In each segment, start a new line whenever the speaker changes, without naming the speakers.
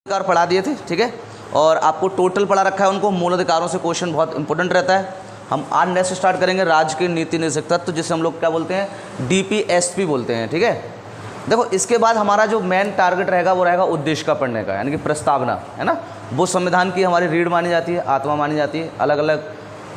अधिकार पढ़ा दिए थे, ठीक है, और आपको टोटल पढ़ा रखा है उनको। मूल अधिकारों से क्वेश्चन बहुत इंपॉर्टेंट रहता है। हम आज नेक्स्ट स्टार्ट करेंगे राज्य के नीति निर्देशक तत्व, जिसे हम लोग क्या बोलते हैं, डीपीएसपी बोलते हैं, ठीक है। देखो इसके बाद हमारा जो मेन टारगेट रहेगा वो रहेगा उद्देश्य का पढ़ने का, यानी कि प्रस्तावना, है ना। वो संविधान की हमारी रीढ़ मानी जाती है, आत्मा मानी जाती है। अलग अलग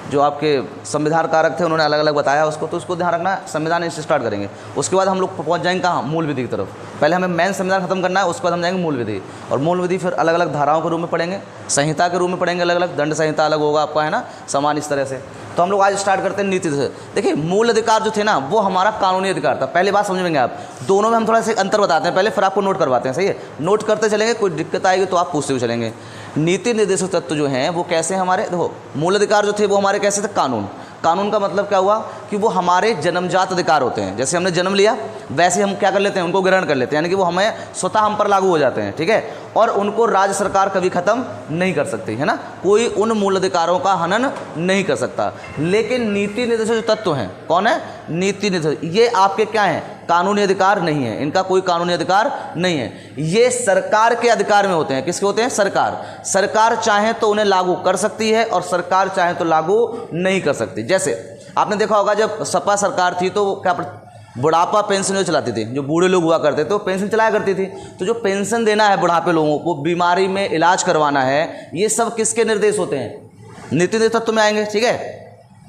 जो आपके संविधान कारक थे उन्होंने अलग अलग बताया उसको, तो उसको ध्यान रखना। संविधान इससे स्टार्ट करेंगे, उसके बाद हम लोग पहुंच जाएंगे कहाँ, मूल विधि की तरफ। पहले हमें मेन संविधान खत्म करना है, उसके बाद हम जाएंगे मूल विधि, और मूल विधि फिर अलग अलग धाराओं के रूप में पढ़ेंगे, संहिता के रूप में पढ़ेंगे, अलग अलग दंड संहिता अलग होगा आपका, है ना, समान इस तरह से। तो हम लोग आज स्टार्ट करते हैं नीति से। देखिए मूल अधिकार जो थे ना वो हमारा कानूनी अधिकार था। पहली बात समझेंगे आप, दोनों में हम थोड़ा सा अंतर बताते हैं पहले, फिर आपको नोट करवाते हैं, सही है। नोट करते चलेंगे, कोई दिक्कत आएगी तो आप पूछते हुए चलेंगे। नीति निर्देशक तत्व जो हैं वो कैसे हमारे, देखो मूल अधिकार जो थे वो हमारे कैसे थे, कानून। कानून का मतलब क्या हुआ कि वो हमारे जन्मजात अधिकार होते हैं। जैसे हमने जन्म लिया वैसे हम क्या कर लेते हैं, उनको ग्रहण कर लेते हैं, यानी कि वो हमें स्वतः हम पर लागू हो जाते हैं, ठीक है। और उनको राज्य सरकार कभी ख़त्म नहीं कर सकती, है ना। कोई उन मूल अधिकारों का हनन नहीं कर सकता। लेकिन नीति निर्देशक जो तत्व हैं, कौन है, नीति निर्देशक, ये आपके क्या हैं, कानूनी अधिकार नहीं है। इनका कोई कानूनी अधिकार नहीं है, ये सरकार के अधिकार में होते हैं। किसके होते हैं, सरकार चाहे तो उन्हें लागू कर सकती है और सरकार चाहे तो लागू नहीं कर सकती। जैसे आपने देखा होगा जब सपा सरकार थी तो वो क्या बुढ़ापा पेंशन जो चलाती थी, जो बूढ़े लोग हुआ करते थे वो पेंशन चलाया करती थी। तो जो पेंशन देना है बुढ़ापे लोगों को, बीमारी में इलाज करवाना है, ये सब किसके निर्देश होते हैं, नीति निर्देशक तत्व में आएंगे, ठीक है।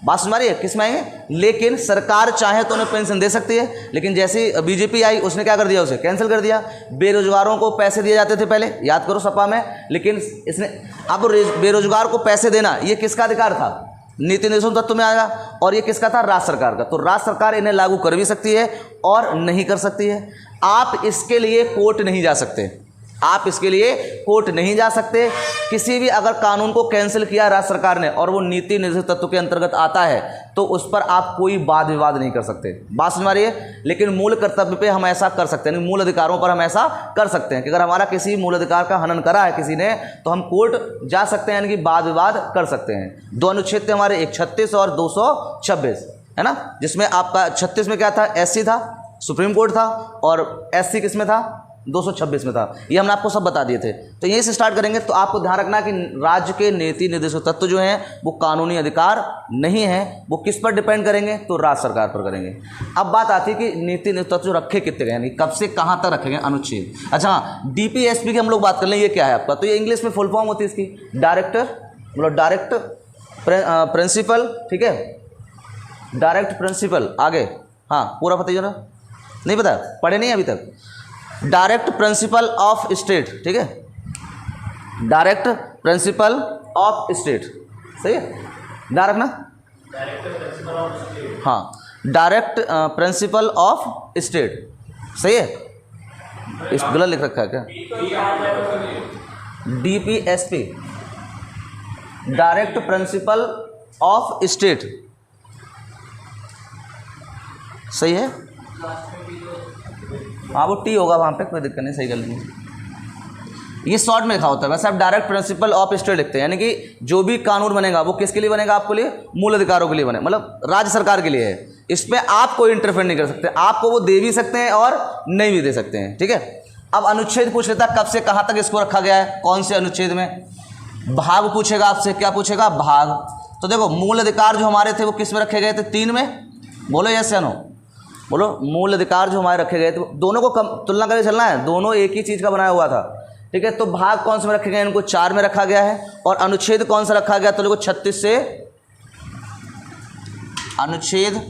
बात सुन रही है, किस में आएंगे। लेकिन सरकार चाहे तो उन्हें पेंशन दे सकती है, लेकिन जैसी बीजेपी आई उसने क्या कर दिया, उसे कैंसिल कर दिया। बेरोजगारों को पैसे दिए जाते थे पहले, याद करो सपा में, लेकिन इसने अब बेरोजगार को पैसे देना ये किसका अधिकार था, नीति निर्देशक तत्व में आएगा। और ये किसका था, राज्य सरकार का। तो राज्य सरकार इन्हें लागू कर भी सकती है और नहीं कर सकती है। आप इसके लिए कोर्ट नहीं जा सकते, आप इसके लिए कोर्ट नहीं जा सकते। किसी भी अगर कानून को कैंसिल किया राज्य सरकार ने और वो नीति निर्देशक तत्व के अंतर्गत आता है तो उस पर आप कोई वाद विवाद नहीं कर सकते। बात समझ रही है। लेकिन मूल कर्तव्य पे हम ऐसा कर सकते हैं, मूल अधिकारों पर हम ऐसा कर सकते हैं कि अगर हमारा किसी मूल अधिकार का हनन करा है किसी ने तो हम कोर्ट जा सकते हैं, यानी कि वाद विवाद कर सकते हैं। दो अनुच्छेद थे हमारे, एक 36 और 226, है ना, जिसमें आपका 36 में क्या था, एससी था, सुप्रीम कोर्ट था, और एससी किस में था, 226 में था। ये हमने आपको सब बता दिए थे। तो यहीं से स्टार्ट करेंगे। तो आपको ध्यान रखना कि राज्य के नीति निर्देशक तत्व जो हैं वो कानूनी अधिकार नहीं है। वो किस पर डिपेंड करेंगे, तो राज्य सरकार पर करेंगे। अब बात आती है कि नीति निर्देशक तत्व रखे कितने गए, यानी कब से कहाँ तक रखे गए अनुच्छेद। अच्छा हाँ, डीपीएसपी की हम लोग बात कर लें, ये क्या है आपका, तो ये इंग्लिश में फुल फॉर्म होती है इसकी, डायरेक्टर मतलब डायरेक्ट प्रिंसिपल, ठीक है, डायरेक्ट प्रिंसिपल। आगे हाँ पूरा पता जरा, नहीं पता, पढ़े नहीं अभी तक। डायरेक्ट प्रिंसिपल ऑफ स्टेट, ठीक है, डायरेक्ट प्रिंसिपल ऑफ स्टेट, सही है, ध्यान रखना। हाँ, डायरेक्ट प्रिंसिपल ऑफ स्टेट, सही है। इस गलत लिख रखा है क्या, DPSP, direct principle of state, सही है। हाँ वो टी होगा वहाँ पे, कोई दिक्कत नहीं, सही कर लेंगे। ये शॉर्ट में लिखा होता है, वैसे आप डायरेक्ट प्रिंसिपल ऑफ स्टेट लिखते हैं, यानी कि जो भी कानून बनेगा वो किसके लिए बनेगा, आपके लिए मूल अधिकारों के लिए बने, मतलब राज्य सरकार के लिए है। इसमें आप कोई इंटरफेयर नहीं कर सकते, आपको वो दे भी सकते हैं और नहीं भी दे सकते हैं, ठीक है। अब अनुच्छेद पूछ लेता है कब से कहाँ तक इसको रखा गया है, कौन से अनुच्छेद में। भाग पूछेगा आपसे, क्या पूछेगा, भाग। तो देखो मूल अधिकार जो हमारे थे वो किस में रखे गए थे, 3 में, बोलो यस या नो, बोलो। मूल अधिकार जो हमारे रखे गए थे दोनों को तुलना करके चलना है, दोनों एक ही चीज़ का बनाया हुआ था, ठीक है। तो भाग कौन से में रखे गए, इनको 4 में रखा गया है। और अनुच्छेद कौन सा रखा गया, तो देखो 36 से अनुच्छेद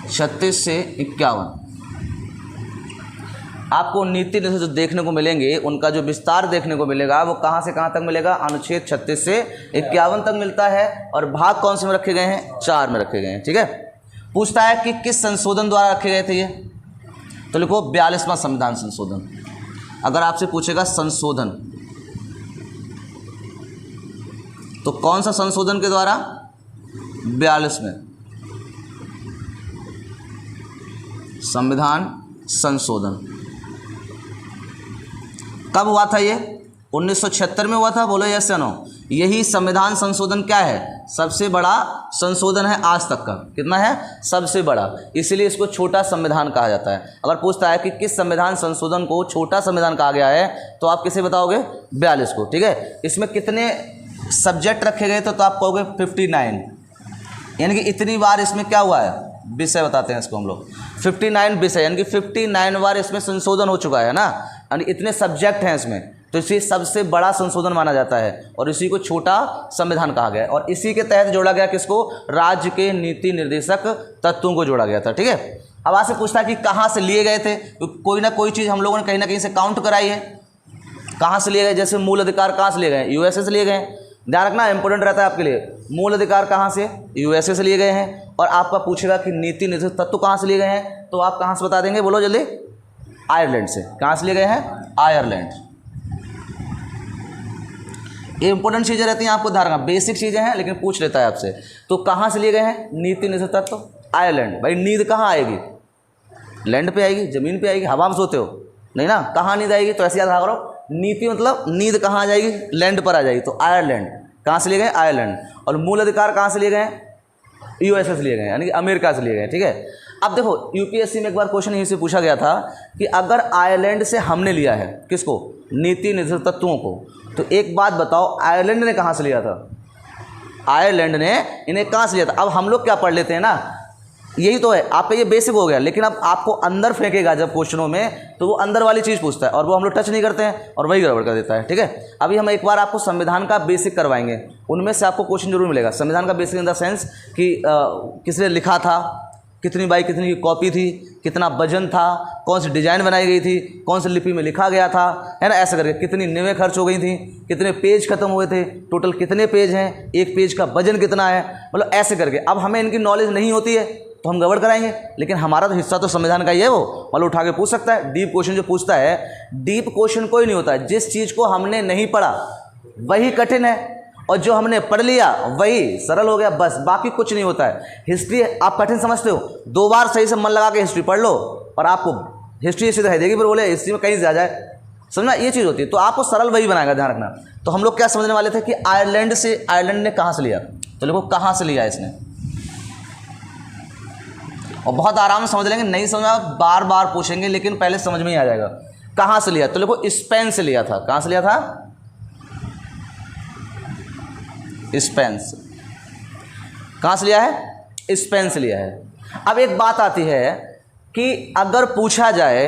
36 से 51 आपको नीति निर्देशक जो देखने को मिलेंगे उनका जो विस्तार देखने को मिलेगा वो कहाँ से कहाँ तक मिलेगा, अनुच्छेद 36 से 51 तक मिलता है। और भाग कौन से में रखे गए हैं, 4 में रखे गए हैं, ठीक है। पूछता है कि किस संशोधन द्वारा रखे गए थे ये, तो लिखो 42वां संविधान संशोधन। अगर आपसे पूछेगा संशोधन तो कौन सा संशोधन के द्वारा, 42 में संविधान संशोधन। कब हुआ था ये, 1976 में हुआ था, बोलो यस या नो। यही संविधान संशोधन क्या है, सबसे बड़ा संशोधन है आज तक का। कितना है, सबसे बड़ा, इसीलिए इसको छोटा संविधान कहा जाता है। अगर पूछता है कि किस संविधान संशोधन को छोटा संविधान कहा गया है, तो आप किसे बताओगे, 42 को। ठीक है, इसमें कितने सब्जेक्ट रखे गए थे, तो आप कहोगे 59, यानी कि इतनी बार इसमें क्या हुआ है, विषय बताते हैं इसको हम लोग, 59 विषय, यानी कि 59 बार इसमें संशोधन हो चुका है ना, यानी इतने सब्जेक्ट हैं इसमें, तो इसी सबसे बड़ा संशोधन माना जाता है और इसी को छोटा संविधान कहा गया है। और इसी के तहत जोड़ा गया किसको, राज्य के नीति निर्देशक तत्वों को जोड़ा गया था। ठीक है, अब आपसे पूछता है कि कहाँ से लिए गए थे, तो कोई ना कोई चीज़ हम लोगों ने कहीं ना कहीं से काउंट कराई है। कहाँ से लिए गए, जैसे मूल अधिकार कहाँ से लिए गए, यूएसए से लिए गए। ध्यान रखना, इंपॉर्टेंट रहता है आपके लिए, मूल अधिकार कहाँ से, यूएसए से लिए गए हैं। और आपका पूछेगा कि नीति निर्देशक तत्व कहाँ से लिए गए हैं, तो आप कहाँ से बता देंगे, बोलो जल्दी, आयरलैंड से। कहाँ से लिए गए हैं, आयरलैंड। ये इंपॉर्टेंट चीज़ें रहती हैं, आपको ध्यान रखना, बेसिक चीज़ें हैं लेकिन पूछ लेता है आपसे। तो कहाँ से लिए गए हैं नीति निर्देशक तत्व, आयरलैंड। भाई नींद कहाँ आएगी, लैंड पे आएगी, ज़मीन पे आएगी, हवा में सोते हो नहीं ना, कहाँ नींद आएगी, तो ऐसे याद रखा करो, नीति मतलब नींद कहाँ आ जाएगी, लैंड पर आ जाएगी। तो आयरलैंड, कहाँ से लिए गए, आयरलैंड। और मूल अधिकार कहाँ से लिए गए, यूएसए से लिए गए, यानी कि अमेरिका से लिए गए। ठीक है, अब देखो यूपीएससी में एक बार क्वेश्चन यहीं से पूछा गया था कि अगर आयरलैंड से हमने लिया है किसको, नीति निर्देशक तत्वों को, तो एक बात बताओ, आयरलैंड ने कहाँ से लिया था, आयरलैंड ने इन्हें कहाँ से लिया था। अब हम लोग क्या पढ़ लेते हैं ना, यही तो है, आपका ये बेसिक हो गया, लेकिन अब आपको अंदर फेंकेगा जब क्वेश्चनों में, तो वो अंदर वाली चीज़ पूछता है और वो हम लोग टच नहीं करते हैं और वही गड़बड़ कर देता है। ठीक है, अभी हम एक बार आपको संविधान का बेसिक करवाएंगे, उनमें से आपको क्वेश्चन जरूर मिलेगा। संविधान का बेसिक इन द सेंस कि किसने लिखा था, कितनी बाई कितनी की कॉपी थी, कितना वजन था, कौन सी डिजाइन बनाई गई थी, कौन सी लिपि में लिखा गया था, है ना, ऐसा करके कितनी निवें खर्च हो गई थी, कितने पेज खत्म हुए थे, टोटल कितने पेज हैं, एक पेज का वजन कितना है, मतलब ऐसे करके। अब हमें इनकी नॉलेज नहीं होती है तो हम गड़बड़ कराएंगे, लेकिन हमारा तो हिस्सा तो संविधान का ही है, वो मतलब उठा के पूछ सकता है। डीप क्वेश्चन जो पूछता है, डीप क्वेश्चन कोई नहीं होता है, जिस चीज़ को हमने नहीं पढ़ा वही कठिन है और जो हमने पढ़ लिया वही सरल हो गया, बस, बाकी कुछ नहीं होता है। हिस्ट्री आप कठिन समझते हो, 2 बार सही से मन लगा के हिस्ट्री पढ़ लो और आपको हिस्ट्री ऐसी दिखाई देगी, फिर बोले हिस्ट्री में कहीं से आ जाए, समझना, ये चीज़ होती है। तो आपको सरल वही बनाएगा, ध्यान रखना। तो हम लोग क्या समझने वाले थे कि आयरलैंड से, आयरलैंड ने कहाँ से लिया, तो देखो कहाँ से लिया इसने, और बहुत आराम से समझ लेंगे, नहीं समझ में बार बार पूछेंगे लेकिन पहले समझ में ही आ जाएगा। कहाँ से लिया, तो देखो स्पेन से लिया था। कहाँ से लिया था, स्पेन से। कहाँ से लिया है, स्पेन से लिया है। अब एक बात आती है कि अगर पूछा जाए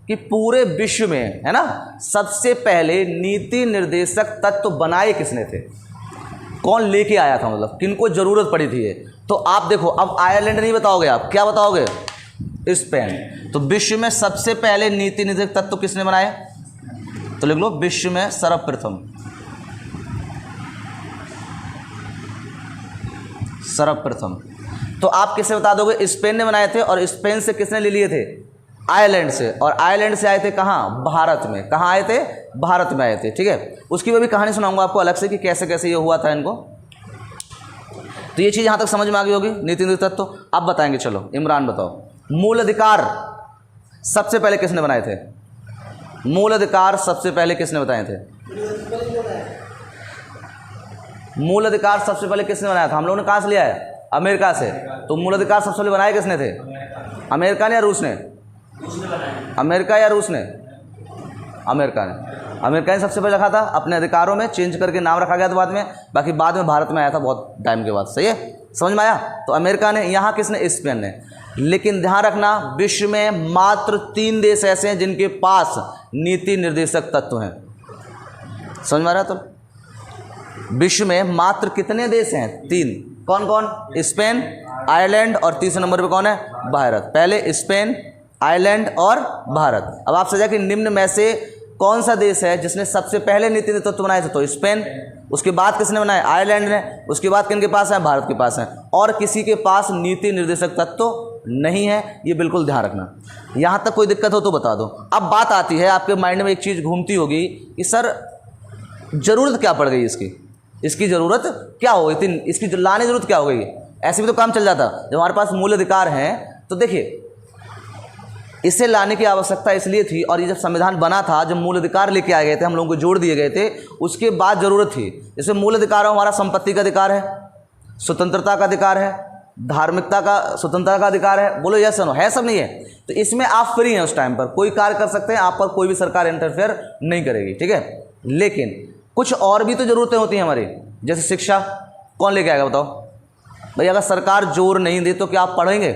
कि पूरे विश्व में, है ना, सबसे पहले नीति निर्देशक तत्व बनाए किसने थे, कौन लेके आया था, मतलब किनको जरूरत पड़ी थी ये, तो आप देखो, अब आयरलैंड नहीं बताओगे, आप क्या बताओगे, स्पेन। तो विश्व में सबसे पहले नीति निर्देशक तत्व किसने बनाए, तो लिख लो विश्व में सर्वप्रथम, सर्वप्रथम। तो आप किससे बता दोगे, स्पेन ने बनाए थे। और स्पेन से किसने ले लिए थे, आयरलैंड से। और आयरलैंड से आए थे कहाँ, भारत में। कहाँ आए थे, भारत में आए थे। ठीक है, उसकी मैं भी कहानी सुनाऊंगा आपको अलग से कि कैसे कैसे ये हुआ था इनको। तो ये चीज़ यहाँ तक समझ में आ गई होगी, नीति निर्देशक तत्व। अब बताएंगे, चलो इमरान बताओ, मूल अधिकार सबसे पहले किसने बनाए थे, मूल अधिकार सबसे पहले किसने बताए थे, मूल अधिकार सबसे पहले किसने बनाया था, हम लोगों ने कहाँ से लिया है, अमेरिका से। तो मूल अधिकार सबसे पहले बनाए किसने थे, अमेरिका ने या रूस ने, अमेरिका या रूस ने, अमेरिका ने। अमेरिका ने सबसे पहले रखा था, अपने अधिकारों में चेंज करके नाम रखा गया था बाद में, बाकी बाद में भारत में आया था बहुत टाइम के बाद। सही है, समझ में आया। तो अमेरिका ने, यहाँ किसने, स्पेन ने। लेकिन ध्यान रखना, विश्व में मात्र 3 देश ऐसे हैं जिनके पास नीति निर्देशक तत्व हैं। समझ में आ रहा है। तो विश्व में मात्र कितने देश हैं, 3। कौन कौन, स्पेन, आयरलैंड और तीसरे नंबर पे कौन है, भारत। पहले स्पेन, आयरलैंड और भारत। अब आपसे जाए कि निम्न में से कौन सा देश है जिसने सबसे पहले नीति निर्देशक तत्व बनाए थे, तो स्पेन। उसके बाद किसने बनाए, आयरलैंड ने। उसके बाद किन के पास है, भारत के पास है। और किसी के पास नीति निर्देशक तत्व नहीं है, ये बिल्कुल ध्यान रखना। यहाँ तक कोई दिक्कत हो तो बता दो। अब बात आती है, आपके माइंड में एक चीज़ घूमती होगी कि सर ज़रूरत क्या पड़ गई इसकी, इसकी ज़रूरत क्या हो गई, इसकी लाने ज़रूरत क्या हो गई, ऐसे भी तो काम चल जाता। जब हमारे पास मूल अधिकार हैं, तो देखिए इसे लाने की आवश्यकता इसलिए थी, और ये जब संविधान बना था, जब मूल अधिकार लेके आए गए थे, हम लोगों को जोड़ दिए गए थे, उसके बाद ज़रूरत थी। जैसे मूल अधिकार हमारा संपत्ति का अधिकार है, स्वतंत्रता का अधिकार है, धार्मिकता का स्वतंत्रता का अधिकार है, बोलो यस नो, है सब नहीं है? तो इसमें आप फ्री हैं, उस टाइम पर कोई कार्य कर सकते हैं, आप पर कोई भी सरकार इंटरफेयर नहीं करेगी, ठीक है। लेकिन कुछ और भी तो ज़रूरतें होती हैं हमारी, जैसे शिक्षा कौन लेके आएगा बताओ भाई? अगर सरकार जोर नहीं दे तो क्या आप पढ़ेंगे?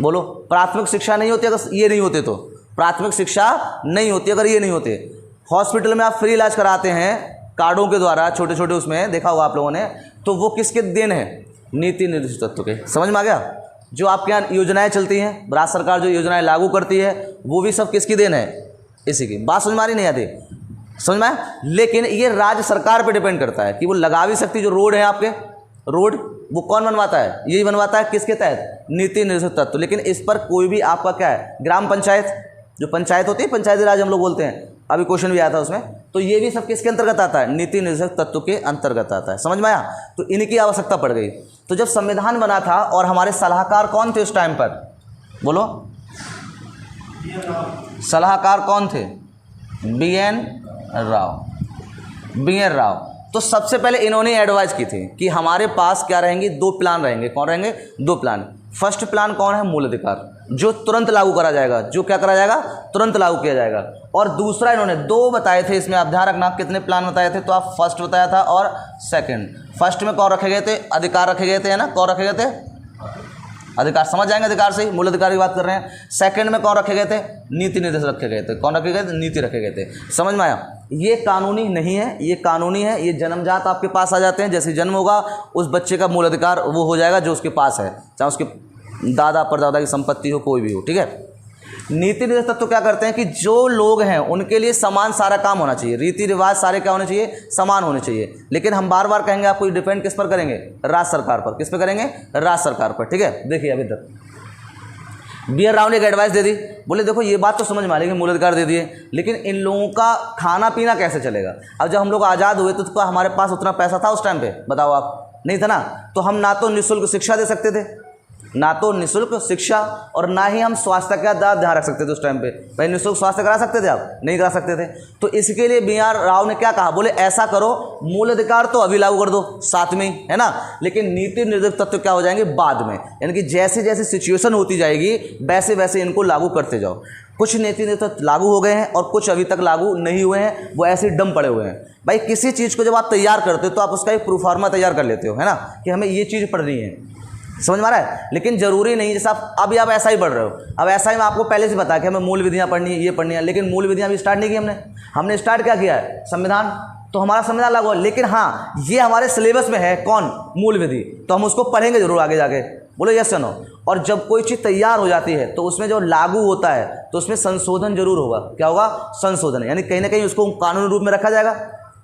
बोलो, प्राथमिक शिक्षा नहीं होती अगर ये नहीं होते तो, प्राथमिक शिक्षा नहीं होती अगर ये नहीं होते। हॉस्पिटल में आप फ्री इलाज कराते हैं कार्डों के द्वारा, छोटे छोटे, उसमें देखा होगा आप लोगों ने, तो वो किसके देन है? नीति निर्देशित तत्व के। समझ में आ गया? जो आपके यहाँ योजनाएं चलती हैं, राज्य सरकार जो योजनाएं लागू करती है, वो भी सब किसकी देन है? इसी की। बात समझ में आ रही नहीं आती? समझ में आया? लेकिन ये राज्य सरकार पे डिपेंड करता है कि वो लगा भी सकती। जो रोड है आपके, रोड वो कौन बनवाता है? यही बनवाता है, किसके तहत? नीति निर्देशित तत्व। लेकिन इस पर कोई भी आपका क्या है? ग्राम पंचायत, जो पंचायत होती है, पंचायती राज हम लोग बोलते हैं, अभी क्वेश्चन भी आया था उसमें, तो ये भी सब किसके अंतर्गत आता है? नीति निर्देशक तत्व के अंतर्गत आता है। समझ में आया? तो इनकी आवश्यकता पड़ गई। तो जब संविधान बना था, और हमारे सलाहकार कौन थे उस टाइम पर? बोलो, सलाहकार कौन थे? BN राव। तो सबसे पहले इन्होंने एडवाइस की थी कि हमारे पास क्या रहेंगे? 2 प्लान रहेंगे। कौन रहेंगे? 2 प्लान। फर्स्ट प्लान कौन है? मूल अधिकार, जो तुरंत लागू करा जाएगा, जो क्या करा जाएगा? तुरंत लागू किया जाएगा। और दूसरा इन्होंने 2 बताए थे, इसमें आप ध्यान रखना कितने प्लान बताए थे, तो आप फर्स्ट बताया था और सेकंड। फर्स्ट में कौन रखे गए थे? अधिकार रखे गए थे, है ना? कौन रखे गए थे? अधिकार। समझ जाएंगे अधिकार से ही, मूल अधिकार की बात कर रहे हैं। सेकंड में कौन रखे गए थे? नीति निर्देश रखे गए थे। कौन रखे गए थे? नीति रखे गए थे। समझ में आया? ये कानूनी नहीं है, ये कानूनी है, ये जन्मजात आपके पास आ जाते हैं। जैसे जन्म होगा उस बच्चे का मूल अधिकार वो हो जाएगा जो उसके पास है, चाहे उसके दादा परदादा की संपत्ति हो, कोई भी हो, ठीक है। नीति निर्देश तत्व क्या करते हैं कि जो लोग हैं उनके लिए समान सारा काम होना चाहिए, रीति रिवाज सारे क्या होने चाहिए? समान होने चाहिए। लेकिन हम बार बार कहेंगे आपको डिपेंड किस पर करेंगे? राज्य सरकार पर। किस पर करेंगे? राज्य सरकार पर, ठीक है। देखिए अभी तक BN राव ने एक एडवाइस दे दी, बोले देखो ये बात तो समझ में आ रही है, मूल अधिकार दे दिए, लेकिन इन लोगों का खाना पीना कैसे चलेगा? अब जब हम लोग आज़ाद हुए तो हमारे पास उतना पैसा था उस टाइम पे? बताओ आप, नहीं था ना। तो हम ना तो निःशुल्क शिक्षा दे सकते थे, ना तो निःशुल्क शिक्षा, और ना ही हम स्वास्थ्य का ध्यान रख सकते थे उस टाइम पे। भाई निःशुल्क स्वास्थ्य करा सकते थे आप? नहीं करा सकते थे। तो इसके लिए BN राव ने क्या कहा? बोले ऐसा करो, मूल अधिकार तो अभी लागू कर दो साथ में ही, है ना, लेकिन नीति निर्देशक तत्व क्या हो जाएंगे? बाद में। यानी कि जैसे जैसे सिचुएशन होती जाएगी वैसे वैसे इनको लागू करते जाओ। कुछ नीति निर्देशक लागू हो गए हैं और कुछ अभी तक लागू नहीं हुए हैं, वो ऐसे डम पड़े हुए हैं। भाई किसी चीज़ को जब आप तैयार करते हो तो आप उसका एक प्रूफार्मा तैयार कर लेते हो, है ना, कि हमें ये चीज़ पढ़नी है। समझ में आ रहा है? लेकिन जरूरी नहीं, जैसे आप अभी आप ऐसा ही पढ़ रहे हो, अब ऐसा ही मैं आपको पहले से बता कि हमें मूल विधियां पढ़नी है, ये पढ़नी है, लेकिन मूल विधियां अभी स्टार्ट नहीं की हमने स्टार्ट क्या किया है? संविधान। तो हमारा संविधान लागू है, लेकिन हाँ ये हमारे सिलेबस में है, कौन? मूल विधि। तो हम उसको पढ़ेंगे जरूर आगे जाके, बोलो यस या नो। और जब कोई चीज़ तैयार हो जाती है तो उसमें जो लागू होता है तो उसमें संशोधन जरूर होगा। क्या होगा? संशोधन, यानी कहीं ना कहीं उसको कानूनी रूप में रखा जाएगा।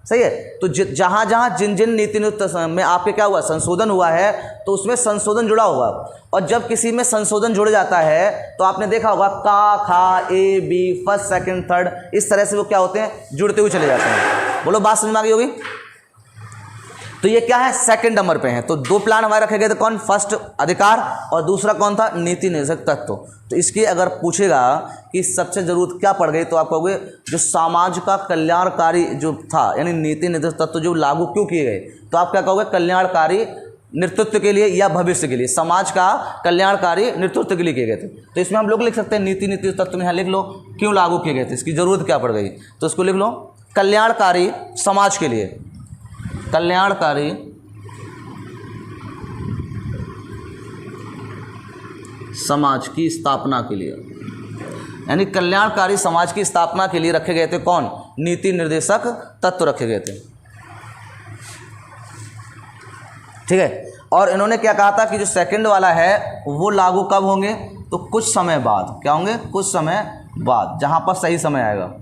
सही है। तो जहाँ जहाँ जिन जिन नीति में आपके क्या हुआ? संशोधन हुआ है, तो उसमें संशोधन जुड़ा होगा। और जब किसी में संशोधन जुड़ जाता है तो आपने देखा होगा का, खा, A, B, first, second, third, इस तरह से वो क्या होते हैं? जुड़ते हुए चले जाते हैं। बोलो बात समझ में आ गई होगी? तो ये क्या है? सेकंड नंबर पे है। तो 2 प्लान हमारे रखे गए थे, कौन? फर्स्ट अधिकार, और दूसरा कौन था? नीति निर्देशक तत्व। तो इसकी अगर पूछेगा कि सबसे जरूरत क्या पड़ गई, तो आप कहोगे जो समाज का कल्याणकारी जो था, यानी नीति निर्देशक तत्व जो लागू क्यों किए गए, तो आप क्या कहोगे? कल्याणकारी नेतृत्व के लिए या भविष्य के लिए, समाज का कल्याणकारी नेतृत्व के लिए किए गए थे। तो इसमें हम लोग लिख सकते हैं नीति तत्व में, यहाँ लिख लो क्यों लागू किए गए थे, इसकी जरूरत क्या पड़ गई, तो इसको लिख लो कल्याणकारी समाज के लिए, कल्याणकारी समाज की स्थापना के लिए, यानी कल्याणकारी समाज की स्थापना के लिए रखे गए थे कौन? नीति निर्देशक तत्व रखे गए थे, ठीक है। और इन्होंने क्या कहा था कि जो सेकंड वाला है वो लागू कब होंगे? तो कुछ समय बाद। क्या होंगे? कुछ समय बाद, जहां पर सही समय आएगा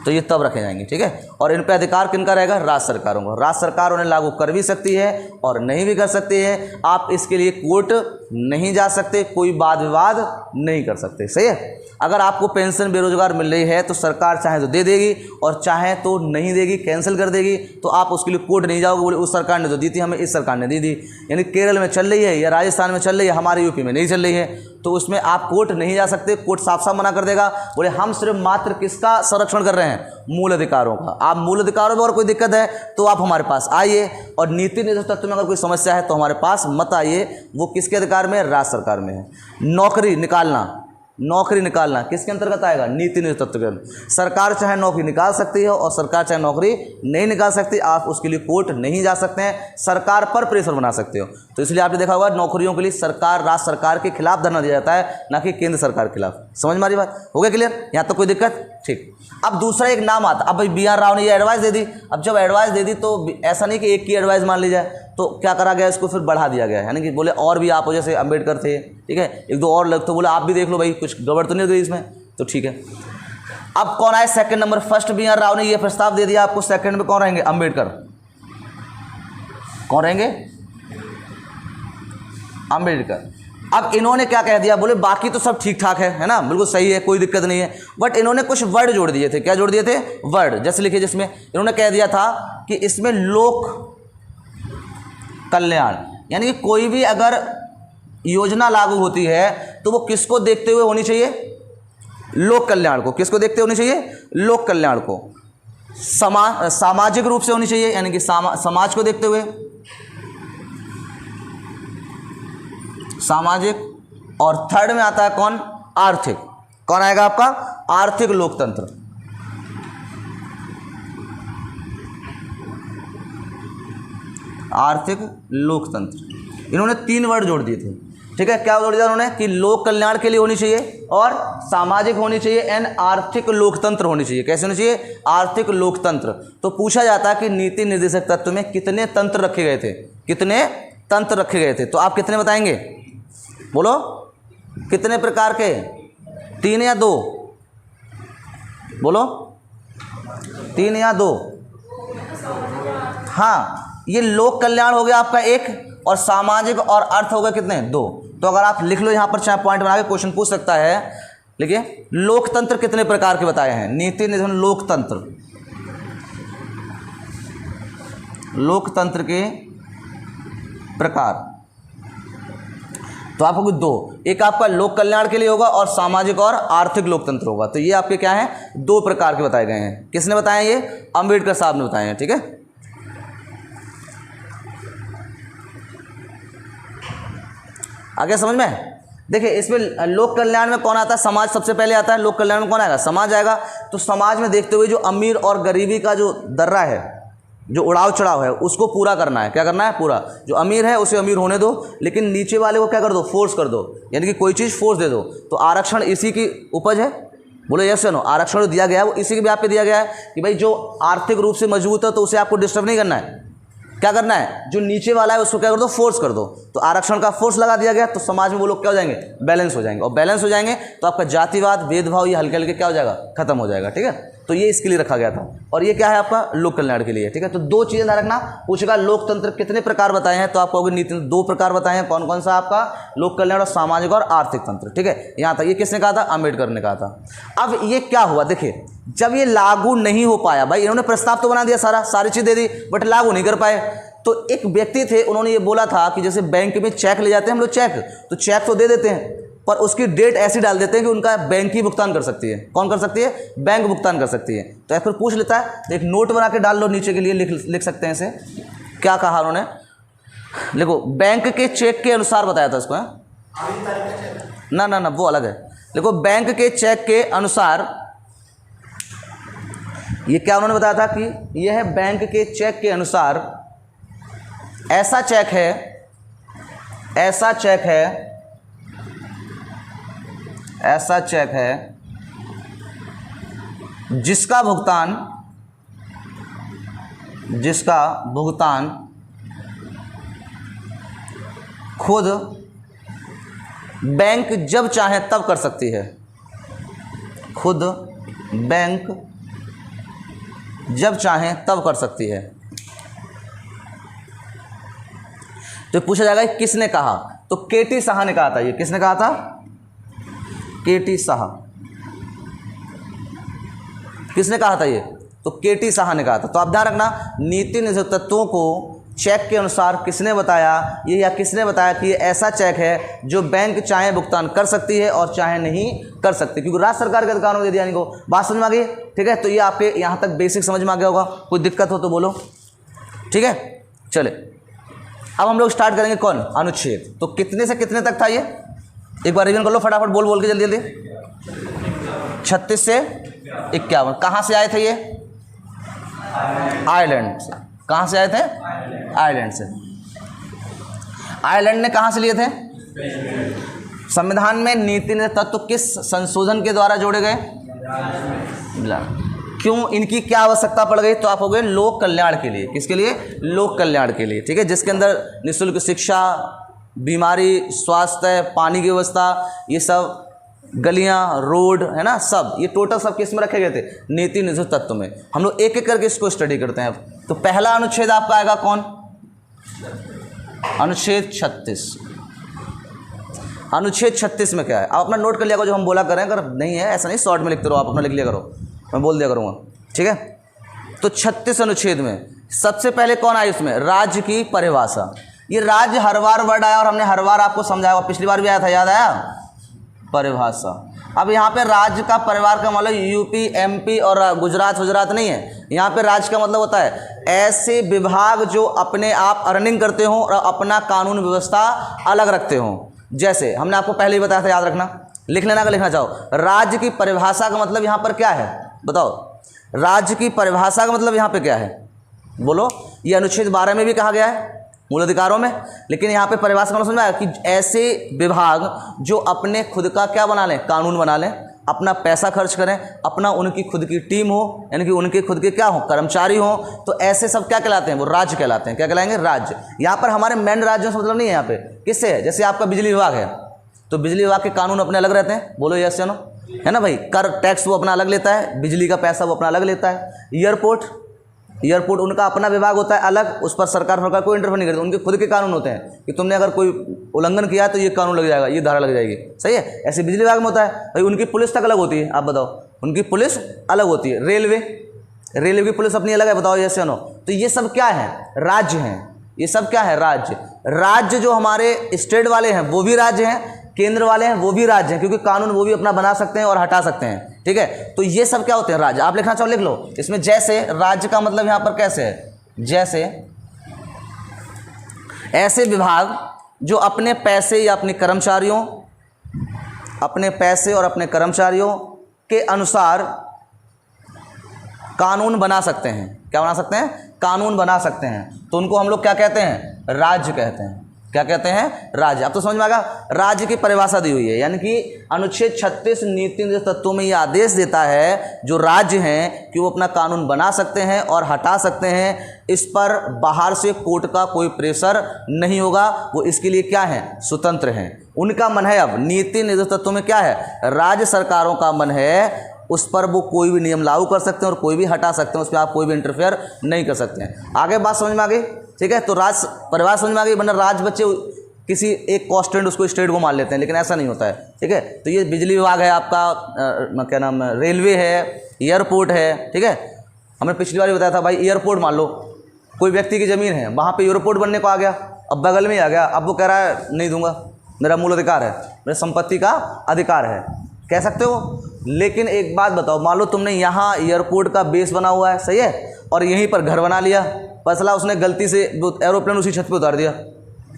तो ये तब रखे जाएंगे, ठीक है। और इन पे अधिकार किनका रहेगा? राज्य सरकारों का। राज्य सरकार उन्हें लागू कर भी सकती है और नहीं भी कर सकती है। आप इसके लिए कोर्ट नहीं जा सकते, कोई वाद विवाद नहीं कर सकते। सही है। अगर आपको पेंशन बेरोजगार मिल रही है तो सरकार चाहे तो दे देगी और चाहे तो नहीं देगी, कैंसिल कर देगी। तो आप उसके लिए कोर्ट नहीं जाओगे, बोले उस सरकार ने तो दी थी, हमें इस सरकार ने दी दी। यानी केरल में चल रही है या राजस्थान में चल रही है, हमारे यूपी में नहीं चल रही है, तो उसमें आप कोर्ट नहीं जा सकते। कोर्ट साफ साफ मना कर देगा, बोले हम सिर्फ मात्र किसका संरक्षण कर रहे हैं, मूल अधिकारों का। आप मूल अधिकारों में और कोई दिक्कत है तो आप हमारे पास आइए, और नीति निर्देशक तत्व में अगर कोई समस्या है तो हमारे पास मत आइए। वो किसके अधिकार में है, राज्य सरकार में है। नौकरी निकालना, नौकरी निकालना किसके अंतर्गत आएगा, नीति निर्देशक तत्व के अंतर्गत। सरकार चाहे नौकरी निकाल सकती है और सरकार चाहे नौकरी नहीं निकाल सकती, आप उसके लिए कोर्ट नहीं जा सकते हैं, सरकार पर प्रेशर बना सकते हो। तो इसलिए आपने देखा होगा नौकरियों के लिए सरकार, राज्य सरकार के खिलाफ धरना दिया जाता है, ना कि केंद्र सरकार के खिलाफ। समझ में आ रही बात, हो गया क्लियर, यहाँ तक कोई दिक्कत, ठीक। अब दूसरा एक नाम आता, अब भाई बी.आर. राव ने ये एडवाइस दे दी। अब जब एडवाइस दे दी तो ऐसा नहीं कि एक की एडवाइस मान ली जाए, तो क्या करा गया, इसको फिर बढ़ा दिया गया, यानी कि बोले और भी आप, जैसे अम्बेडकर थे, ठीक है, एक दो और लोग, तो बोले आप भी देख लो भाई, कुछ गड़बड़ तो नहीं हो गई इसमें, तो ठीक है। अब कौन आए second number, first B R. Rao ने ये प्रस्ताव दे दिया आपको, सेकंड में कौन रहेंगे, अम्बेडकर। कौन रहेंगे, अम्बेडकर। अब इन्होंने क्या कह दिया, बोले बाकी तो सब ठीक ठाक है ना, बिल्कुल सही है, कोई दिक्कत नहीं है, बट इन्होंने कुछ वर्ड जोड़ दिए थे। क्या जोड़ दिए थे, वर्ड। जैसे लिखिए, जिसमें इन्होंने कह दिया था कि इसमें लोक कल्याण, यानी कि कोई भी अगर योजना लागू होती है तो वो किसको देखते हुए होनी चाहिए, लोक कल्याण को। किसको देखते होनी चाहिए, लोक कल्याण को। सामाजिक रूप से होनी चाहिए, यानी कि समाज को देखते हुए, सामाजिक। और थर्ड में आता है कौन, आर्थिक। कौन आएगा आपका, आर्थिक लोकतंत्र। आर्थिक लोकतंत्र, इन्होंने तीन वर्ड जोड़ दिए थे, ठीक है। क्या जोड़ दिया उन्होंने, कि लोक कल्याण के लिए होनी चाहिए और सामाजिक होनी चाहिए एंड आर्थिक लोकतंत्र होनी चाहिए। कैसे होनी चाहिए, आर्थिक लोकतंत्र। तो पूछा जाता है कि नीति निर्देशक तत्व में कितने तंत्र रखे गए थे, कितने तंत्र रखे गए थे, तो आप कितने बताएंगे, बोलो कितने प्रकार के, 3 या 2, बोलो 3 या 2। हाँ, ये लोक कल्याण हो गया आपका एक, और सामाजिक और अर्थ हो गया कितने, 2। तो अगर आप लिख लो यहाँ पर, चाहे पॉइंट बना के क्वेश्चन पूछ सकता है, देखिए लोकतंत्र कितने प्रकार के बताए हैं, नीति निर्देशन लोकतंत्र, लोकतंत्र के प्रकार। तो आपको 2, एक आपका लोक कल्याण के लिए होगा और सामाजिक और आर्थिक लोकतंत्र होगा। तो ये आपके क्या है, 2 प्रकार के बताए गए हैं। किसने बताए हैं, ये अम्बेडकर साहब ने बताए हैं, ठीक है। आगे समझ में, देखिए इसमें लोक कल्याण में कौन आता है, समाज सबसे पहले आता है। लोक कल्याण में कौन आएगा, समाज आएगा। तो समाज में देखते हुए जो अमीर और गरीबी का जो दर्रा है, जो उड़ाव चढ़ाव है, उसको पूरा करना है। क्या करना है, पूरा। जो अमीर है उसे अमीर होने दो, लेकिन नीचे वाले को क्या कर दो, फोर्स कर दो, यानी कि कोई चीज़ फोर्स दे दो। तो आरक्षण इसी की उपज है, बोले यस या नो। आरक्षण जो दिया गया है वो इसी के ब्याह पे दिया गया है कि भाई जो आर्थिक रूप से मजबूत है तो उसे आपको डिस्टर्ब नहीं करना है। क्या करना है, जो नीचे वाला है उसको क्या कर दो, फोर्स कर दो। तो आरक्षण का फोर्स लगा दिया गया, तो समाज में वो लोग क्या हो जाएंगे, बैलेंस हो जाएंगे। और बैलेंस हो जाएंगे तो आपका जातिवाद, भेदभाव, ये हल्के हल्के क्या हो जाएगा, खत्म हो जाएगा, ठीक है। तो ये इसके लिए रखा गया था, और ये क्या है आपका, लोक कल्याण के लिए, ठीक है। तो 2 चीज़ें ध्यान रखना। पूछेगा लोकतंत्र कितने प्रकार बताए हैं, तो आप कहोगे नीति 2 प्रकार बताए हैं। कौन कौन सा आपका, लोक कल्याण और सामाजिक और आर्थिक तंत्र, ठीक है। यहाँ तक ये किसने कहा था, अम्बेडकर ने कहा था। अब ये क्या हुआ, देखिए जब ये लागू नहीं हो पाया, भाई इन्होंने प्रस्ताव तो बना दिया, सारी चीज़ दे दी, बट लागू नहीं कर पाए। तो एक व्यक्ति थे, उन्होंने ये बोला था कि जैसे बैंक में चेक ले जाते हैं हम लोग, चेक तो चेक तो दे देते हैं, पर उसकी डेट ऐसी डाल देते हैं कि उनका बैंक ही भुगतान कर सकती है। कौन कर सकती है, बैंक भुगतान कर सकती है। तो फिर पूछ लेता है, एक नोट बना के डाल लो नीचे के लिए, लिख सकते हैं इसे। क्या कहा उन्होंने, देखो बैंक के चेक के अनुसार बताया था इसको, ना वो अलग है। देखो बैंक के चेक के अनुसार, ये क्या उन्होंने बताया था कि यह है बैंक के चेक के अनुसार ऐसा चेक है जिसका भुगतान खुद बैंक जब चाहे तब कर सकती है, खुद बैंक जब चाहे तब कर सकती है। तो पूछा जाएगा किसने कहा, तो केटी साहा ने कहा था, ये किसने कहा था? केटी साहा। किसने कहा था ये? तो केटी साहा ने कहा था। तो आप ध्यान रखना, नीति निर्देशक तत्वों को चेक के अनुसार किसने बताया ये, या किसने बताया कि ये ऐसा चेक है जो बैंक चाहे भुगतान कर सकती है और चाहे नहीं कर सकती, क्योंकि राज्य सरकार के अधिकारों में दे दिया इनको। बात समझ में आ गई? ठीक है, तो ये आपके यहाँ तक बेसिक समझ में आ गया होगा। कोई दिक्कत हो तो बोलो, ठीक है। चले, अब हम लोग स्टार्ट करेंगे कौन? अनुच्छेद। तो कितने से कितने तक था ये? एक बार रिवीजन कर लो फटाफट, बोल बोल के जल्दी जल्दी। 36 से 51। कहाँ से आए थे ये? आयरलैंड से। कहाँ से आए थे? आयरलैंड से। आयरलैंड ने कहाँ से लिए थे? संविधान में नीति निर्देशक तत्व किस संशोधन के द्वारा जोड़े गए? क्यों, इनकी क्या आवश्यकता पड़ गई? तो आप हो गए लोक कल्याण के लिए। किसके लिए? लोक कल्याण के लिए, ठीक है। जिसके अंदर निःशुल्क शिक्षा, बीमारी, स्वास्थ्य, पानी की व्यवस्था, ये सब, गलियां, रोड, है ना, सब ये टोटल सब किस में रखे गए थे? नीति निर्देशक तत्व में। हम लोग एक एक करके इसको स्टडी करते हैं। तो पहला अनुच्छेद आपका आएगा कौन? अनुच्छेद 36। अनुच्छेद 36 में क्या है? आप अपना नोट कर लिया करो, जो हम बोला करें। अगर नहीं है, ऐसा नहीं शॉर्ट में लिखते रहो, आप अपना लिख लिया करो, मैं बोल दिया करूँगा, ठीक है। तो 36 अनुच्छेद में सबसे पहले कौन आया? उसमें राज्य की परिभाषा। ये राज्य हर बार वर्ड आया और हमने हर बार आपको समझाया, पिछली बार भी आया था, याद आया? परिभाषा। अब यहाँ पे राज्य का परिवार का मतलब यूपी, एमपी और गुजरात नहीं है। यहाँ पे राज्य का मतलब होता है ऐसे विभाग जो अपने आप अर्निंग करते हो और अपना कानून व्यवस्था अलग रखते हो। जैसे हमने आपको पहले ही बताया था, याद रखना, लिख लेना अगर लिखना चाहो। राज्य की परिभाषा का मतलब यहाँ पर क्या है? बताओ, राज्य की परिभाषा का मतलब यहाँ पे क्या है? बोलो। ये अनुच्छेद 12 में भी कहा गया है, मूल अधिकारों में, लेकिन यहाँ पे परिभाषा का मतलब समझ में आया कि ऐसे विभाग जो अपने खुद का क्या बना लें? कानून बना लें, अपना पैसा खर्च करें, अपना उनकी खुद की टीम हो, यानी कि उनके खुद के क्या हो? कर्मचारी हो। तो ऐसे सब क्या कहलाते हैं? वो राज्य कहलाते हैं। क्या कहलाएंगे? राज्य। यहाँ पर हमारे मेन राज्यों से मतलब नहीं है। यहाँ पे किससे है? जैसे आपका बिजली विभाग है, तो बिजली विभाग के कानून अपने अलग रहते हैं। बोलो यस या नो, है ना भाई। कर टैक्स वो अपना अलग लेता है, बिजली का पैसा वो अपना अलग लेता है। एयरपोर्ट उनका अपना विभाग होता है अलग, उस पर सरकार कोई इंटरफेयर नहीं करती। उनके खुद के कानून होते हैं कि तुमने अगर कोई उल्लंघन किया तो ये कानून लग जाएगा, ये धारा लग जाएगी, सही है। ऐसे बिजली विभाग में होता है भाई, उनकी पुलिस तक अलग होती है। आप बताओ, उनकी पुलिस अलग होती है। रेलवे की पुलिस अपनी अलग है। बताओ यस या नो। तो ये सब क्या है? राज्य हैं। ये सब क्या है? राज्य जो हमारे स्टेट वाले हैं वो भी राज्य हैं, केंद्र वाले हैं वो भी राज्य हैं, क्योंकि कानून वो भी अपना बना सकते हैं और हटा सकते हैं, ठीक है। तो ये सब क्या होते हैं? राज्य। आप लिखना चाहो लिख लो। इसमें जैसे राज्य का मतलब यहाँ पर कैसे है? जैसे ऐसे विभाग जो अपने पैसे या अपने कर्मचारियों के अनुसार कानून बना सकते हैं। क्या बना सकते हैं? कानून बना सकते हैं। तो उनको हम लोग क्या कहते हैं? राज्य कहते हैं। क्या कहते हैं? राज्य। अब तो समझ में आ गया। राज्य की परिभाषा दी हुई है, यानी कि अनुच्छेद 36 नीति निर्देशक तत्वों में यह आदेश देता है जो राज्य हैं कि वो अपना कानून बना सकते हैं और हटा सकते हैं। इस पर बाहर से कोर्ट का कोई प्रेशर नहीं होगा। वो इसके लिए क्या है? स्वतंत्र हैं। उनका मन है, अब नीति निर्देशक तत्वों में क्या है? राज्य सरकारों का मन है, उस पर वो कोई भी नियम लागू कर सकते हैं और कोई भी हटा सकते हैं। उस पर आप कोई भी इंटरफेयर नहीं कर सकते हैं। आगे बात समझ में आ गई, ठीक है। तो राज्य परिवार समझ में आ गई, वरना राज्य बच्चे किसी एक कॉन्स्टेंट उसको स्टेट को मान लेते हैं, लेकिन ऐसा नहीं होता है, ठीक है। तो ये बिजली विभाग है आपका, क्या नाम है, रेलवे है, एयरपोर्ट है, ठीक है। हमने पिछली बार बताया था भाई, एयरपोर्ट मान लो कोई व्यक्ति की ज़मीन है, वहाँ पे एयरपोर्ट बनने को आ गया, अब बगल में ही आ गया, अब वो कह रहा है नहीं दूंगा, मेरा मूल अधिकार है, मेरे संपत्ति का अधिकार है, कह सकते हो। लेकिन एक बात बताओ, मान लो तुमने यहाँ एयरपोर्ट का बेस बना हुआ है, सही है, और यहीं पर घर बना लिया, फसला उसने गलती से एरोप्लेन उसी छत पे उतार दिया,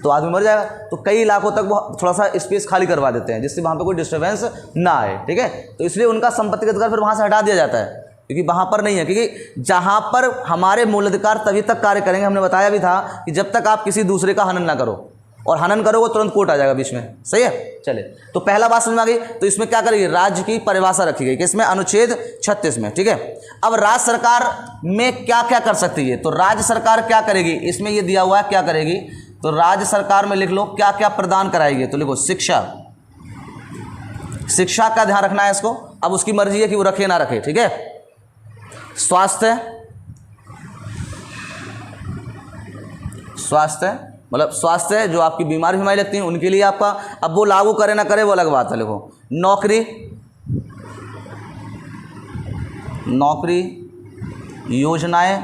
तो आदमी मर जाएगा। तो कई इलाकों तक वो थोड़ा सा स्पेस खाली करवा देते हैं जिससे वहाँ पे कोई डिस्टर्बेंस ना आए, ठीक है। तो इसलिए उनका संपत्तिगत अधिकार फिर वहाँ से हटा दिया जाता है, क्योंकि वहाँ पर नहीं है, क्योंकि जहाँ पर हमारे मूल अधिकार तभी तक कार्य करेंगे, हमने बताया भी था कि जब तक आप किसी दूसरे का हनन ना करो, और हनन करोगे तुरंत कोर्ट आ जाएगा बीच में, सही है। चले, तो पहला बात समझ में आ गई। तो इसमें क्या करेगी? राज्य की परिभाषा रखी गई, किसमें? अनुच्छेद 36 में, ठीक है। अब राज्य सरकार में क्या क्या कर सकती है, तो राज्य सरकार क्या करेगी, इसमें ये दिया हुआ है क्या करेगी। तो राज्य सरकार में लिख लो क्या क्या प्रदान कराएगी, तो लिखो शिक्षा, शिक्षा का ध्यान रखना है इसको, अब उसकी मर्जी है कि वो रखे ना रखे, ठीक है। स्वास्थ्य, मतलब स्वास्थ्य जो आपकी बीमारी लगती हैं उनके लिए आपका, अब वो लागू करे ना करे वो अलग बात है। लिखो नौकरी, नौकरी योजनाएं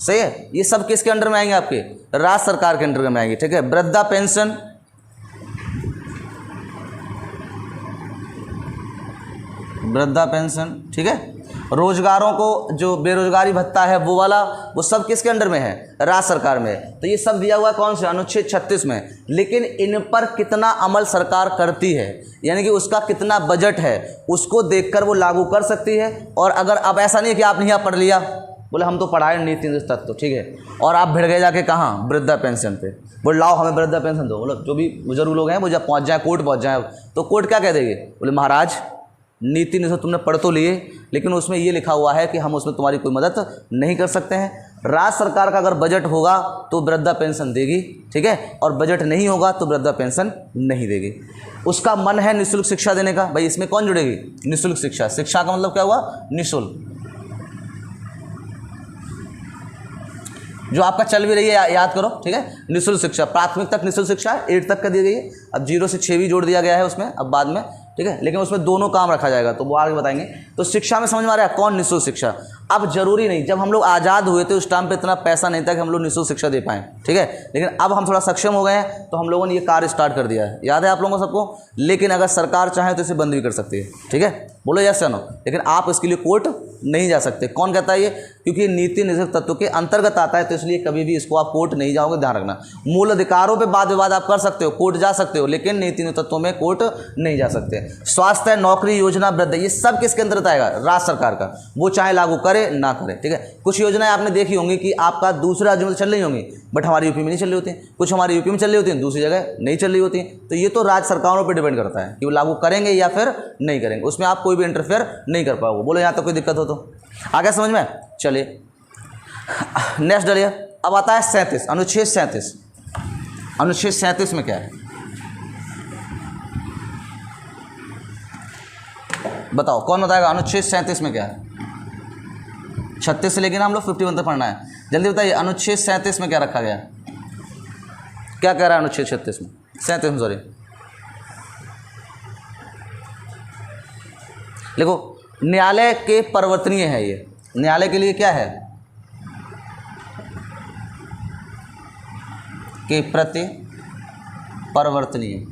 सही है, ये सब किसके अंडर में आएंगे? आपके राज्य सरकार के अंडर में आएंगे, ठीक है। वृद्धा पेंशन, वृद्धा पेंशन, ठीक है। रोजगारों को जो बेरोजगारी भत्ता है वो वाला, वो सब किसके अंडर में है? राज्य सरकार में। तो ये सब दिया हुआ है कौन से? अनुच्छेद 36 में। लेकिन इन पर कितना अमल सरकार करती है, यानी कि उसका कितना बजट है, उसको देखकर वो लागू कर सकती है। और अगर अब ऐसा नहीं है कि आपने यहाँ पढ़ लिया, बोले हम तो पढ़ाए नीति निधि तत्व, ठीक है, और आप भिड़ गए जाके कहाँ? वृद्धा पेंशन पे। बोले लाओ हमें वृद्धा पेंशन दो। बोलो जो भी बुजुर्ग लोग हैं वो जब पहुँच जाए, कोर्ट पहुँच जाए, तो कोर्ट क्या कह देगी? बोले महाराज नीति निधि तुमने पढ़ तो लिए, लेकिन उसमें ये लिखा हुआ है कि हम उसमें तुम्हारी कोई मदद नहीं कर सकते हैं। राज्य सरकार का अगर बजट होगा तो वृद्धा पेंशन देगी, ठीक है, और बजट नहीं होगा तो वृद्धा पेंशन नहीं देगी। उसका मन है निःशुल्क शिक्षा देने का, भाई इसमें कौन जुड़ेगी? निःशुल्क शिक्षा। शिक्षा का मतलब क्या हुआ? निःशुल्क। जो आपका चल भी रही है याद करो, ठीक है। निःशुल्क शिक्षा, प्राथमिक तक निःशुल्क शिक्षा 8 तक का दी गई है। अब 0 से 6 भी जोड़ दिया गया है उसमें अब बाद में, ठीक है, लेकिन उसमें दोनों काम रखा जाएगा, तो वो आगे बताएंगे। तो शिक्षा में समझ में आ रहा है कौन निःशुल्क शिक्षा। अब जरूरी नहीं, जब हम लोग आज़ाद हुए थे उस टाइम पे इतना पैसा नहीं था कि हम लोग निःशुल्क शिक्षा दे पाएँ, ठीक है, लेकिन अब हम थोड़ा सक्षम हो गए हैं तो हम लोगों ने ये कार्य स्टार्ट कर दिया है, याद है आप लोगों को सबको। लेकिन अगर सरकार चाहे तो इसे बंद भी कर सकती है, ठीक है, बोलो यस या नो। लेकिन आप इसके लिए कोर्ट नहीं जा सकते। कौन कहता है ये? क्योंकि नीति निधि तत्व के अंतर्गत आता है, तो इसलिए कभी भी इसको आप कोर्ट नहीं जाओगे, ध्यान रखना। मूल अधिकारों पे वाद विवाद आप कर सकते हो, कोर्ट जा सकते हो, लेकिन नीति निधि तत्वों में कोर्ट नहीं जा सकते। स्वास्थ्य, नौकरी योजना, वृद्धि, ये सब किसके अंतर्गत आएगा? राज्य सरकार का। वो चाहे लागू करे ना करे, ठीक है। कुछ योजनाएं आपने देखी होंगी कि आपका दूसरे राज्यों में चल रही होंगी, बट हमारी यूपी में नहीं चल रही होती, कुछ हमारी यूपी में चल रही होती हैं, दूसरी जगह नहीं चल रही होती। तो ये तो राज्य सरकारों पर डिपेंड करता है कि वो लागू करेंगे या फिर नहीं करेंगे, उसमें आप कोई भी इंटरफेयर नहीं कर पाओगे। बोलो यहाँ तक कोई दिक्कत हो तो आगे समझ में? चलिए नेक्स्ट डालिए। अब आता है 37, अनुच्छेद 37। अनुच्छेद 37 में क्या है बताओ, कौन बताएगा? अनुच्छेद 37 में क्या है? 36 से लेकिन हम लोग 51 तक पढ़ना है, जल्दी बताइए। अनुच्छेद 37 में क्या रखा गया? क्या कह रहा है अनुच्छेद 36 में? 37 में सॉरी, देखो न्यायालय के परिवर्तनीय है ये। न्यायालय के लिए क्या है? के प्रति परिवर्तनीय।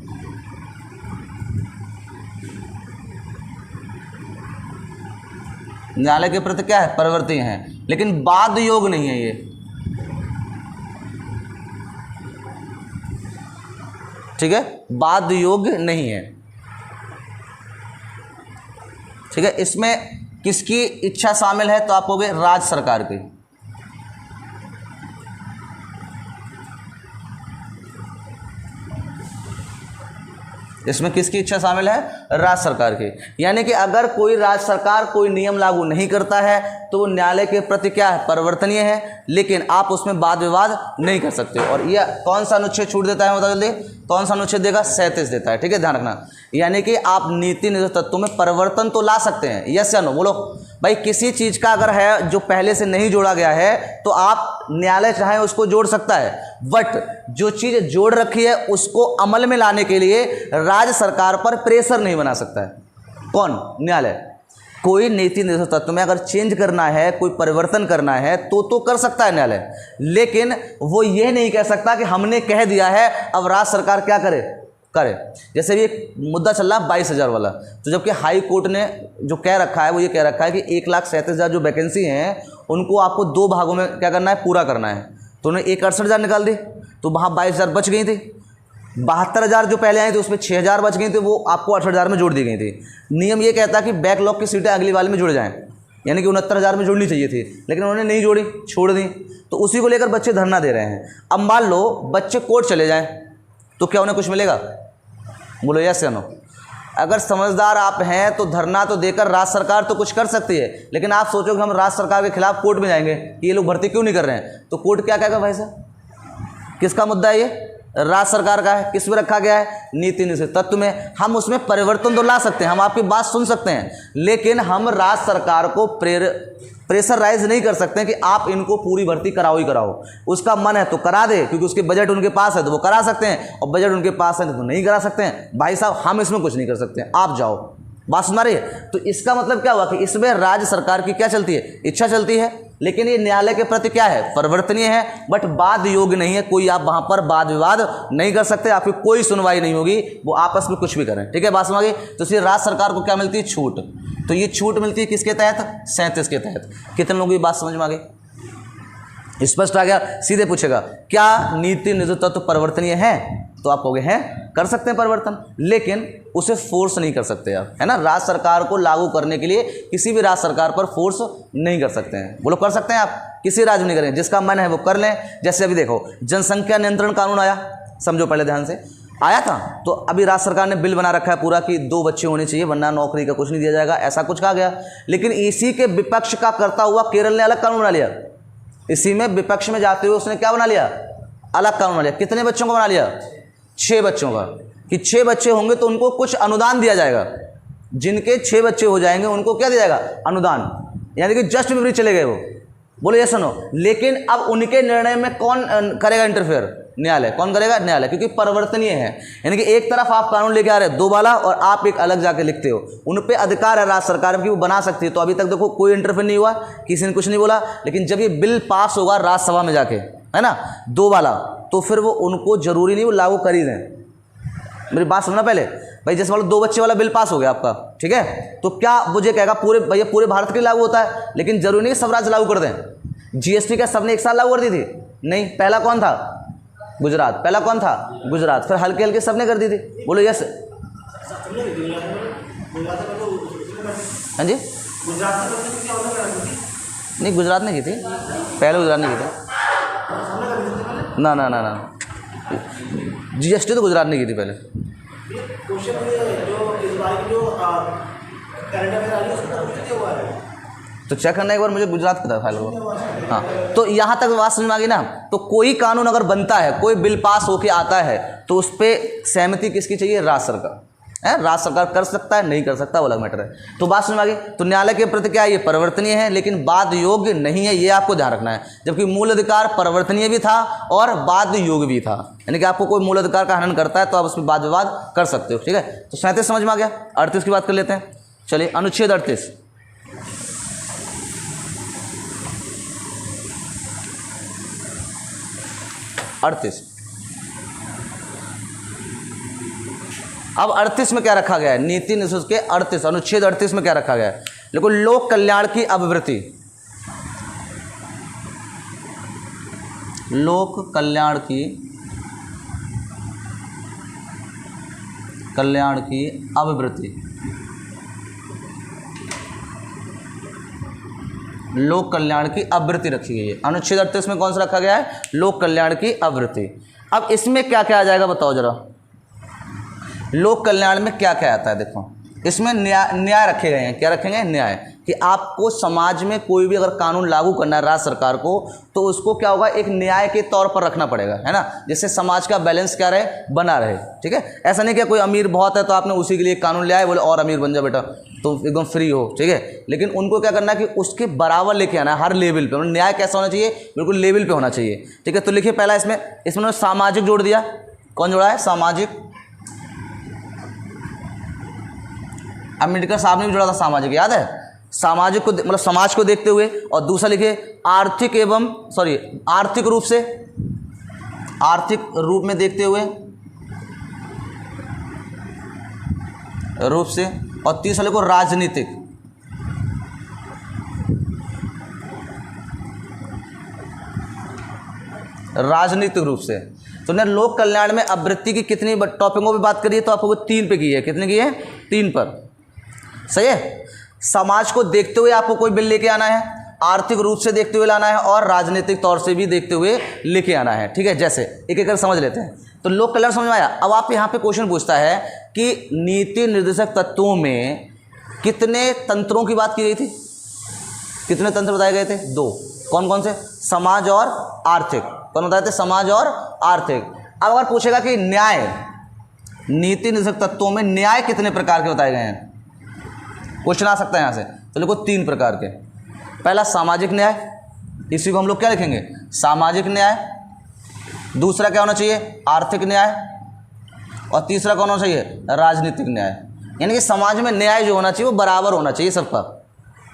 न्यायालय के प्रति क्या है? परिवर्तनीय है, लेकिन बाध्य योग नहीं है ये, ठीक है, बाध्य योग नहीं है, ठीक है। इसमें किसकी इच्छा शामिल है? तो आप कहोगे राज्य सरकार की। इसमें किसकी इच्छा शामिल है? राज्य सरकार की। यानी कि अगर कोई राज्य सरकार कोई नियम लागू नहीं करता है तो वो न्यायालय के प्रति क्या है? परिवर्तनीय है, लेकिन आप उसमें वाद विवाद नहीं कर सकते। और यह कौन सा अनुच्छेद छूट देता है? बताओ जल्दी, कौन सा अनुच्छेद देगा? 37 देता है, ठीक है, ध्यान रखना। यानी कि आप नीति निधि तत्वों में परिवर्तन तो ला सकते हैं, यस या नो? बोलो भाई, किसी चीज़ का अगर है जो पहले से नहीं जोड़ा गया है तो आप न्यायालय चाहे उसको जोड़ सकता है, बट जो चीज़ जोड़ रखी है उसको अमल में लाने के लिए राज्य सरकार पर प्रेशर नहीं बना सकता है। कौन? न्यायालय। कोई नीति निधि तत्व में अगर चेंज करना है, कोई परिवर्तन करना है तो कर सकता है न्यायालय, लेकिन वो ये नहीं कह सकता कि हमने कह दिया है अब राज्य सरकार क्या करे। जैसे भी एक मुद्दा चल रहा है 22,000 वाला, तो जबकि हाई कोर्ट ने जो कह रखा है वो ये कह रखा है कि 1,37,000 जो वैकेंसी हैं उनको आपको 2 भागों में क्या करना है? पूरा करना है। तो उन्होंने 1,68,000 निकाल दी, तो वहाँ 22,000 बच गई थी। 72,000 जो पहले आए थे उसमें 6,000 बच गई थी, वो आपको 68,000 में जोड़ दी गई थी। नियम ये कहता है कि बैकलॉग की सीटें अगली वाले में जुड़ जाएँ, यानी कि 69,000 में जुड़नी चाहिए थी, लेकिन उन्होंने नहीं जोड़ी, छोड़ दी। तो उसी को लेकर बच्चे धरना दे रहे हैं। अब मान लो बच्चे कोर्ट चले जाएँ तो क्या उन्हें कुछ मिलेगा? बोलो यस या नो? अगर समझदार आप हैं तो धरना तो देकर राज्य सरकार तो कुछ कर सकती है, लेकिन आप सोचो कि हम राज्य सरकार के खिलाफ कोर्ट में जाएंगे कि ये लोग भर्ती क्यों नहीं कर रहे हैं, तो कोर्ट क्या कहेगा? भाई साहब किसका मुद्दा है ये? राज्य सरकार का है, किस में रखा गया है, नीति निषेध तत्व में। हम उसमें परिवर्तन तो ला सकते हैं, हम आपकी बात सुन सकते हैं, लेकिन हम राज्य सरकार को प्रेशराइज नहीं कर सकते हैं कि आप इनको पूरी भर्ती कराओ ही कराओ। उसका मन है तो करा दे, क्योंकि उसके बजट उनके पास है तो वो करा सकते हैं, और बजट उनके पास है तो नहीं करा सकते हैं। भाई साहब हम इसमें कुछ नहीं कर सकते हैं, आप जाओ। बात सुना रही है? तो इसका मतलब क्या हुआ कि इसमें राज्य सरकार की क्या चलती है, इच्छा चलती है, लेकिन ये न्यायालय के प्रति क्या है, परिवर्तनीय है, बट वाद योग्य नहीं है। कोई आप वहां पर वाद विवाद नहीं कर सकते, आपकी कोई सुनवाई नहीं होगी, वो आपस में कुछ भी करें। ठीक है, बात समझ गई? तो इसलिए राज्य सरकार को क्या मिलती है, छूट। तो ये छूट मिलती है किसके तहत, 37 के तहत। कितने लोगों की बात समझ में आ गई, स्पष्ट आ गया? सीधे पूछेगा क्या नीति निषेध तत्व परिवर्तनीय है, तो आप कहोगे हैं, कर सकते हैं परिवर्तन, लेकिन उसे फोर्स नहीं कर सकते आप, है ना। राज्य सरकार को लागू करने के लिए किसी भी राज्य सरकार पर फोर्स नहीं कर सकते हैं। बोलो कर सकते हैं आप, किसी राज्य में नहीं करेंगे, जिसका मन है वो कर लें। जैसे अभी देखो जनसंख्या नियंत्रण कानून आया, समझो पहले ध्यान से, आया था, तो अभी राज्य सरकार ने बिल बना रखा है पूरा कि 2 बच्चे होने चाहिए वरना नौकरी का कुछ नहीं दिया जाएगा, ऐसा कुछ कहा गया। लेकिन इसी के विपक्ष का करता हुआ केरल ने अलग कानून बना लिया। इसी में विपक्ष में जाते हुए उसने क्या बना लिया, अलग कानून बना लिया। कितने बच्चों का बना लिया, 6 बच्चों का, कि 6 बच्चे होंगे तो उनको कुछ अनुदान दिया जाएगा। जिनके 6 बच्चे हो जाएंगे उनको क्या दिया जाएगा, अनुदान, यानी कि जस्ट विपरीत चले गए वो। बोलो ये सुनो, लेकिन अब उनके निर्णय में कौन करेगा इंटरफेयर, न्यायालय। कौन करेगा, न्यायालय, क्योंकि परिवर्तनीय है। यानी कि एक तरफ आप कानून लेके आ रहे हैं 2 वाला, और आप एक अलग जाके लिखते हो। उन पे अधिकार है राज्य सरकार की, वो बना सकती है। तो अभी तक देखो कोई इंटरफेयर नहीं हुआ, किसी ने कुछ नहीं बोला, लेकिन जब ये बिल पास होगा राज्यसभा में जाके, है ना, 2 वाला, तो फिर वो उनको जरूरी नहीं वो लागू कर ही दें। मेरी बात सुनना पहले भाई, जैसे मान लो 2 बच्चे वाला बिल पास हो गया आपका, ठीक है, तो क्या मुझे कहेगा पूरे भैया पूरे भारत के लिए लागू होता है, लेकिन जरूरी नहीं सब राज्य लागू कर दें। जीएसटी क्या सबने एक साथ लागू कर दी थी, नहीं। पहला कौन था, गुजरात। पहला कौन था, गुजरात। फिर हल्के हल्के सबने कर दी थी। बोलो यस, हाँ जी, नहीं गुजरात ने की थी पहले, गुजरात ने की थी ना ना ना ना, जीएसटी तो गुजरात ने की थी पहले। तो चेक करना एक बार, मुझे गुजरात का फाइल होगा। हाँ, तो यहाँ तक बात समझ में आ गई ना। तो कोई कानून अगर बनता है, कोई बिल पास होके आता है, तो उस पर सहमति किसकी चाहिए, राज्य सरकार है। राज्य सरकार कर सकता है, नहीं कर सकता, वो अलग मैटर है। तो बात समझ में आ गई। तो न्यायालय के प्रति क्या है, ये परिवर्तनीय है, लेकिन वाद योग्य नहीं है, ये आपको ध्यान रखना है। जबकि मूल अधिकार परिवर्तनीय भी था और वाद योग्य भी था, यानी कि आपको कोई मूल अधिकार का हनन करता है तो आप उसमें वाद विवाद कर सकते हो। ठीक है, तो 37 समझ में आ गया। 38 की बात कर लेते हैं। चलिए, अनुच्छेद 38। अब 38 में क्या रखा गया है, नीति निषेध के 38 अनुच्छेद 38 में क्या रखा गया है, देखो, लोक कल्याण की अभिवृत्ति, लोक कल्याण की अभिवृत्ति, लोक कल्याण की आवृत्ति रखी गई है। अनुच्छेद 38 में कौन सा रखा गया है, लोक कल्याण की आवृत्ति। अब इसमें क्या क्या आ जाएगा बताओ जरा, लोक कल्याण में क्या क्या आता है। देखो, इसमें न्याय रखे गए हैं। क्या रखेंगे, न्याय, कि आपको समाज में कोई भी अगर कानून लागू करना है राज्य सरकार को, तो उसको क्या होगा, एक न्याय के तौर पर रखना पड़ेगा, है ना, जिससे समाज का बैलेंस क्या रहे, बना रहे। ठीक है, ऐसा नहीं कि कोई अमीर बहुत है तो आपने उसी के लिए कानून ले आए, बोले और अमीर बन जा बेटा तो एकदम फ्री हो। ठीक है, लेकिन उनको क्या करना है कि उसके बराबर लेके आना है हर लेवल पे। न्याय कैसा होना चाहिए, बिल्कुल लेवल पे होना चाहिए। ठीक है, तो लिखिए पहला इसमें उन्होंने सामाजिक जोड़ दिया। कौन जोड़ा है, सामाजिक। अम्बेडकर साहब ने भी जोड़ा था सामाजिक, याद है, सामाजिक को मतलब समाज को देखते हुए। और दूसरा लिखिए आर्थिक रूप से, आर्थिक रूप में देखते हुए रूप से। और तीसरा लिखो राजनीतिक, रूप से। तो ने लोक कल्याण में आवृत्ति की कितनी टॉपिकों पे बात करी है, तो आपको 3 पे की है। कितने की है, 3 पर। सही है, समाज को देखते हुए आपको कोई बिल लेके आना है, आर्थिक रूप से देखते हुए लाना है, और राजनीतिक तौर से भी देखते हुए लेके आना है। ठीक है, जैसे एक एक कर समझ लेते हैं। तो लोक कल्याण समझ में आया। अब आप यहाँ पे क्वेश्चन पूछता है कि नीति निर्देशक तत्वों में कितने तंत्रों की बात की गई थी, कितने तंत्र बताए गए थे, 2। कौन कौन से, समाज और आर्थिक। कौन बताए थे, समाज और आर्थिक। अब अगर पूछेगा कि न्याय, नीति निर्देशक तत्वों में न्याय कितने प्रकार के बताए गए हैं, क्वेश्चन आ सकता है यहाँ से। तो देखो 3 प्रकार के। पहला सामाजिक न्याय, इसी को हम लोग क्या लिखेंगे, सामाजिक न्याय। दूसरा क्या होना चाहिए, आर्थिक न्याय। और तीसरा कौन होना चाहिए, राजनीतिक न्याय। यानी कि समाज में न्याय जो होना चाहिए वो बराबर होना चाहिए सबका।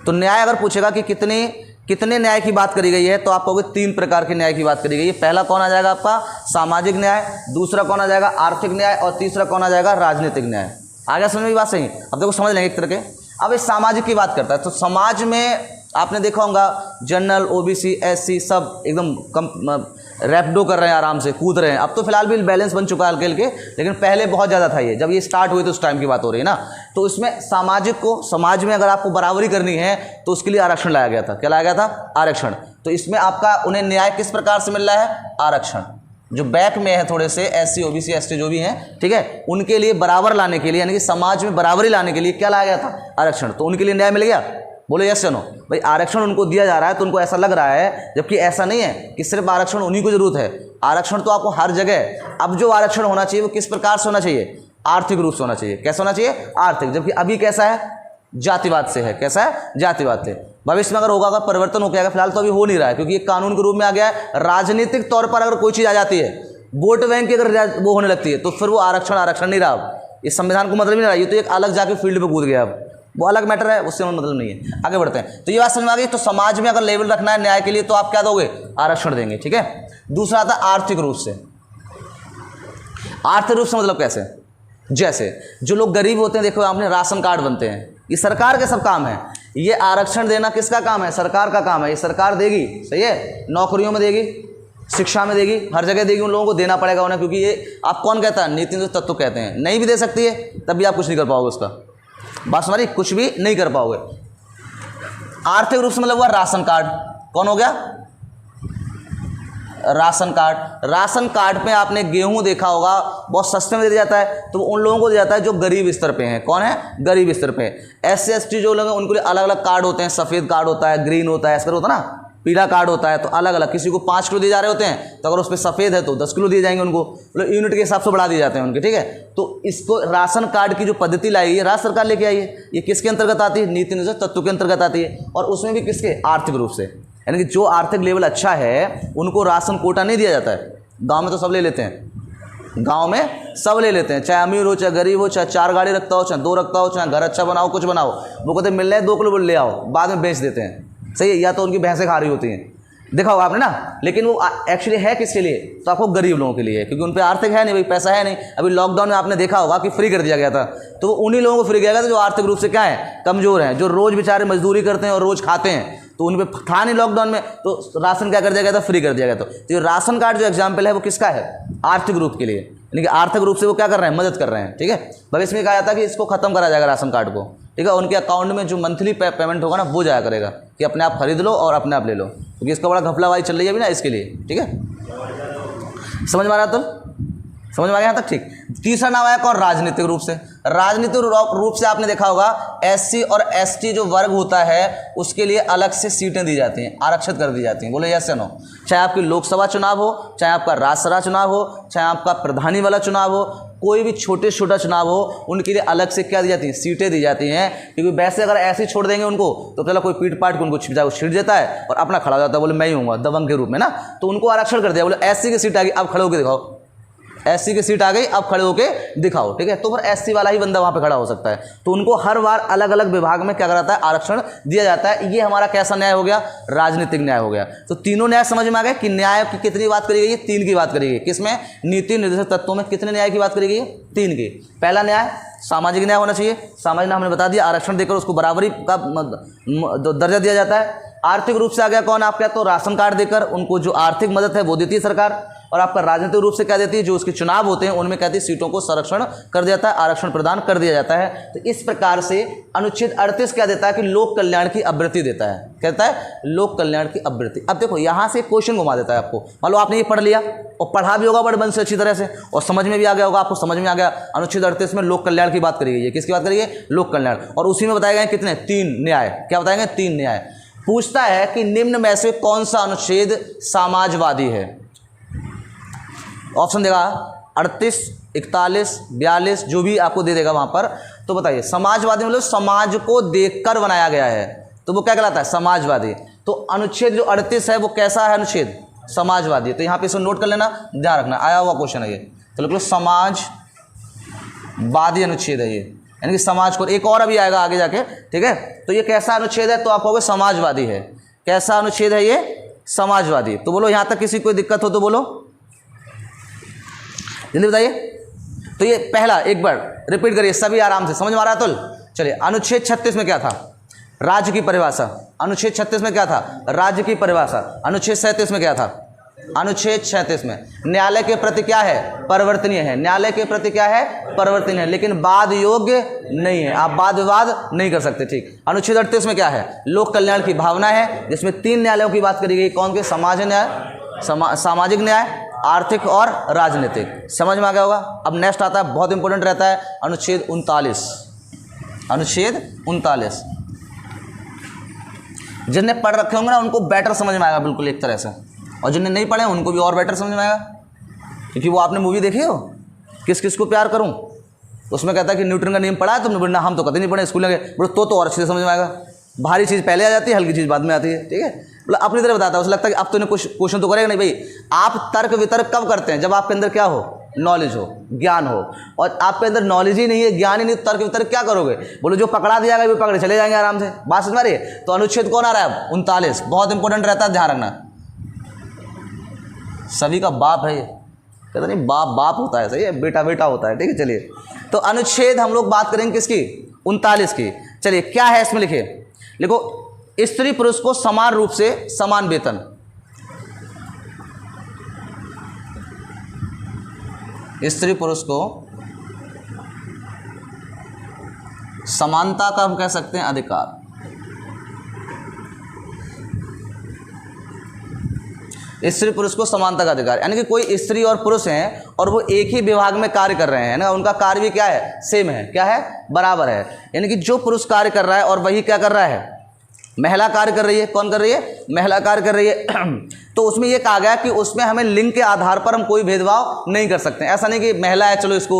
तो न्याय अगर पूछेगा कि कितने न्याय की बात करी गई है, तो आप कहोगे 3 प्रकार के न्याय की बात करी गई है। पहला कौन आ जाएगा आपका, सामाजिक न्याय। दूसरा कौन आ जाएगा, आर्थिक न्याय। और तीसरा कौन आ जाएगा, राजनीतिक न्याय। आगे समझ में बात सही। अब देखो समझ लेंगे एक तरह के। अब इस सामाजिक की बात करता है तो समाज में आपने देखा होगा जनरल, ओबीसी, एससी सब एकदम कम रैपिडो कर रहे हैं, आराम से कूद रहे हैं। अब तो फिलहाल भी बैलेंस बन चुका है हल्के हल्के, लेकिन पहले बहुत ज़्यादा था ये, जब ये स्टार्ट हुई तो उस टाइम की बात हो रही है ना। तो इसमें सामाजिक को, समाज में अगर आपको बराबरी करनी है तो उसके लिए आरक्षण लाया गया था। क्या लाया गया था, आरक्षण। तो इसमें आपका उन्हें न्याय किस प्रकार से मिल रहा है, आरक्षण। जो बैक में है थोड़े से एससी, ओबीसी, एसटी जो भी हैं, ठीक है, उनके लिए बराबर लाने के लिए, यानी कि समाज में बराबरी लाने के लिए क्या लाया गया था, आरक्षण। तो उनके लिए न्याय मिल गया। बोलो यस या नो। भाई आरक्षण उनको दिया जा रहा है तो उनको ऐसा लग रहा है, जबकि ऐसा नहीं है कि सिर्फ आरक्षण उन्हीं को जरूरत है। आरक्षण तो आपको हर जगह। अब जो आरक्षण होना चाहिए वो किस प्रकार से होना चाहिए, आर्थिक रूप से होना चाहिए। कैसा होना चाहिए, आर्थिक। जबकि अभी कैसा है, जातिवाद से है। कैसा है, जातिवाद से। भविष्य में अगर होगा, अगर परिवर्तन हो गया, फिलहाल तो अभी हो नहीं रहा है क्योंकि ये कानून के रूप में आ गया है। राजनीतिक तौर पर अगर कोई चीज़ आ जाती है, वोट बैंक की अगर वो होने लगती है, तो फिर वो आरक्षण नहीं रहा। इस संविधान को मतलब ही नहीं रहा। ये तो एक अलग जाके फील्ड पे कूद गया, अब वो अलग मैटर है, उससे मतलब नहीं है। आगे बढ़ते हैं। तो ये बात समझ में आ गई। तो समाज में अगर लेवल रखना है न्याय के लिए तो आप क्या दोगे, आरक्षण देंगे, ठीक है। दूसरा आता है आर्थिक रूप से। आर्थिक रूप से मतलब कैसे, जैसे जो लोग गरीब होते हैं, देखो आपने राशन कार्ड बनते हैं, ये सरकार के सब काम है। ये आरक्षण देना किसका काम है, सरकार का काम है। ये सरकार देगी, सही है, नौकरियों में देगी, शिक्षा में देगी, हर जगह देगी। उन लोगों को देना पड़ेगा उन्हें, क्योंकि ये आप कौन कहता है, नीति निर्देशक तत्व कहते हैं। नहीं भी दे सकती है तब भी आप कुछ नहीं कर पाओगे उसका। बात हमारी, कुछ भी नहीं कर पाओगे। आर्थिक रूप से मतलब हुआ राशन कार्ड। कौन हो गया, राशन कार्ड। राशन कार्ड पे आपने गेहूं देखा होगा, बहुत सस्ते में दिया जाता है। तो उन लोगों को दिया जाता है जो गरीब स्तर पे हैं। कौन है, गरीब स्तर पे। एससी एसटी जो लोग हैं उनके लिए अलग अलग कार्ड होते हैं। सफ़ेद कार्ड होता है, ग्रीन होता है, ऐसा होता है ना, पीला कार्ड होता है। तो अलग अलग, किसी को 5 किलो दिए जा रहे होते हैं, तो अगर उस पर सफ़ेद है तो 10 किलो दिए जाएंगे उनको, मतलब यूनिट के हिसाब से बढ़ा दिए जाते हैं उनके, ठीक है। तो इसको राशन कार्ड की जो पद्धति लाई है, राज्य सरकार लेके आई है। ये किसके अंतर्गत आती है, नीति निर्देशक तत्व के अंतर्गत आती है। और उसमें भी किसके, आर्थिक रूप से। यानी कि जो आर्थिक लेवल अच्छा है उनको राशन कोटा नहीं दिया जाता है। गाँव में तो सब ले लेते हैं, गाँव में सब ले लेते हैं, चाहे अमीर हो चाहे गरीब हो, चाहे 4 गाड़ी रखता हो चाहे 2 रखता हो, चाहे घर अच्छा बनाओ कुछ बनाओ, वो कहते हैं मिल रहे हैं 2 किलो ले आओ, बाद में बेच देते हैं, सही है। या तो उनकी भैंसें खा रही होती हैं, देखा होगा आपने ना। लेकिन वो एक्चुअली है किसके लिए, तो आपको गरीब लोगों के लिए है, क्योंकि उन पे आर्थिक है नहीं, भाई पैसा है नहीं। अभी लॉकडाउन में आपने देखा होगा कि फ्री कर दिया गया था, तो वो उन्हीं लोगों को फ्री किया गया था जो आर्थिक रूप से क्या है, कमजोर हैं, जो रोज़ बेचारे मजदूरी करते हैं और रोज़ खाते हैं। तो उन पर था नहीं लॉकडाउन में, तो राशन क्या कर दिया गया था, फ्री कर दिया गया था। तो ये राशन कार्ड जो एग्जाम्पल है वो किसका है, आर्थिक रूप के लिए। यानी कि आर्थिक रूप से वो क्या कर रहे हैं, मदद कर रहे हैं, ठीक है। भविष्य में कहा जाता है कि इसको खत्म करा जाएगा राशन कार्ड को, ठीक है। उनके अकाउंट में जो मंथली पेमेंट होगा ना वो जाया करेगा, कि अपने आप खरीद लो और अपने आप ले लो, क्योंकि इसका बड़ा घपलाबाजी चल रही है अभी ना, इसके लिए, ठीक है। समझ में आ रहा है, तो समझ में आ गया यहाँ तक, ठीक। तीसरा नाम आया कौन, राजनीतिक रूप से। राजनीतिक रूप से आपने देखा होगा एससी और एसटी जो वर्ग होता है उसके लिए अलग से सीटें दी जाती हैं, आरक्षित कर दी जाती हैं। बोले यस या नो। चाहे आपकी लोकसभा चुनाव हो, चाहे आपका राज्यसभा चुनाव हो, चाहे आपका प्रधानी वाला चुनाव हो, कोई भी छोटा चुनाव हो, उनके लिए अलग से क्या दी जाती हैं, सीटें दी जाती हैं। क्योंकि वैसे अगर ऐसे ही छोड़ देंगे उनको तो पहले कोई पीट पाट के उनको छीट देता है और अपना खड़ा हो जाता है, बोले मैं ही हूँगा दबंग के रूप में ना। तो उनको आरक्षण कर दिया, बोले एससी की सीट आ गई, अब खड़े होकर दिखाओ, एससी की सीट आ गई, अब खड़े होके दिखाओ, ठीक है। तो फिर एससी वाला ही बंदा वहाँ पे खड़ा हो सकता है। तो उनको हर बार अलग अलग विभाग में क्या कराता है, आरक्षण दिया जाता है। ये हमारा कैसा न्याय हो गया, राजनीतिक न्याय हो गया। तो तीनों न्याय समझ में आ गए कि न्याय की कितनी बात करी गई है, 3 की बात करी गई। किसमें, नीति निर्देशक तत्वों में कितने न्याय की बात करी गई है, 3 की। पहला न्याय सामाजिक न्याय होना चाहिए। सामाजिक न्याय हमने बता दिया, आरक्षण देकर उसको बराबरी का दर्जा दिया जाता है। आर्थिक रूप से आ गया कौन आपका, तो राशन कार्ड देकर उनको जो आर्थिक मदद है वो देती है सरकार। और आपका राजनीतिक रूप से क्या देती है, जो उसके चुनाव होते हैं उनमें कहती है सीटों को संरक्षण कर दिया जाता है, आरक्षण प्रदान कर दिया जाता है। तो इस प्रकार से अनुच्छेद 38 क्या देता है कि लोक कल्याण की आवृत्ति देता है, कहता है लोक कल्याण की आवृत्ति। अब देखो यहाँ से क्वेश्चन घुमा देता है आपको, मान लो आपने ये पढ़ लिया और पढ़ा भी होगा बड़े मन से अच्छी तरह से और समझ में भी आ गया होगा, आपको समझ में आ गया अनुच्छेद 38 में लोक कल्याण की बात करी गई है। किसकी बात करी गई है, लोक कल्याण। और उसी में बताए गए कितने, 3 न्याय। क्या बताएंगे, 3 न्याय। पूछता है कि निम्न में से कौन सा अनुच्छेद समाजवादी है, ऑप्शन देगा 38, 41, 42, जो भी आपको दे देगा वहाँ पर। तो बताइए समाजवादी मतलब समाज को देखकर बनाया गया है, तो वो क्या कहलाता है? समाजवादी। तो अनुच्छेद जो 38 है वो कैसा है अनुच्छेद? समाजवादी। तो यहाँ पे इसको नोट कर लेना, ध्यान रखना, आया हुआ क्वेश्चन है ये। तो लिख लो समाजवादी अनुच्छेद है ये, यानी कि समाज को। एक और अभी आएगा आगे जाके, ठीक है। तो ये कैसा अनुच्छेद है? तो आप कहोगे समाजवादी है। कैसा अनुच्छेद है ये? समाजवादी। तो बोलो यहाँ तक किसी कोई दिक्कत हो तो बोलो, जल्दी बताइए। तो ये पहला एक बार रिपीट करिए सभी आराम से, समझ में आ रहा है? तो चलिए, अनुच्छेद 36 में क्या था? राज्य की परिभाषा। अनुच्छेद 36 में क्या था? राज्य की परिभाषा। अनुच्छेद 37 में क्या था? अनुच्छेद 37 में न्यायालय के प्रति क्या है? परिवर्तनीय है। न्यायालय के प्रति क्या है? परिवर्तनीय है, लेकिन वाद योग्य नहीं है, आप वाद विवाद नहीं कर सकते, ठीक। अनुच्छेद 38 में क्या है? लोक कल्याण की भावना है, जिसमें 3 न्यायालयों की बात करी गई। कौन के? समाज न्याय, सामाजिक न्याय, आर्थिक और राजनीतिक। समझ में आ गया होगा। अब नेक्स्ट आता है, बहुत इंपॉर्टेंट रहता है, अनुच्छेद 39। अनुच्छेद 39 जिनने पढ़ रखे होंगे ना उनको बेटर समझ में आएगा बिल्कुल एक तरह से, और जिनने नहीं पढ़े उनको भी और बेटर समझ में आएगा, क्योंकि वो आपने मूवी देखी हो किस किस को प्यार करूं, उसमें कहता है कि न्यूटन का नियम पढ़ा है तुमने? बोलना हम तो कभी नहीं पढ़े, स्कूल में बोलो तो और अच्छे से समझ में आएगा। भारी चीज़ पहले आ जाती है, हल्की चीज़ बाद में आती है, ठीक है। मतलब अपनी तरह बताता है, उसे लगता है कि अब तो कुछ क्वेश्चन तो करेगा नहीं। भाई आप तर्क वितर्क कब करते हैं? जब आपके अंदर क्या हो? नॉलेज हो, ज्ञान हो। और आपके अंदर नॉलेज ही नहीं है, ज्ञान ही नहीं, तर्क वितर्क क्या करोगे? बोलो जो पकड़ा दिया गया वो पकड़े चले जाएंगे आराम से। बात समझ रही है? तो अनुच्छेद कौन आ रहा है? 39 बहुत इंपॉर्टेंट रहता है, ध्यान रखना। सभी का बाप है ये, कहता नहीं बाप बाप होता है, सही है, बेटा बेटा होता है, ठीक है। चलिए, तो अनुच्छेद हम लोग बात करेंगे किसकी? 39 की। चलिए क्या है इसमें लिखे, लिखो स्त्री पुरुष को समान रूप से समान वेतन। स्त्री पुरुष को समानता का हम कह सकते हैं अधिकार। स्त्री पुरुष को समानता का अधिकार, यानी कि कोई स्त्री और पुरुष हैं और वो एक ही विभाग में कार्य कर रहे हैं ना, उनका कार्य भी क्या है? सेम है। क्या है? बराबर है। यानी कि जो पुरुष कार्य कर रहा है और वही क्या कर रहा है? महिला कार्य कर रही है। कौन कर रही है? महिला कार्य कर रही है। तो उसमें ये कहा गया कि उसमें हमें लिंग के आधार पर हम कोई भेदभाव नहीं कर सकते। ऐसा नहीं कि महिला है चलो इसको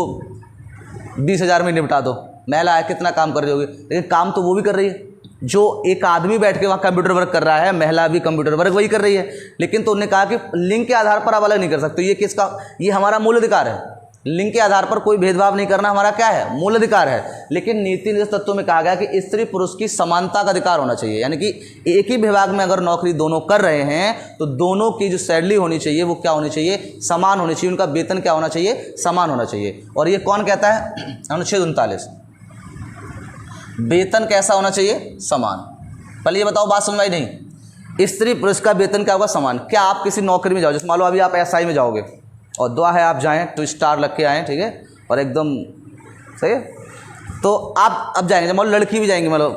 20,000 में निपटा दो, महिला है कितना काम कर रही होगी, लेकिन काम तो वो भी कर रही है। जो एक आदमी बैठ के वहाँ कंप्यूटर वर्क कर रहा है, महिला भी कंप्यूटर वर्क वही कर रही है। लेकिन तो उन्होंने कहा कि लिंग के आधार पर आप अलग नहीं कर सकते। ये किसका? ये हमारा मूल अधिकार है। लिंग के आधार पर कोई भेदभाव नहीं करना हमारा क्या है? मूल अधिकार है। लेकिन नीति निर्देश तत्वों में कहा गया कि स्त्री पुरुष की समानता का अधिकार होना चाहिए, यानी कि एक ही विभाग में अगर नौकरी दोनों कर रहे हैं तो दोनों की जो सैलरी होनी चाहिए वो क्या होनी चाहिए? समान होनी चाहिए। उनका वेतन क्या होना चाहिए? समान होना चाहिए। और ये कौन कहता है? अनुच्छेद 39। वेतन कैसा होना चाहिए? समान। पहले ये बताओ, बात समझ आई नहीं? स्त्री पुरुष का वेतन क्या होगा? समान। क्या आप किसी नौकरी में जाओ, जैसे मान लो अभी आप SI में जाओगे और दुआ है आप जाएं तो स्टार लग के आएँ, ठीक है, और एकदम सही है, तो आप अब जाएंगे। मान लो लड़की भी जाएंगी, मान लो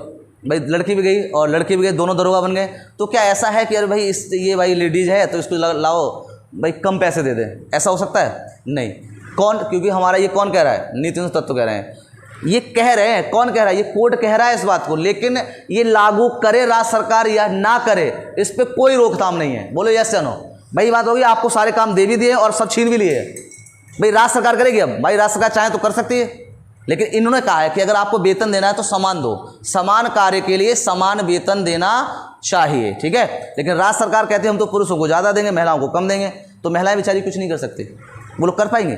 भाई लड़की भी गई और लड़की भी गई, दोनों दरोगा बन गए, तो क्या ऐसा है कि अरे भाई ये भाई लेडीज़ है तो इसको लाओ भाई कम पैसे दे दें, ऐसा हो सकता है? नहीं। कौन? क्योंकि हमारा ये कौन कह रहा है? नीति निर्देश तत्व कह रहे हैं। ये कह रहे हैं, कौन कह रहा है? ये कोर्ट कह रहा है इस बात को, लेकिन ये लागू करे राज्य सरकार या ना करे इस पर कोई रोकथाम नहीं है। बोलो यस या नो? भाई बात होगी, आपको सारे काम दे भी दिए और सब छीन भी लिए। भाई राज्य सरकार करेगी? अब भाई राज्य सरकार चाहे तो कर सकती है, लेकिन इन्होंने कहा है कि अगर आपको वेतन देना है तो समान दो, समान कार्य के लिए समान वेतन देना चाहिए, ठीक है। लेकिन राज्य सरकार कहती है हम तो पुरुषों को ज़्यादा देंगे, महिलाओं को कम देंगे, तो महिलाएं बेचारी कुछ नहीं कर सकती। बोलो कर पाएंगे?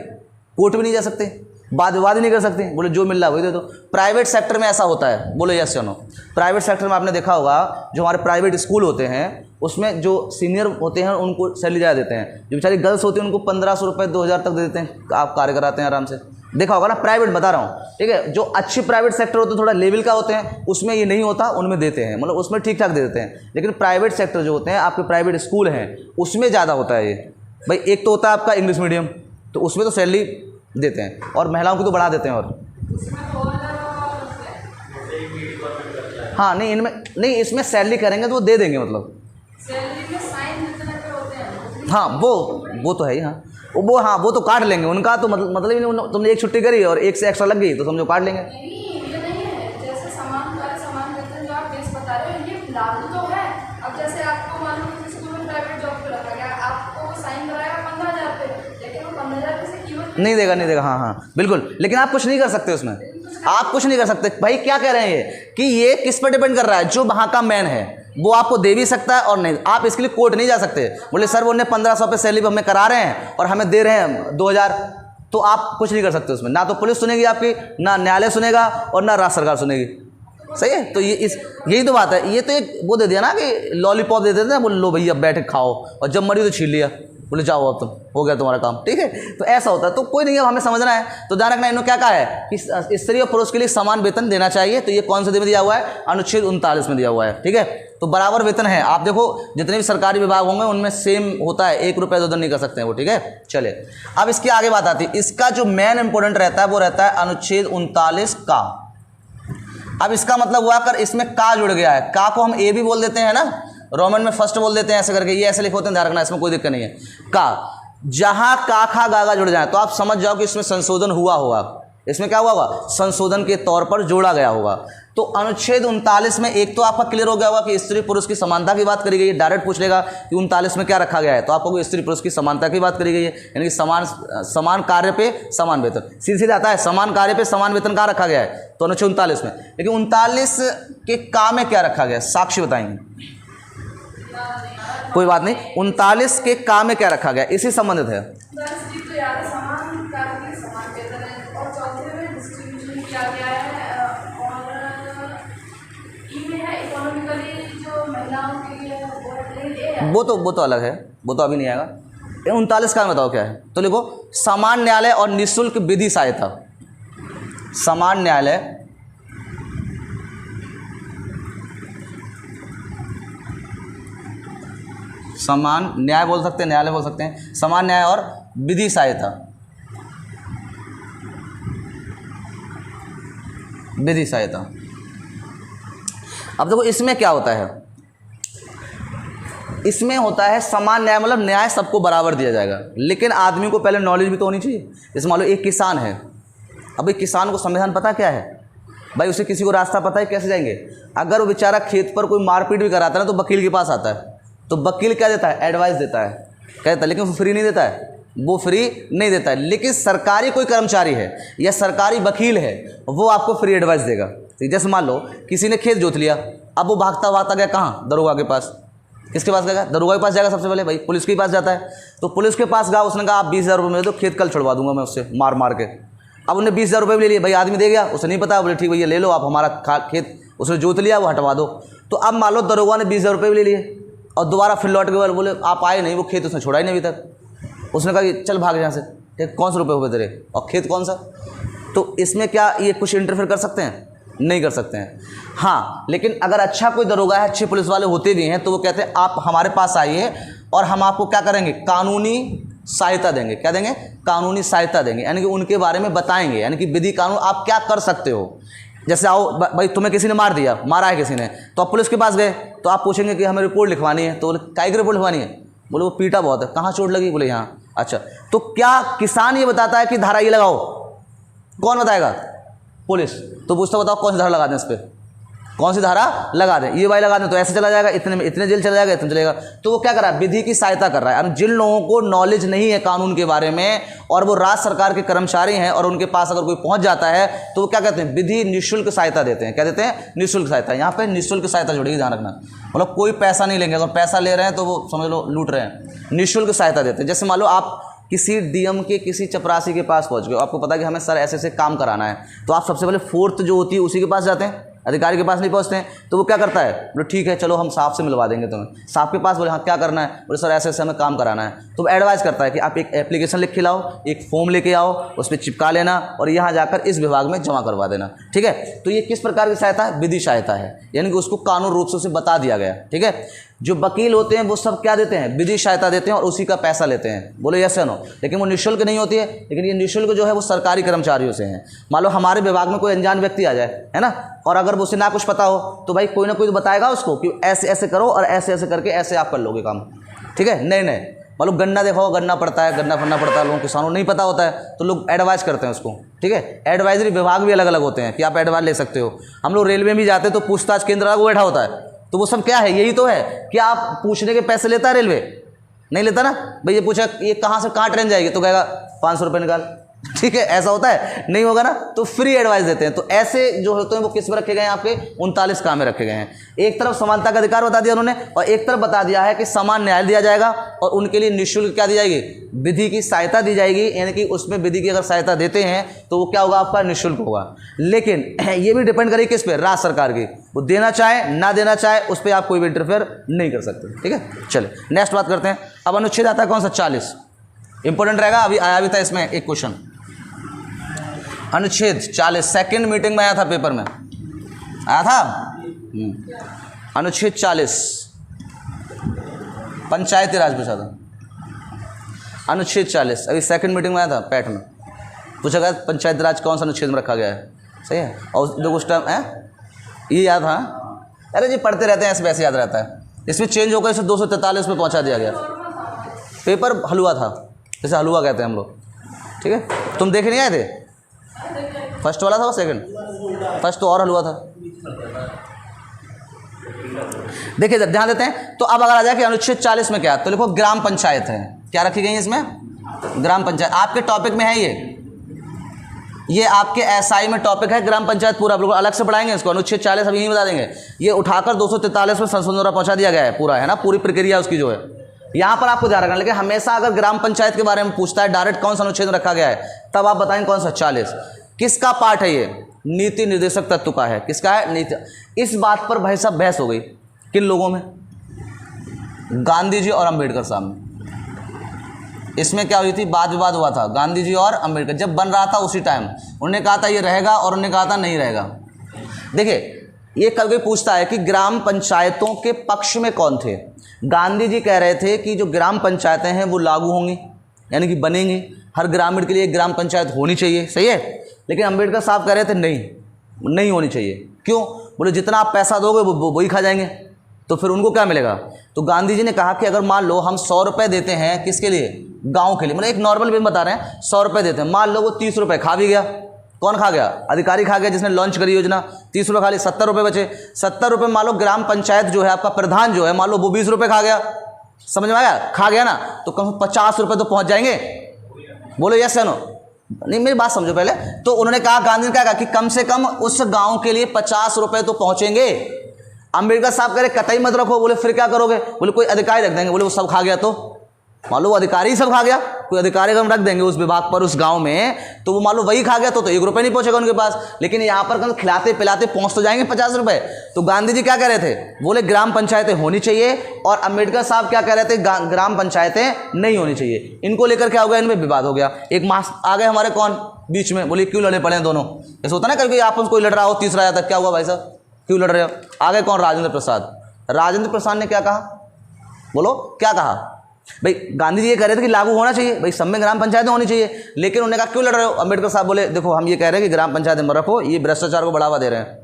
कोर्ट भी नहीं जा सकते, वाद विवाद ही नहीं कर सकते। बोले जो मिल रहा है वही दे दो। प्राइवेट सेक्टर में ऐसा होता है। बोलो यस या नो? प्राइवेट सेक्टर में आपने देखा होगा, जो हमारे प्राइवेट स्कूल होते हैं उसमें जो सीनियर होते हैं उनको सैलरी ज़्यादा देते हैं, जो बेचारी गर्ल्स होती हैं उनको 1500 रुपये 2000 तक दे देते हैं, आप कार्य कराते हैं आराम से। देखा होगा ना, प्राइवेट बता रहा हूँ, ठीक है। जो अच्छी प्राइवेट सेक्टर होते हैं थोड़ा लेवल का होते हैं, उसमें ये नहीं होता, उनमें देते हैं, मतलब उसमें ठीक ठाक दे देते हैं। लेकिन प्राइवेट सेक्टर जो होते हैं, आपके प्राइवेट स्कूल हैं, उसमें ज़्यादा होता है ये। भाई एक तो होता है आपका इंग्लिश मीडियम, तो उसमें तो सैलरी देते हैं, और महिलाओं की तो बढ़ा देते हैं। और हाँ नहीं, इनमें नहीं, इसमें सैलरी करेंगे तो वो दे देंगे, मतलब हाँ वो तो है ही। हाँ वो, हाँ वो तो काट लेंगे, उनका तो मतलब ही नहीं। तुमने एक छुट्टी करी और एक से एक्स्ट्रा लग गई तो समझो काट लेंगे।
नहीं, ये नहीं है। जैसे समान कार्य समान वेतन जो आप केस बता रहे हो, ये लागू तो है, अब जैसे आपको मालूम है किसी को प्राइवेट जॉब पे रखा गया, आपको साइन कराएगा 15,000 पे, लेकिन वो 15,000 से कीमत
नहीं देगा। हाँ हाँ बिल्कुल, लेकिन आप कुछ नहीं कर सकते उसमें, आप कुछ नहीं कर सकते। भाई क्या कह रहे हैं ये कि ये किस पर डिपेंड कर रहा है, जो वहाँ का मैन है वो आपको दे भी सकता है और नहीं, आप इसके लिए कोर्ट नहीं जा सकते। बोले सर वो उन्हें 1500 पे सैलरी हमें करा रहे हैं और हमें दे रहे हैं 2000, तो आप कुछ नहीं कर सकते उसमें, ना तो पुलिस सुनेगी आपकी, ना न्यायालय सुनेगा और ना राज्य सरकार सुनेगी। सही है, तो ये यही तो बात है। ये तो एक वो दे दिया ना कि लॉलीपॉप दे देते ना, बोले लो भैया बैठे खाओ, और जब मरी तो छीन लिया, बोले जाओ अब तुम हो गया तुम्हारा काम, ठीक है। तो ऐसा होता है, तो कोई नहीं है, हमें समझना है। तो ध्यान रखना, इन्होंने क्या कहा है कि स्त्री और पुरुष के लिए समान वेतन देना चाहिए। तो ये कौन से में दिया हुआ है, अनुच्छेद 39 में दिया हुआ है, ठीक है। तो बराबर वेतन है, आप देखो जितने भी सरकारी विभाग होंगे उनमें सेम होता है, 1 रुपये इधर नहीं कर सकते हैं वो, ठीक है। चले अब इसकी आगे बात आती है, इसका जो मेन इंपॉर्टेंट रहता है वो रहता है अनुच्छेद 39 का। अब इसका मतलब हुआ कर इसमें का जुड़ गया है, का को हम ए भी बोल देते हैं ना, रोमन में फर्स्ट बोल देते हैं ऐसे करके, ये ऐसे लिखे होते हैं, ध्यान रखना इसमें कोई दिक्कत नहीं है। का जहां का खा गागा जुड़ जाए तो आप समझ जाओ कि इसमें संशोधन हुआ होगा। इसमें क्या हुआ होगा, संशोधन के तौर पर जोड़ा गया होगा। तो अनुच्छेद 39 में एक तो आपका क्लियर हो गया होगा कि स्त्री पुरुष की समानता की बात करी गई है। डायरेक्ट पूछ लेगा कि 39 में क्या रखा गया है, तो आपको स्त्री पुरुष की समानता की बात करी गई है, यानी कि समान कार्य पे समान वेतन। सीधे आता है समान कार्य पे समान वेतन कहाँ रखा गया है, तो अनुच्छेद 39 में। लेकिन 39 के का में क्या रखा गया, साक्षी बताएंगे। कोई बात नहीं, 39 के का में क्या रखा गया, इसी संबंधित है।
तो यार समान कार्य के लिए समान वेतन है, और चौथे में डिस्ट्रीब्यूशन किया गया है, और ई में है इकोनॉमिकली जो महिलाओं के लिए
वो तो अलग है, वो तो अभी नहीं आएगा। 39 का बताओ क्या है, तो लिखो समान न्यायालय और निःशुल्क विधि सहायता। समान न्यायालय समान न्याय बोल सकते हैं, न्यायालय बोल सकते हैं, समान न्याय और विधि सहायता। विधि सहायता। अब देखो इसमें क्या होता है, इसमें होता है समान न्याय, मतलब न्याय सबको बराबर दिया जाएगा, लेकिन आदमी को पहले नॉलेज भी तो होनी चाहिए। जैसे मान लो एक किसान है, अब एक किसान को संविधान पता क्या है भाई, उसे किसी को रास्ता पता है कैसे जाएंगे। अगर वो बेचारा खेत पर कोई मारपीट भी कराता है ना, तो वकील के पास आता है, तो वकील क्या देता है, एडवाइस देता है, कहता है, लेकिन वो फ्री नहीं देता है, वो फ्री नहीं देता है। लेकिन सरकारी कोई कर्मचारी है या सरकारी वकील है, वो आपको फ्री एडवाइस देगा। जैसे मान लो किसी ने खेत जोत लिया, अब वो भागता गया कहाँ, दरोगा के पास। किसके पास गया, दरोगा के पास जाएगा सबसे पहले, भाई पुलिस के पास जाता है। तो पुलिस के पास गया, उसने कहा आप 20,000 रुपये दे दो, खेत कल छुड़वा दूंगा मैं उससे मार के। अब उन्हें 20,000 रुपये भी ले लिए, भाई आदमी दे गया, उसे नहीं पता, बोले ठीक भैया ले लो आप हमारा खेत, उसने जोत लिया वो हटवा दो। तो अब मान लो दरोगा ने 20,000 रुपये भी ले लिए और दोबारा फिर लौट के बोले आप आए नहीं, वो खेत उसने छोड़ा ही नहीं अभी तक। उसने कहा कि चल भाग यहाँ से, ठीक कौन से रुपये हुए तेरे और खेत कौन सा। तो इसमें क्या ये कुछ इंटरफेयर कर सकते हैं, नहीं कर सकते हैं। हाँ, लेकिन अगर अच्छा कोई दरोगा है, अच्छे पुलिस वाले होते भी हैं, तो वो कहते हैं आप हमारे पास आइए और हम आपको क्या करेंगे, कानूनी सहायता देंगे। क्या देंगे, कानूनी सहायता देंगे, यानी कि उनके बारे में बताएंगे, यानी कि विधि कानून आप क्या कर सकते हो। जैसे आओ भाई तुम्हें किसी ने मारा है किसी ने, तो आप पुलिस के पास गए, तो आप पूछेंगे कि हमें रिपोर्ट लिखवानी है, तो बोले काय की रिपोर्ट लिखवानी है, बोले वो पीटा बहुत है, कहाँ चोट लगी, बोले यहाँ। अच्छा, तो क्या किसान ये बताता है कि धारा ये लगाओ, कौन बताएगा, पुलिस। तो पूछता बताओ कौन सी धारा लगा दें, इस पर कौन सी धारा लगा दें, ये भाई लगा दें तो ऐसे चला जाएगा, इतने में इतने जेल चला जाएगा, इतने चलेगा। तो वो क्या कर रहा है, विधि की सहायता कर रहा है। अब जिन लोगों को नॉलेज नहीं है कानून के बारे में और वो राज्य सरकार के कर्मचारी हैं और उनके पास अगर कोई पहुंच जाता है, तो वो क्या कहते हैं, विधि निःशुल्क सहायता देते हैं। क्या देते हैं, निःशुल्क सहायता। यहाँ पे निःशुल्क सहायता जुड़ेगी, ध्यान रखना, मतलब कोई पैसा नहीं लेंगे, अगर पैसा ले रहे हैं तो वो समझ लो लूट रहे हैं। निःशुल्क सहायता देते हैं। जैसे मान लो आप किसी डीएम के किसी चपरासी के पास पहुंच गए, आपको पता है कि हमें सर ऐसे ऐसे काम कराना है, तो आप सबसे पहले 4th जो होती है उसी के पास जाते हैं, अधिकारी के पास नहीं पहुंचते हैं। तो वो क्या करता है, बोले ठीक है चलो हम साहब से मिलवा देंगे तुम्हें। साहब के पास बोले हाँ क्या करना है, बोले सर ऐसे ऐसे हमें काम कराना है। तो वो एडवाइस करता है कि आप एक एप्लीकेशन लिख के लाओ, एक फॉर्म लेके आओ, उस पर चिपका लेना और यहाँ जाकर इस विभाग में जमा करवा देना, ठीक है। तो ये किस प्रकार की सहायता है, विधि सहायता है, यानी कि उसको कानून रूप से उसे बता दिया गया, ठीक है। जो वकील होते हैं वो सब क्या देते हैं, विधि सहायता देते हैं और उसी का पैसा लेते हैं, बोले यस या नो। लेकिन वो निःशुल्क नहीं होती है, लेकिन ये निःशुल्क जो है वो सरकारी कर्मचारियों से हैं। मान लो हमारे विभाग में कोई अनजान व्यक्ति आ जाए, है ना, और अगर उसे ना कुछ पता हो तो भाई कोई ना कोई तो बताएगा उसको कि ऐसे ऐसे करो और ऐसे ऐसे करके ऐसे आप कर लोगे काम, ठीक है। नहीं मान लो गन्ना देखो, गन्ना पड़ता है, गन्ना फन्ना पड़ता है, लोगों किसानों नहीं पता होता है, तो लोग एडवाइस करते हैं उसको, ठीक है। एडवाइजरी विभाग भी अलग अलग होते हैं कि आप एडवाइस ले सकते हो। हम लोग रेलवे में भी जाते हैं तो पूछताछ केंद्र अलग बैठा होता है, तो वो सब क्या है, यही तो है कि आप पूछने के पैसे लेता है रेलवे, नहीं लेता ना। भाई ये पूछा ये कहाँ से कहाँ ट्रेन जाएगी, तो कहेगा 500 रुपये निकाल, ठीक है, ऐसा होता है, नहीं होगा ना। तो फ्री एडवाइस देते हैं। तो ऐसे जो होते हैं वो किस में रखे गए हैं, आपके 39 काम में रखे गए हैं। एक तरफ समानता का अधिकार बता दिया उन्होंने, और एक तरफ बता दिया है कि समान न्याय दिया जाएगा और उनके लिए निःशुल्क क्या दी जाएगी, विधि की सहायता दी जाएगी, यानी कि उसमें विधि की अगर सहायता देते हैं तो वो क्या होगा, आपका निःशुल्क होगा। लेकिन ये भी डिपेंड करेगी किस पे, राज्य सरकार की, वो देना चाहे ना देना चाहे उस पर आप कोई भी इंटरफेयर नहीं कर सकते, ठीक है। चलिए नेक्स्ट बात करते हैं। अब अनुच्छेद आता है कौन सा, 40, इंपॉर्टेंट रहेगा, अभी आया भी था इसमें एक क्वेश्चन। अनुच्छेद 40 सेकंड मीटिंग में आया था, पेपर में आया था। अनुच्छेद 40 पंचायती राज पूछा था, अनुच्छेद 40 अभी सेकंड मीटिंग में आया था, पैट में पूछा गया पंचायती राज कौन सा अनुच्छेद में रखा गया है, सही है। और जो उस टाइम है ये याद था, अरे जी पढ़ते रहते हैं ऐसे वैसे याद रहता है। इसमें चेंज होकर इसे 243 में पहुंचा दिया गया। पेपर हलवा था, जैसे हलवा कहते हैं हम लोग, ठीक है। तुम देखे नहीं आए थे, फर्स्ट वाला था वो सेकंड, फर्स्ट तो और हलवा था। देखिए जब ध्यान देते हैं तो अब अगर आ जाए कि अनुच्छेद 40 में क्या, तो देखो ग्राम पंचायत है, क्या रखी गई है इसमें, ग्राम पंचायत। आपके टॉपिक में है ये आपके एसआई में टॉपिक है ग्राम पंचायत पूरा, बिल्कुल अलग से पढ़ाएंगे इसको। अनुच्छेद 40 अभी नहीं बता देंगे, ये उठाकर 243 में संशोधन द्वारा पहुंचा दिया गया है पूरा, है ना, पूरी प्रक्रिया उसकी जो है यहाँ पर आपको ध्यान रखना। लेकिन हमेशा अगर ग्राम पंचायत के बारे में पूछता है डायरेक्ट कौन सा अनुच्छेद रखा गया है, तब आप बताएंगे कौन सा 40। किसका पार्ट है ये, नीति निर्देशक तत्व का है। किसका है, नीति। इस बात पर भाई साहब बहस हो गई, किन लोगों में, गांधी जी और अंबेडकर साहब में। इसमें क्या हुई थी, वाद विवाद हुआ था गांधी जी और अंबेडकर, जब बन रहा था उसी टाइम उन्होंने कहा था ये रहेगा और उन्होंने कहा था नहीं रहेगा। देखिए ये कभी पूछता है कि ग्राम पंचायतों के पक्ष में कौन थे। गांधी जी कह रहे थे कि जो ग्राम पंचायतें हैं वो लागू होंगी, यानी कि बनेंगी, हर ग्रामीण के लिए एक ग्राम पंचायत होनी चाहिए, सही है। लेकिन अंबेडकर साहब कह रहे थे नहीं होनी चाहिए। क्यों, बोले जितना आप पैसा दोगे वो वही खा जाएंगे, तो फिर उनको क्या मिलेगा। तो गांधी जी ने कहा कि अगर मान लो हम 100 रुपये देते हैं, किसके लिए, गांव के लिए, मतलब एक नॉर्मल वे में बता रहे हैं, 100 रुपये देते हैं, मान लो वो 30 रुपये खा भी गया। कौन खा गया, अधिकारी खा गया जिसने लॉन्च करी योजना, 30 रुपये खा ली, 70 रुपये बचे। 70 रुपये मान लो ग्राम पंचायत जो है आपका प्रधान जो है, मान लो वो 20 रुपये खा गया, समझ में आया, खा गया ना, तो कम 50 रुपये तो पहुँच जाएंगे। बोलो यस या नो, नहीं मेरी बात समझो पहले। तो उन्होंने कहा, गांधी ने क्या कहा कि कम से कम उस गांव के लिए 50 रुपए तो पहुंचेंगे। अंबेडकर साहब कह रहे कतई मत रखो। बोले फिर क्या करोगे, बोले कोई अधिकारी रख देंगे। बोले वो सब खा गया तो, मान लो वो अधिकारी ही सब खा गया, कोई अधिकारी हम रख देंगे उस विभाग पर उस गांव में, तो वो मान लो वही खा गया तो 1 रुपये नहीं पहुंचेगा उनके पास। लेकिन यहाँ पर खिलाते पिलाते पहुंच तो जाएंगे 50 रुपये। तो गांधी जी क्या कह रहे थे, बोले ग्राम पंचायतें होनी चाहिए, और अंबेडकर साहब क्या कह रहे थे, ग्राम पंचायतें नहीं होनी चाहिए। इनको लेकर क्या हो गया, इनमें विवाद हो गया। एक मास आ गए हमारे कौन बीच में, बोले क्यों लड़े पड़े हैं दोनों, ऐसा होता ना कभी आपस कोई लड़ रहा हो, तीसरा आया था, क्या हुआ भाई साहब क्यों लड़ रहे हो। आ गए कौन, राजेंद्र प्रसाद। राजेंद्र प्रसाद ने क्या कहा, बोलो क्या कहा, भाई गांधी जी ये कह रहे थे कि लागू होना चाहिए, भाई सब में ग्राम पंचायतें होनी चाहिए, लेकिन उन्होंने कहा क्यों लड़ रहे हो। अंबेडकर साहब बोले देखो हम ये कह रहे हैं कि ग्राम पंचायतें मत रखो, ये भ्रष्टाचार को बढ़ावा दे रहे हैं।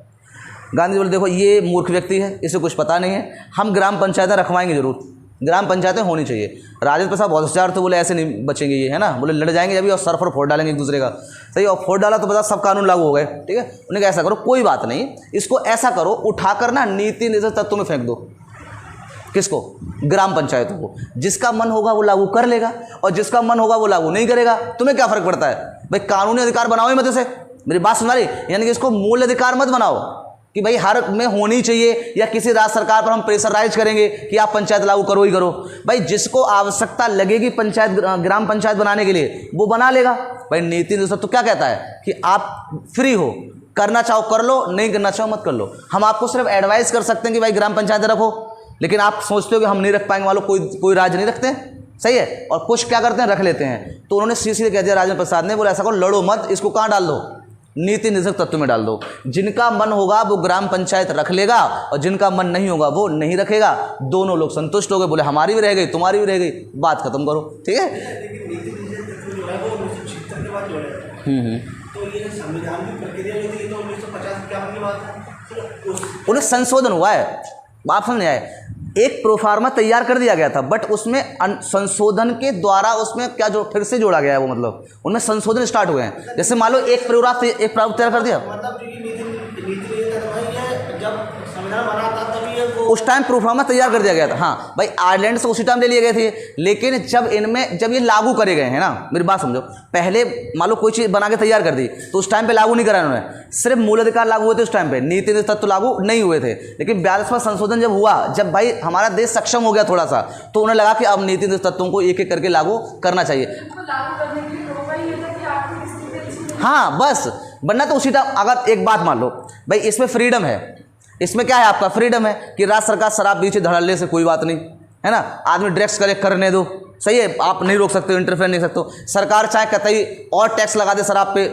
गांधी जी बोले देखो ये मूर्ख व्यक्ति है, इसे कुछ पता नहीं है, हम ग्राम पंचायतें रखवाएंगे जरूर, ग्राम पंचायतें होनी चाहिए। राजेंद्र प्रसाद बहुत होशियार थे, बोले ऐसे नहीं बचेंगे ये, है ना, बोले लड़ जाएंगे अभी और सर पर फोड़ डालेंगे एक दूसरे का, सही। और फोड़ डाला तो बता सब कानून लागू हो गए, ठीक है। उन्हें ऐसा करो, कोई बात नहीं, इसको ऐसा करो उठाकर ना नीति निर्देशक तत्व में फेंक दो। किसको, ग्राम पंचायतों को। जिसका मन होगा वो लागू कर लेगा और जिसका मन होगा वो लागू नहीं करेगा। तुम्हें क्या फर्क पड़ता है भाई, कानूनी अधिकार बनाओ ही मत इसे, मेरी बात सुन रही, यानी कि इसको मूल अधिकार मत बनाओ कि भाई हर में होनी चाहिए, या किसी राज्य सरकार पर हम प्रेशराइज करेंगे कि आप पंचायत लागू करो ही करो। भाई जिसको आवश्यकता लगेगी पंचायत ग्राम पंचायत बनाने के लिए वो बना लेगा। भाई नीति निर्देशक तो क्या कहता है कि आप फ्री हो, करना चाहो कर लो, नहीं करना चाहो मत कर लो। हम आपको सिर्फ एडवाइस कर सकते हैं कि भाई ग्राम पंचायत रखो, लेकिन आप सोचते हो कि हम नहीं रख पाएंगे, वालों कोई राज्य नहीं रखते, सही है, और कुछ क्या करते हैं रख लेते हैं। तो उन्होंने सीधे कह दिया राजेंद्र प्रसाद ने, बोले ऐसा करो लड़ो मत, इसको कहाँ डाल दो, नीति निर्देशक तत्व में डाल दो। जिनका मन होगा वो ग्राम पंचायत रख लेगा और जिनका मन नहीं होगा वो नहीं रखेगा। दोनों लोग संतुष्ट हो गए, बोले हमारी भी रह गई तुम्हारी भी रह गई, बात खत्म करो, ठीक है। उन्हें संशोधन हुआ है, आप समझ आए, एक प्रोफार्मा तैयार कर दिया गया था, बट उसमें संशोधन के द्वारा उसमें क्या जो फिर से जोड़ा गया है, वो मतलब उनमें संशोधन स्टार्ट हुए हैं। जैसे मान लो एक प्रारूप तैयार कर दिया,
मतलब जब संविधान बना था तभी
उस टाइम प्रोफार्मा तैयार कर दिया गया था। हाँ भाई, आयरलैंड से उसी टाइम ले लिए गए थे, लेकिन जब ये लागू करे गए हैं ना, मेरी बात समझो, पहले मान लो कोई चीज़ बना के तैयार कर दी तो उस टाइम पे लागू नहीं करा उन्होंने, सिर्फ मूल अधिकार लागू हुए थे उस टाइम पे, नीति निधि तत्व लागू नहीं हुए थे। लेकिन 42वां संशोधन जब हुआ, जब भाई हमारा देश सक्षम हो गया थोड़ा सा, तो उन्हें लगा कि अब नीति निधि तत्वों को एक एक करके लागू करना चाहिए।
लागू करने के लिए रोका ही था कि आर्थिक स्थिति अच्छी नहीं।
हाँ बस, वरना तो उसी टाइम, अगर एक बात मान लो भाई, इसमें फ्रीडम है, इसमें क्या है, आपका फ्रीडम है कि राज्य सरकार शराब बेचे धड़ल्ले से कोई बात नहीं है ना, आदमी ड्रग्स कलेक्ट करने दो, सही है, आप नहीं रोक सकते हो, इंटरफेयर नहीं सकते। सरकार चाहे कतई और टैक्स लगा दे शराब पे,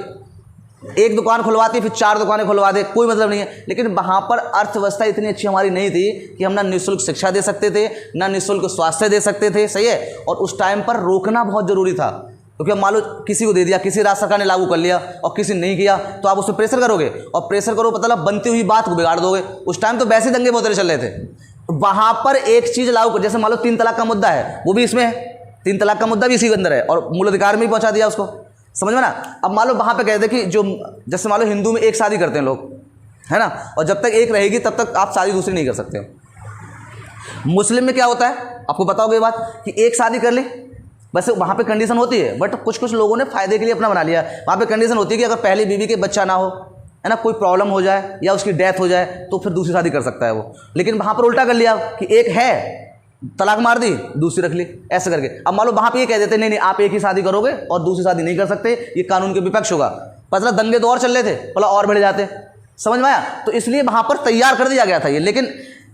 एक दुकान खुलवाती फिर 4 दुकानें खुलवा दे, कोई मतलब नहीं है। लेकिन वहाँ पर अर्थव्यवस्था इतनी अच्छी हमारी नहीं थी कि हम ना निःशुल्क शिक्षा दे सकते थे, ना निःशुल्क स्वास्थ्य दे सकते थे, सही है। और उस टाइम पर रोकना बहुत ज़रूरी था, क्योंकि मान लो किसी को दे दिया, किसी राज्य सरकार ने लागू कर लिया और किसी ने नहीं किया, तो आप उस पर प्रेशर करोगे, और प्रेशर करो मतलब बनती हुई बात को बिगाड़ दोगे। उस टाइम तो वैसे दंगे बहुत चल रहे थे, वहाँ पर एक चीज़ लागू कर, जैसे मान लो 3 तलाक का मुद्दा है, वो भी इसमें है, 3 तलाक का मुद्दा भी इसी के अंदर है, और मूल अधिकार में ही पहुँचा दिया उसको, समझ में ना। अब मान लो वहाँ पे कहते हैं कि जो, जैसे मान लो हिंदू में एक शादी करते हैं लोग, है ना, और जब तक एक रहेगी तब तक आप शादी दूसरी नहीं कर सकते हो। मुस्लिम में क्या होता है, आपको बताओगे ये बात, कि एक शादी कर ली, वैसे वहाँ पे कंडीशन होती है, बट कुछ लोगों ने फ़ायदे के लिए अपना बना लिया। वहाँ पे कंडीशन होती है कि अगर पहली बीवी के बच्चा ना हो, है ना, कोई प्रॉब्लम हो जाए या उसकी डेथ हो जाए, तो फिर दूसरी शादी कर सकता है वो। लेकिन वहाँ पर उल्टा कर लिया कि एक है, तलाक मार दी, दूसरी रख ली, ऐसे करके। अब मान लो वहाँ पे ये कह देते नहीं आप एक ही शादी करोगे और दूसरी शादी नहीं कर सकते, ये कानून के विपक्ष होगा, मतलब दंगे तो और चल रहे थे, बोला और बढ़ जाते, समझ में आया। तो इसलिए वहाँ पर तैयार कर दिया गया था ये। लेकिन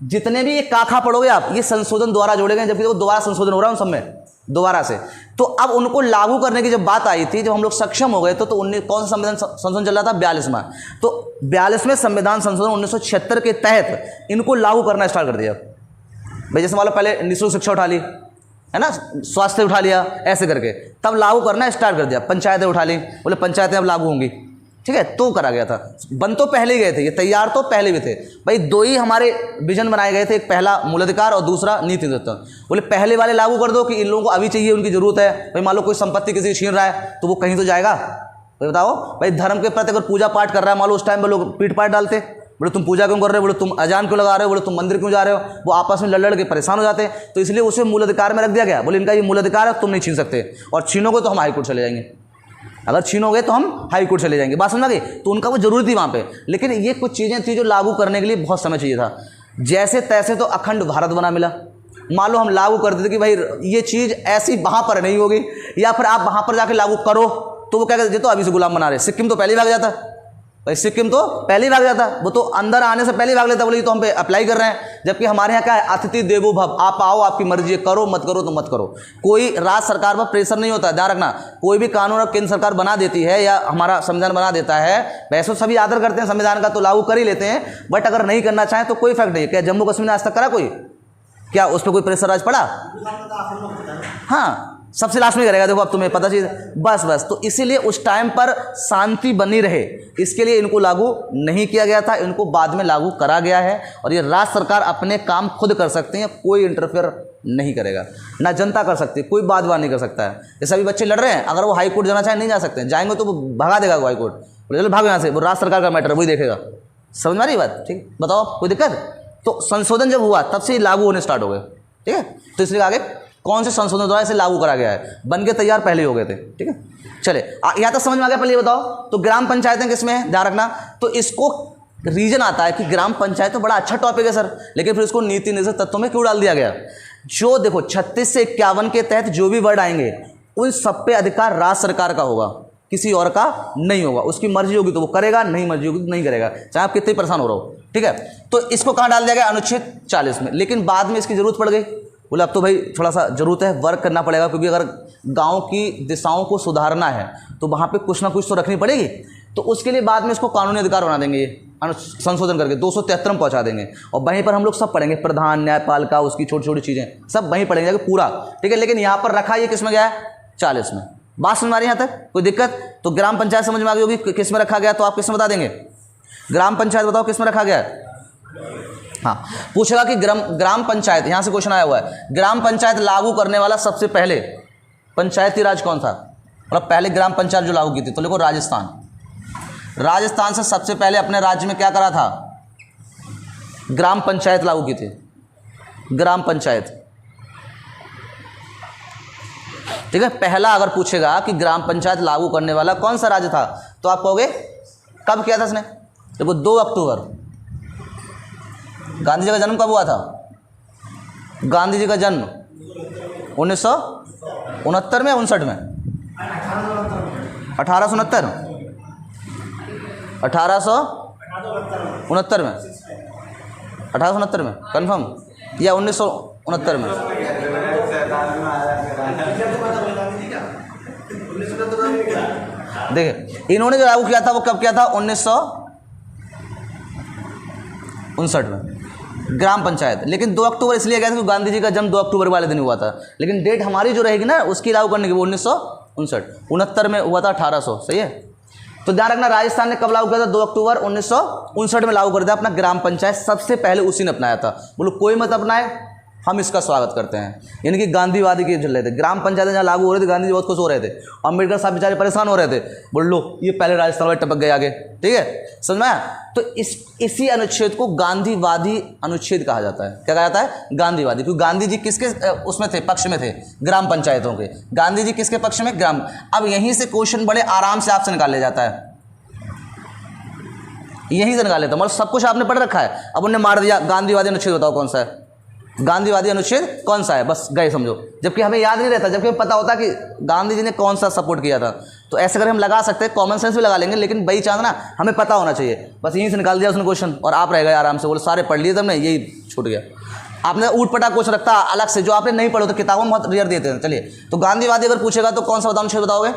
जितने भी ये काखा पढ़ोगे आप, ये संशोधन द्वारा जोड़े गए, जबकि वो दोबारा संशोधन हो रहा है उन सब में दोबारा से। तो अब उनको लागू करने की जब बात आई थी, जब हम लोग सक्षम हो गए, तो कौन सा संविधान संशोधन चल रहा था, 42वां। तो 42वें संविधान संशोधन 1976 के तहत इनको लागू करना स्टार्ट कर दिया भाई। जैसे मान लो पहले निःशुल्क शिक्षा उठा ली, है ना, स्वास्थ्य उठा लिया, ऐसे करके तब लागू करना स्टार्ट कर दिया। पंचायतें उठा ली, बोले पंचायतें अब लागू होंगी, ठीक है, तो करा गया था। बन तो पहले ही गए थे, ये तैयार तो पहले भी थे भाई। 2 ही हमारे विजन बनाए गए थे, एक पहला मूल अधिकार और दूसरा नीति तत्व। बोले पहले वाले लागू कर दो कि इन लोगों को अभी चाहिए, उनकी जरूरत है भाई। मान लो कोई संपत्ति किसी छीन रहा है तो वो कहीं तो जाएगा भाई, बताओ भाई। धर्म के प्रति अगर पूजा पाठ कर रहा है, मान लो उस टाइम पर लोग पीट पाट डालते, बोले तुम पूजा क्यों कर रहे हो, बोले तुम अजान क्यों लगा रहे हो, बोले तुम मंदिर क्यों जा रहे हो, वो आपस में लड़ के परेशान हो जाते हैं। तो इसलिए उसे मूल अधिकार में रख दिया गया, बोले इनका ये मूल अधिकार है, तुम नहीं छीन सकते, और छीनोगे तो हम हाई कोर्ट चले जाएंगे, अगर छीनोगे तो हम हाई कोर्ट चले जाएंगे। बात समझ गई। तो उनका वो जरूरी थी वहाँ पे। लेकिन ये कुछ चीज़ें थी जो लागू करने के लिए बहुत समय चाहिए था। जैसे तैसे तो अखंड भारत बना मिला। मान लो हम लागू कर देते कि भाई ये चीज़ ऐसी वहाँ पर नहीं होगी, या फिर आप वहाँ पर जाके लागू करो, तो वो क्या कहते, तो अभी से गुलाम बना रहे। सिक्किम तो पहले ही भाग जाता भाई, सिक्किम तो पहले ही भाग जाता, वो तो अंदर आने से पहले ही भाग लेता, बोले तो हम पे अप्लाई कर रहे हैं। जबकि हमारे यहाँ क्या है, अतिथि देवो भव, आप आओ, आपकी मर्जी, करो मत करो तो मत करो। कोई राज्य सरकार पर प्रेशर नहीं होता, ध्यान रखना। कोई भी कानून अब केंद्र सरकार बना देती है या हमारा संविधान बना देता है, वैसे तो सभी आदर करते हैं संविधान का, तो लागू कर ही लेते हैं। बट अगर नहीं करना चाहें तो कोई इफेक्ट नहीं। क्या जम्मू कश्मीर ने आज तक करा कोई, क्या उस पर कोई प्रेशर आज पड़ा? हाँ, सबसे लास्ट में करेगा, देखो अब तुम्हें पता चीज, बस। तो इसीलिए उस टाइम पर शांति बनी रहे, इसके लिए इनको लागू नहीं किया गया था, इनको बाद में लागू करा गया है। और ये राज्य सरकार अपने काम खुद कर सकते हैं, कोई इंटरफेयर नहीं करेगा, ना जनता कर सकती, कोई बात नहीं कर सकता है। जैसे अभी बच्चे लड़ रहे हैं, अगर वो हाई कोर्ट जाना चाहे नहीं जा सकते, जाएंगे तो वो भगा देगा वो हाई कोर्ट, बोले चलो भागो यहाँ से, वो राज्य सरकार का मैटर वही देखेगा। समझ में आ रही बात? ठीक, बताओ कोई दिक्कत? तो संशोधन जब हुआ तब से लागू होने स्टार्ट हो गए, ठीक है। तो इसलिए आगे कौन से संशोधन द्वारा इसे लागू करा गया है, बन के तैयार पहले हो गए थे, ठीक है। चले यहाँ तक समझ में आ गया? पहले ये बताओ तो ग्राम पंचायतें किसमें है, ध्यान रखना। तो इसको रीजन आता है कि ग्राम पंचायत तो बड़ा अच्छा टॉपिक है सर, लेकिन फिर इसको नीति निर्देशक तत्वों में क्यों डाल दिया गया? जो देखो 36 से 51 के तहत जो भी वर्ड आएंगे उन सब पे अधिकार राज्य सरकार का होगा, किसी और का नहीं होगा। उसकी मर्जी होगी तो वो करेगा, नहीं मर्जी होगी तो नहीं करेगा, चाहे आप कितने परेशान हो रहे हो, ठीक है। तो इसको कहाँ डाल दिया गया? अनुच्छेद 40 में। लेकिन बाद में इसकी जरूरत पड़ गई, बोले अब तो भाई थोड़ा सा ज़रूरत है, वर्क करना पड़ेगा, क्योंकि अगर गांव की दिशाओं को सुधारना है तो वहाँ पे कुछ ना कुछ तो रखनी पड़ेगी। तो उसके लिए बाद में इसको कानूनी अधिकार बना देंगे, ये संशोधन करके 273 में पहुँचा देंगे, और वहीं पर हम लोग सब पढ़ेंगे, प्रधान, न्यायपालिका, उसकी छोटी छोटी चीज़ें सब वहीं पढ़ेंगे जाके पूरा, ठीक है। लेकिन यहाँ पर रखा ये किस में गया है? 40 में। बात समझ में आ रही है यहाँ तक? कोई दिक्कत? तो ग्राम पंचायत समझ में आ गई होगी किस में रखा गया, तो आप किस में बता देंगे? ग्राम पंचायत बताओ किस में रखा गया है? हाँ, पूछेगा कि ग्राम पंचायत, यहां से क्वेश्चन आया हुआ है, ग्राम पंचायत लागू करने वाला सबसे पहले पंचायती राज कौन था? मतलब पहले ग्राम पंचायत जो लागू की थी, तो देखो राजस्थान। राजस्थान से सबसे पहले अपने राज्य में क्या करा था? ग्राम पंचायत लागू की थी। ग्राम पंचायत। ठीक है, पहला अगर पूछेगा कि ग्राम पंचायत लागू करने वाला कौन सा राज्य था तो आप कहोगे कब किया था इसने। देखो 2 अक्टूबर। गांधी जी का जन्म कब हुआ था? गांधी जी का जन्म 1969 में, 59 में, 1869 में, 1869 में कंफर्म या 1969 में? देखिए इन्होंने जो लागू किया था वो कब किया था? 1959 में ग्राम पंचायत। लेकिन 2 अक्टूबर इसलिए गया था क्योंकि गांधी जी का जन्म 2 अक्टूबर वाले दिन हुआ था। लेकिन डेट हमारी जो रहेगी ना उसकी लागू करने की वो 1959, 69 में हुआ था 1800। सही है। तो ध्यान रखना राजस्थान ने कब लागू किया था? 2 अक्टूबर 1959 में लागू कर दिया अपना ग्राम पंचायत। सबसे पहले उसी ने अपनाया था। बोलो कोई मत अपनाए, हम इसका स्वागत करते हैं। यानी कि गांधीवादी के चल रहे थे। ग्राम पंचायत जहाँ लागू हो रहे थे गांधी जी बहुत खुश हो रहे थे। अम्बेडकर साहब बेचारे परेशान हो रहे थे, बोल लो ये पहले राजस्थान वाले टपक गए आगे। ठीक है, समझ में आया? तो इसी अनुच्छेद को गांधीवादी अनुच्छेद कहा जाता है। क्या कहा जाता है? गांधीवादी। क्योंकि गांधी जी किसके उसमें थे? पक्ष में थे, ग्राम पंचायतों के। गांधी जी किसके पक्ष में? ग्राम। अब यहीं से क्वेश्चन बड़े आराम से आपसे निकाल लिया जाता है, यहीं से निकाल लेता। मतलब सब कुछ आपने पढ़ रखा है, अब उन्हें मार दिया गांधीवादी अनुच्छेद बताओ कौन सा है? गांधीवादी अनुच्छेद कौन सा है? बस गए समझो। जबकि हमें याद नहीं रहता, जबकि हमें पता होता कि गांधी जी ने कौन सा सपोर्ट किया था। तो ऐसे अगर हम लगा सकते हैं, कॉमन सेंस भी लगा लेंगे, लेकिन बाई चांस ना हमें पता होना चाहिए। बस यहीं से निकाल दिया उसने क्वेश्चन और आप रह गए आराम से। बोले सारे पढ़ लिए तुमने, यही छूट गया। आपने ऊट पटा क्वेश्चन रखता अलग से जो आपने नहीं पढ़ो, तो किताबों में बहुत रेयर देते हैं। चलिए, तो गांधीवादी अगर पूछेगा तो कौन सा बताओ अनुच्छेद बताओगे?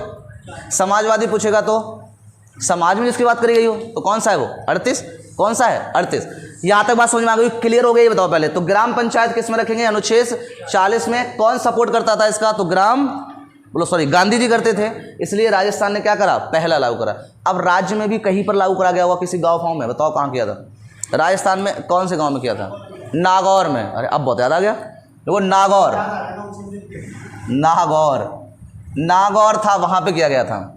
समाजवादी पूछेगा तो समाज में जिसकी बात करी गई हो तो कौन सा है वो? 38। कौन सा है? 38। यहाँ तक बात समझ में आ गई? क्लियर हो गई? ये बताओ पहले। तो ग्राम पंचायत किस में रखेंगे? अनुच्छेद 40 में। कौन सपोर्ट करता था इसका? तो गांधी जी करते थे। इसलिए राजस्थान ने क्या करा? पहला लागू करा। अब राज्य में भी कहीं पर लागू करा गया होगा, किसी गाँव फाँव में। बताओ कहाँ किया था? राजस्थान में कौन से गाँव में किया था? नागौर में। अरे अब बहुत याद आ गया। वो नागौर था, वहाँ पर किया गया था।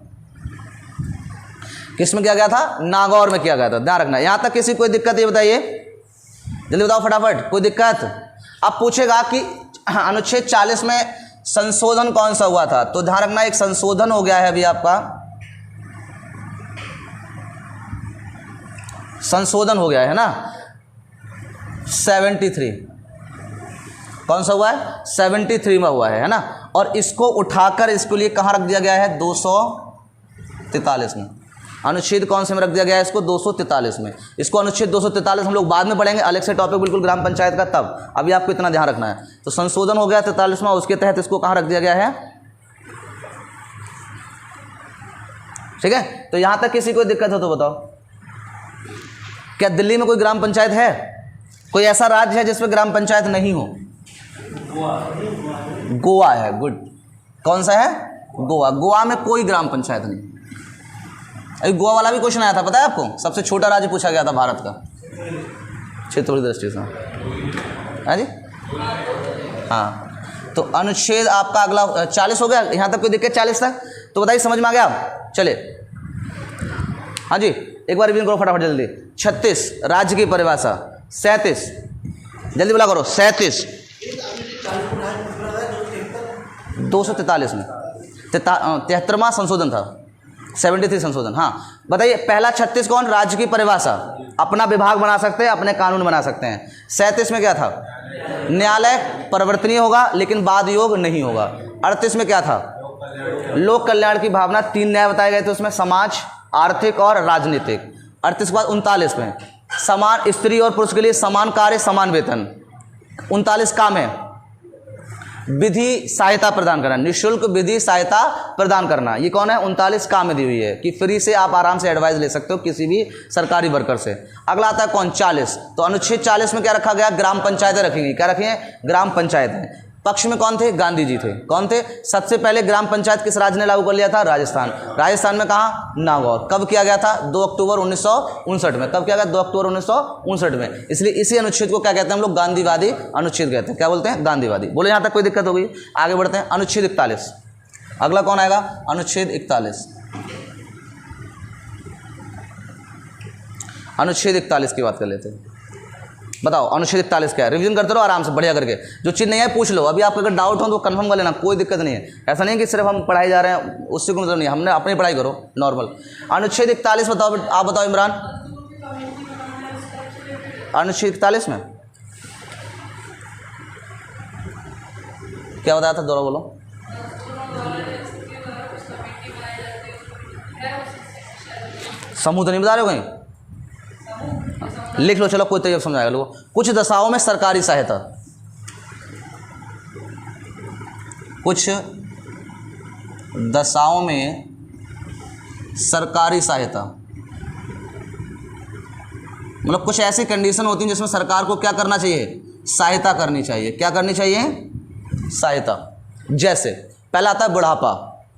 किस में किया गया था? नागौर में किया गया था। ध्यान रखना। यहाँ तक किसी कोई दिक्कत? ये बताइए जल्दी बताओ फटाफट, कोई दिक्कत? अब पूछेगा कि अनुच्छेद 40 में संशोधन कौन सा हुआ था, तो ध्यान रखना एक संशोधन हो गया है अभी आपका, संशोधन हो गया है ना 73। कौन सा हुआ है? 73 में हुआ है ना। और इसको उठाकर इसके लिए कहाँ रख दिया गया है? 243 में। अनुच्छेद कौन से में रख दिया गया है इसको? 243 में। इसको अनुच्छेद 243 हम लोग बाद में पढ़ेंगे, अलग से टॉपिक बिल्कुल ग्राम पंचायत का। तब अभी आपको इतना ध्यान रखना है। तो संशोधन हो गया 43वां, उसके तहत इसको कहाँ रख दिया गया है? ठीक है। तो यहां तक किसी को दिक्कत हो तो बताओ। क्या दिल्ली में कोई ग्राम पंचायत है? कोई ऐसा राज्य है जिसमें ग्राम पंचायत नहीं हो? गोवा है। गुड। कौन सा है? गोवा। गोवा में कोई ग्राम पंचायत नहीं। अभी गोवा वाला भी क्वेश्चन आया था, पता है आपको? सबसे छोटा राज्य पूछा गया था भारत का क्षेत्रफल दृष्टि से। हाँ जी, हाँ। तो अनुच्छेद आपका अगला 40 हो गया। यहाँ तक कोई दिक्कत? 40 तक तो बताइए, समझ में आ गया? चले, हाँ जी, एक बार रिवीजन करो फटाफट जल्दी। 36 राज्य की परिभाषा, 37 जल्दी बोला करो, 37 243 में 73वां संशोधन था, 73 संशोधन। हाँ बताइए, पहला 36 कौन? राज्य की परिभाषा, अपना विभाग बना सकते हैं, अपने कानून बना सकते हैं। 37 में क्या था? न्यायालय परिवर्तनीय होगा लेकिन वाद योग नहीं होगा। 38 में क्या था? लोक कल्याण की भावना, 3 न्याय बताए गए थे उसमें, समाज, आर्थिक और राजनीतिक। 38 के बाद 39 में समान स्त्री और पुरुष के लिए समान कार्य समान वेतन। 39 काम है विधि सहायता प्रदान करना, निःशुल्क विधि सहायता प्रदान करना। ये कौन है? 39 काम में दी हुई है कि फ्री से आप आराम से एडवाइस ले सकते हो किसी भी सरकारी वर्कर से। अगला आता है कौन? 40। तो अनुच्छेद 40 में क्या रखा गया? ग्राम पंचायतें रखेंगी। क्या रखेंगे? ग्राम पंचायतें। पक्ष में कौन थे? गांधी जी थे। कौन थे? सबसे पहले ग्राम पंचायत किस राज्य ने लागू कर लिया था? राजस्थान। राजस्थान में कहाँ? नागौर। कब किया गया था? 2 अक्टूबर 1959 में। कब किया गया? 2 अक्टूबर 1959 में। इसलिए इसी अनुच्छेद को क्या कहते हैं हम लोग? गांधीवादी अनुच्छेद कहते हैं। क्या बोलते हैं? गांधीवादी। बोले यहाँ तक कोई दिक्कत होगी? आगे बढ़ते हैं। अनुच्छेद 41। अगला कौन आएगा? अनुच्छेद 41। अनुच्छेद 41 की बात कर लेते हैं। बताओ अनुच्छेद 41 क्या है, रिवीजन करते रहो आराम से बढ़िया करके, जो चीज़ नहीं है पूछ लो। अभी आपको अगर डाउट हो तो कंफर्म कर लेना, कोई दिक्कत नहीं है। ऐसा नहीं है कि सिर्फ हम पढ़ाई जा रहे हैं उससे कोई मतलब नहीं, हमने अपनी पढ़ाई करो नॉर्मल। अनुच्छेद 41 बताओ, आप बताओ इमरान। अनुच्छेद 41 में क्या बताया था, दोबारा बोलो। समूह तो नहीं बता रहे हो कहीं, लिख लो चलो, कोई तरीका समझाएगा लोगों। कुछ दशाओं में सरकारी सहायता, कुछ दशाओं में सरकारी सहायता मतलब कुछ ऐसी कंडीशन होती हैं जिसमें सरकार को क्या करना चाहिए, सहायता करनी चाहिए। क्या करनी चाहिए, सहायता। जैसे पहला आता है बुढ़ापा,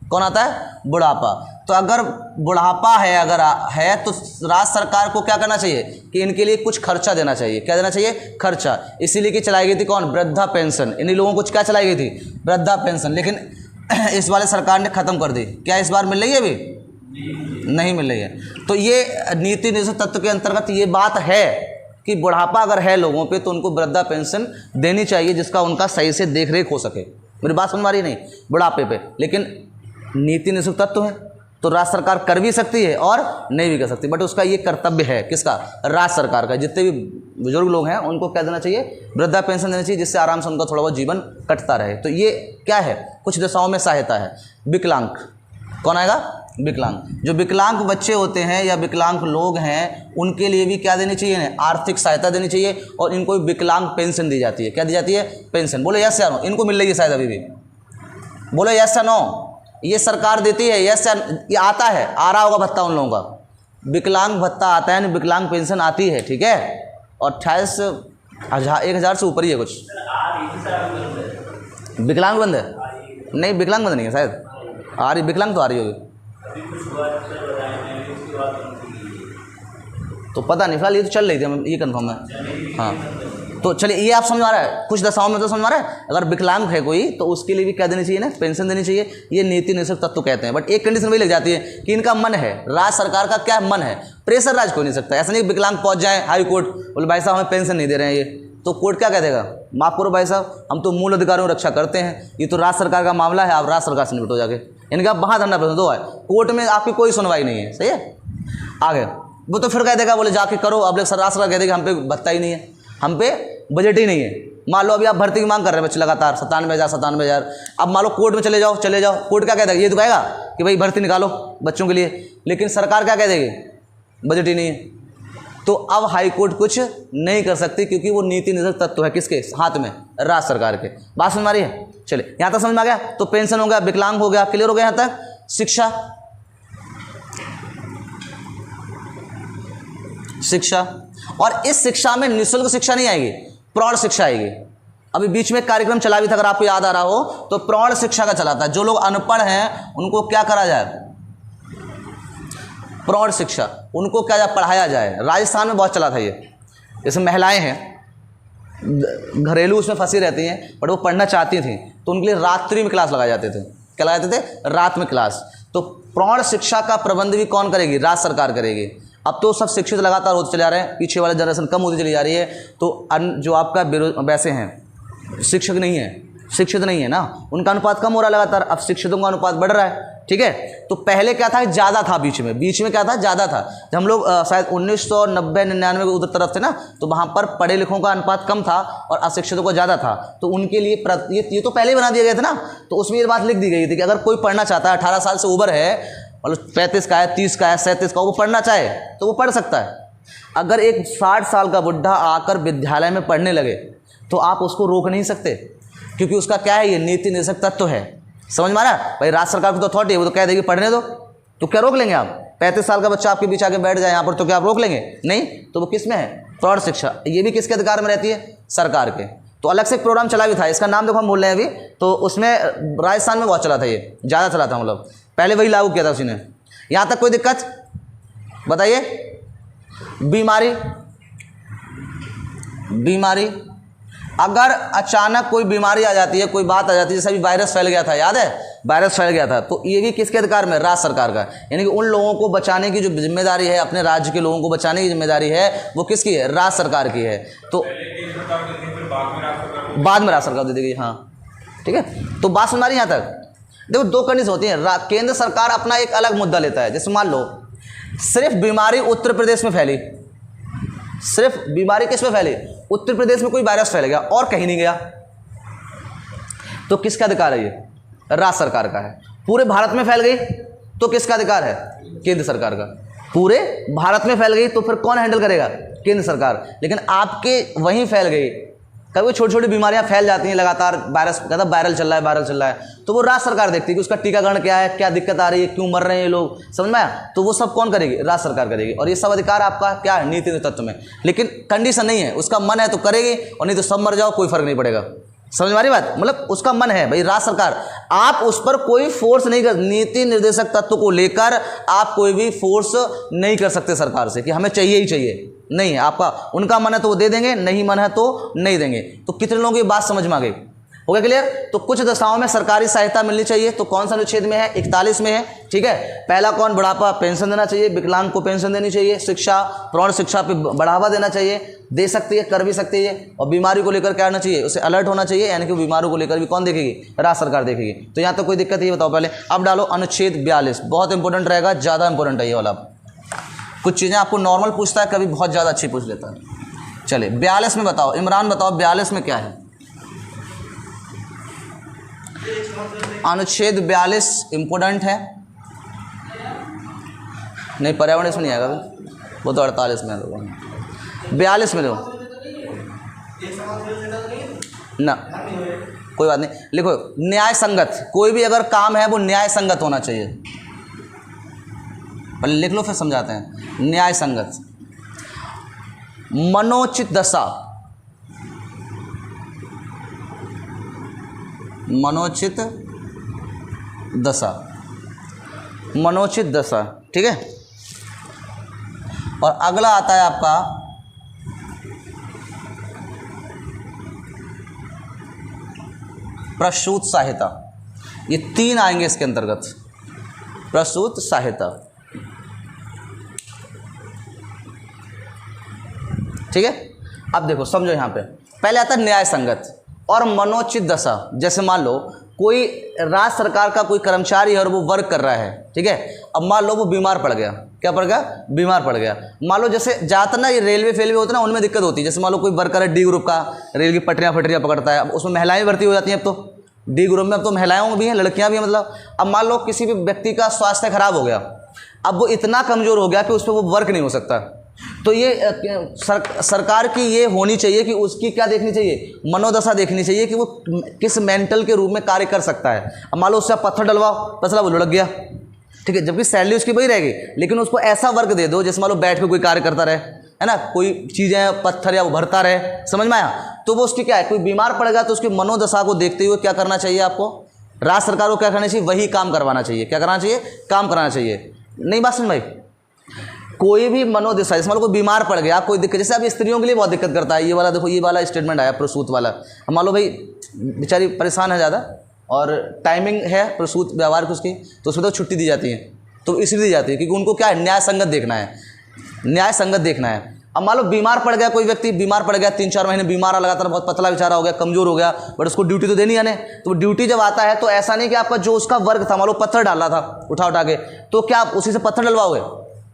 कौन आता है, बुढ़ापा। तो अगर बुढ़ापा है, अगर है तो राज्य सरकार को क्या करना चाहिए कि इनके लिए कुछ खर्चा देना चाहिए। क्या देना चाहिए, खर्चा। इसीलिए कि चलाई गई थी कौन, वृद्धा पेंशन। इन्हीं लोगों को क्या चलाई गई थी, वृद्धा पेंशन। लेकिन इस वाले सरकार ने ख़त्म कर दी। क्या इस बार मिल रही है, अभी नहीं मिल रही है। तो ये नीति निर्देशक तत्व के अंतर्गत ये बात है कि बुढ़ापा अगर है लोगों पे तो उनको वृद्धा पेंशन देनी चाहिए, जिसका उनका सही से देख रेख हो सके। मेरी बात समझ आ रही नहीं, बुढ़ापे पे। लेकिन नीति निर्देशक तत्व है तो राज्य सरकार कर भी सकती है और नहीं भी कर सकती, बट उसका ये कर्तव्य है, किसका, राज्य सरकार का। जितने भी बुजुर्ग लोग हैं उनको क्या देना चाहिए, वृद्धा पेंशन देना चाहिए, जिससे आराम से उनका थोड़ा बहुत जीवन कटता रहे। तो ये क्या है, कुछ दशाओं में सहायता है। विकलांग, कौन आएगा, विकलांग। जो विकलांग बच्चे होते हैं या विकलांग लोग हैं उनके लिए भी क्या देनी चाहिए, आर्थिक सहायता देनी चाहिए। और इनको विकलांग पेंशन दी जाती है। क्या दी जाती है, पेंशन। बोलो यस या नो, इनको मिल रही है शायद अभी भी, बोलो यस या नो। ये सरकार देती है, यस या, ये आता है, आ रहा होगा भत्ता उन लोगों का, विकलांग भत्ता आता है, विकलांग पेंशन आती है, ठीक है। और 28,000 से ऊपर ही है कुछ। विकलांग बंद है, नहीं विकलांग बंद नहीं है शायद, आ रही विकलांग तो आ रही होगी, तो पता नहीं, फिलहाल ये तो चल रही थी, ये कंफर्म है। हाँ तो चलिए, ये आप समझ आ रहा है, कुछ दशाओं में तो समझ आ रहा है। अगर विकलांग है कोई तो उसके लिए भी क्या देनी चाहिए ना, पेंशन देनी चाहिए। ये नीति निर्देशक तत्व कहते हैं। बट एक कंडीशन वही लग जाती है कि इनका मन है, राज्य सरकार का क्या मन है, प्रेशर राज्य को नहीं सकता। ऐसा नहीं विकलांग पहुंच जाए हाई कोर्ट, बोले भाई साहब हमें पेंशन नहीं दे रहे हैं ये, तो कोर्ट क्या कह देगा, माफ़ करो भाई साहब, हम तो मूल अधिकारों की रक्षा करते हैं, ये तो राज्य सरकार का मामला है, आप राज्य सरकार से निपटो जाके। इनका वहाँ धरना प्रदर्शन दो है, कोर्ट में आपकी कोई सुनवाई नहीं है, सही है। आगे वो तो फिर कह देगा, बोले जाके करो। अब राज्य सरकार कह देगा हम पे भत्ता ही नहीं है, हम पे बजट ही नहीं है। मान लो अभी आप भर्ती की मांग कर रहे हैं बच्चे लगातार 97,000। अब मान लो कोर्ट में चले जाओ, कोर्ट क्या कह देगा, ये तो कहेगा कि भाई भर्ती निकालो बच्चों के लिए, लेकिन सरकार क्या कह देगी, बजट ही नहीं है। तो अब हाई कोर्ट कुछ नहीं कर सकती, क्योंकि वो नीति निर्देशक तत्व है किसके हाथ में, राज्य सरकार के। बात समझ आ रही है। चलिए यहाँ तक समझ में आ गया। तो पेंशन हो गया, विकलांग हो गया, क्लियर हो गया यहाँ तक। शिक्षा, और इस शिक्षा में निःशुल्क शिक्षा नहीं आएगी, प्रौढ़ शिक्षा आएगी। अभी बीच में एक कार्यक्रम चला भी था, अगर आपको याद आ रहा हो, तो प्रौढ़ शिक्षा का चला था। जो लोग अनपढ़ हैं उनको क्या करा जाए, प्रौढ़ शिक्षा, उनको क्या पढ़ाया जाए। राजस्थान में बहुत चला था ये। जैसे महिलाएं हैं घरेलू उसमें फंसी रहती हैं, बट वो पढ़ना चाहती थी, तो उनके लिए रात्रि में क्लास लगाए जाते थे। क्या लगाए जाते थे, रात में क्लास। तो प्रौढ़ शिक्षा का प्रबंध भी कौन करेगी, राज्य सरकार करेगी। अब तो सब शिक्षित लगातार होते चले जा रहे हैं, पीछे वाले जनरेशन कम होती चली जा रही है। तो जो आपका वैसे हैं शिक्षक नहीं है, शिक्षित नहीं है ना, उनका अनुपात कम हो रहा है लगातार। अब शिक्षितों का अनुपात बढ़ रहा है, ठीक है। तो पहले क्या था, ज़्यादा था, बीच में क्या था, ज़्यादा था। जब हम लोग शायद 1990-99 के उधर तरफ थे ना, तो वहाँ पर पढ़े लिखों का अनुपात कम था और अशिक्षितों का ज़्यादा था। तो उनके लिए ये तो पहले ही बना दिया गया था ना, तो उसमें ये बात लिख दी गई थी कि अगर कोई पढ़ना चाहता है, 18 साल से ऊपर है, मतलब 35 का है, 30 का है, 37 का, वो पढ़ना चाहे तो वो पढ़ सकता है। अगर एक 60 साल का बुढ़ा आकर विद्यालय में पढ़ने लगे तो आप उसको रोक नहीं सकते, क्योंकि उसका क्या है, ये नीति निर्देशक तत्व है। समझ में आ रहा है भाई, राज्य सरकार को तो अथॉरिटी है, वो तो कह देगी पढ़ने दो, तो क्या रोक लेंगे आप। 35 साल का बच्चा आपके बीच आके बैठ जाए यहाँ पर, तो क्या आप रोक लेंगे, नहीं। तो वो किस में है, प्रौढ़ शिक्षा। ये भी किसके अधिकार में रहती है, सरकार के। तो अलग से एक प्रोग्राम चला भी था, इसका नाम देखो हम बोल रहे हैं अभी, तो उसमें राजस्थान में बहुत चला था, ये ज़्यादा चला था, मतलब पहले वही लागू किया था उसी ने। यहाँ तक कोई दिक्कत बताइए। बीमारी, अगर अचानक कोई बीमारी आ जाती है, कोई बात आ जाती है, जैसे अभी वायरस फैल गया था, याद है, वायरस फैल गया था, तो ये भी किसके अधिकार में? राज्य सरकार का। यानी कि उन लोगों को बचाने की जो जिम्मेदारी है, अपने राज्य के लोगों को बचाने की जिम्मेदारी है, वो किसकी है? राज्य सरकार की है। तो बाद में राज्य सरकार दे देगी। हाँ ठीक है, तो बात सुन रही यहाँ तक। देखो दो कंडीशन होती है। केंद्र सरकार अपना एक अलग मुद्दा लेता है, जैसे मान लो सिर्फ बीमारी उत्तर प्रदेश में फैली, सिर्फ बीमारी किस में फैली? उत्तर प्रदेश में कोई वायरस फैल गया और कहीं नहीं गया, तो किसका अधिकार है? ये राज्य सरकार का है। पूरे भारत में फैल गई तो किसका अधिकार है? केंद्र सरकार का। पूरे भारत में फैल गई तो फिर कौन हैंडल करेगा? केंद्र सरकार। लेकिन आपके वहीं फैल गई, कभी छोटी छोटी बीमारियां फैल जाती हैं लगातार, वायरस कहता वायरल चल रहा है, वायरल चल रहा है, तो वो राज्य सरकार देखती है कि उसका टीकाकरण क्या है, क्या दिक्कत आ रही है, क्यों मर रहे हैं ये लोग, समझ में आया? तो वो सब कौन करेगी? राज्य सरकार करेगी। और ये सब अधिकार आपका क्या है? नीति तत्व में। लेकिन कंडीशन नहीं है, उसका मन है तो करेगी, और नहीं तो सब मर जाओ, कोई फर्क नहीं पड़ेगा। समझ में आ रही बात? मतलब उसका मन है भाई, राज्य सरकार, आप उस पर कोई फोर्स नहीं कर, नीति निर्देशक तत्व को लेकर आप कोई भी फोर्स नहीं कर सकते सरकार से कि हमें चाहिए ही चाहिए, नहीं है आपका। उनका मन है तो वो दे देंगे, नहीं मन है तो नहीं देंगे। तो कितने लोगों की बात समझ में आ गई? हो गया क्लियर? तो कुछ दशाओं में सरकारी सहायता मिलनी चाहिए, तो कौन सा अनुच्छेद में है? 41 में है, ठीक है। पहला कौन? बुढ़ापा पेंशन देना चाहिए, विकलांग को पेंशन देनी चाहिए, शिक्षा प्रौढ़ शिक्षा पे बढ़ावा देना चाहिए, दे सकती है, कर भी सकती है। और बीमारी को लेकर क्या होना चाहिए? उसे अलर्ट होना चाहिए, यानी कि बीमारों को लेकर भी कौन देखेगी? राज्य सरकार देखेगी। तो यहाँ तो कोई दिक्कत नहीं, बताओ पहले। अब डालो अनुच्छेद 42, बहुत इंपॉर्टेंट रहेगा, ज़्यादा इंपॉर्टेंट है ये वाला। कुछ चीज़ें आपको नॉर्मल पूछता है, कभी बहुत ज़्यादा अच्छी पूछ लेता है। चलिए 42 में बताओ, इमरान बताओ 42 में क्या है? अनुच्छेद 42 इंपॉर्टेंट है। नहीं, पर्यावरण इसमें नहीं आएगा, वो तो 48 में है। 42 में दो ना, कोई बात नहीं, लिखो न्याय संगत। कोई भी अगर काम है वो न्याय संगत होना चाहिए। पहले लिख लो फिर समझाते हैं। न्याय संगत, मनोचित दशा, मनोचित दशा, मनोचित दशा, ठीक है। और अगला आता है आपका प्रसूत सहायता। ये 3 आएंगे इसके अंतर्गत, प्रसूत सहायता, ठीक है। अब देखो समझो, यहाँ पे पहले आता है न्याय संगत और मनोचित दशा। जैसे मान लो कोई राज्य सरकार का कोई कर्मचारी है और वो वर्क कर रहा है, ठीक है। अब मान लो वो बीमार पड़ गया, क्या पड़ गया? बीमार पड़ गया। मान लो जैसे ज़्यादातर ना ये रेलवे फेलवे होता है ना, उनमें दिक्कत होती है। जैसे मान लो कोई वर्कर है डी ग्रुप का, रेल की पटरियाँ पकड़ता है, अब उसमें महिलाएं भर्ती हो जाती हैं। अब तो डी ग्रुप में अब तो महिलाएं भी हैं, लड़कियां भी हैं, मतलब। अब मान लो किसी भी व्यक्ति का स्वास्थ्य खराब हो गया, अब वो इतना कमज़ोर हो गया कि उस पर वो वर्क नहीं हो सकता, तो ये सरकार की ये होनी चाहिए कि उसकी क्या देखनी चाहिए? मनोदशा देखनी चाहिए कि वो किस मेंटल के रूप में कार्य कर सकता है। अब मान लो उससे पत्थर डलवाओ, पतला वो लुढ़क गया, ठीक है, जबकि सैलरी उसकी वही रहेगी, लेकिन उसको ऐसा वर्क दे दो जैसे मान लो बैठ के कोई कार्य करता रहे, है ना, कोई चीज़ें पत्थर या वो भरता रहे, समझ में आया? तो वो उसकी क्या है, कोई बीमार पड़ गया तो उसकी मनोदशा को देखते हुए क्या करना चाहिए आपको? राज्य सरकार को क्या करना चाहिए? वही काम करवाना चाहिए। क्या करना चाहिए? काम कराना चाहिए। नहीं बात सुन भाई, कोई भी मनोदशा, जैसे मान लो कोई बीमार पड़ गया, कोई दिक्कत, जैसे अब स्त्रियों के लिए बहुत दिक्कत करता है। ये वाला देखो, ये वाला स्टेटमेंट आया प्रसूत वाला। मान लो भाई बेचारी परेशान है ज़्यादा और टाइमिंग है प्रसूत व्यवहार की उसकी, तो उसमें तो छुट्टी दी जाती है, तो इसलिए दी जाती है क्योंकि उनको क्या है? न्याय संगत देखना है, न्याय संगत देखना है। अब मान लो बीमार पड़ गया, कोई व्यक्ति बीमार पड़ गया, 3-4 महीने बीमार लगातार, बहुत पतला बेचारा हो गया, कमजोर हो गया, बट उसको ड्यूटी तो देनी है ना। तो ड्यूटी जब आता है तो ऐसा नहीं कि आपका जो उसका वर्क था, मान लो पत्थर डाला था उठा के, तो क्या आप उसी से पत्थर डलवाओगे?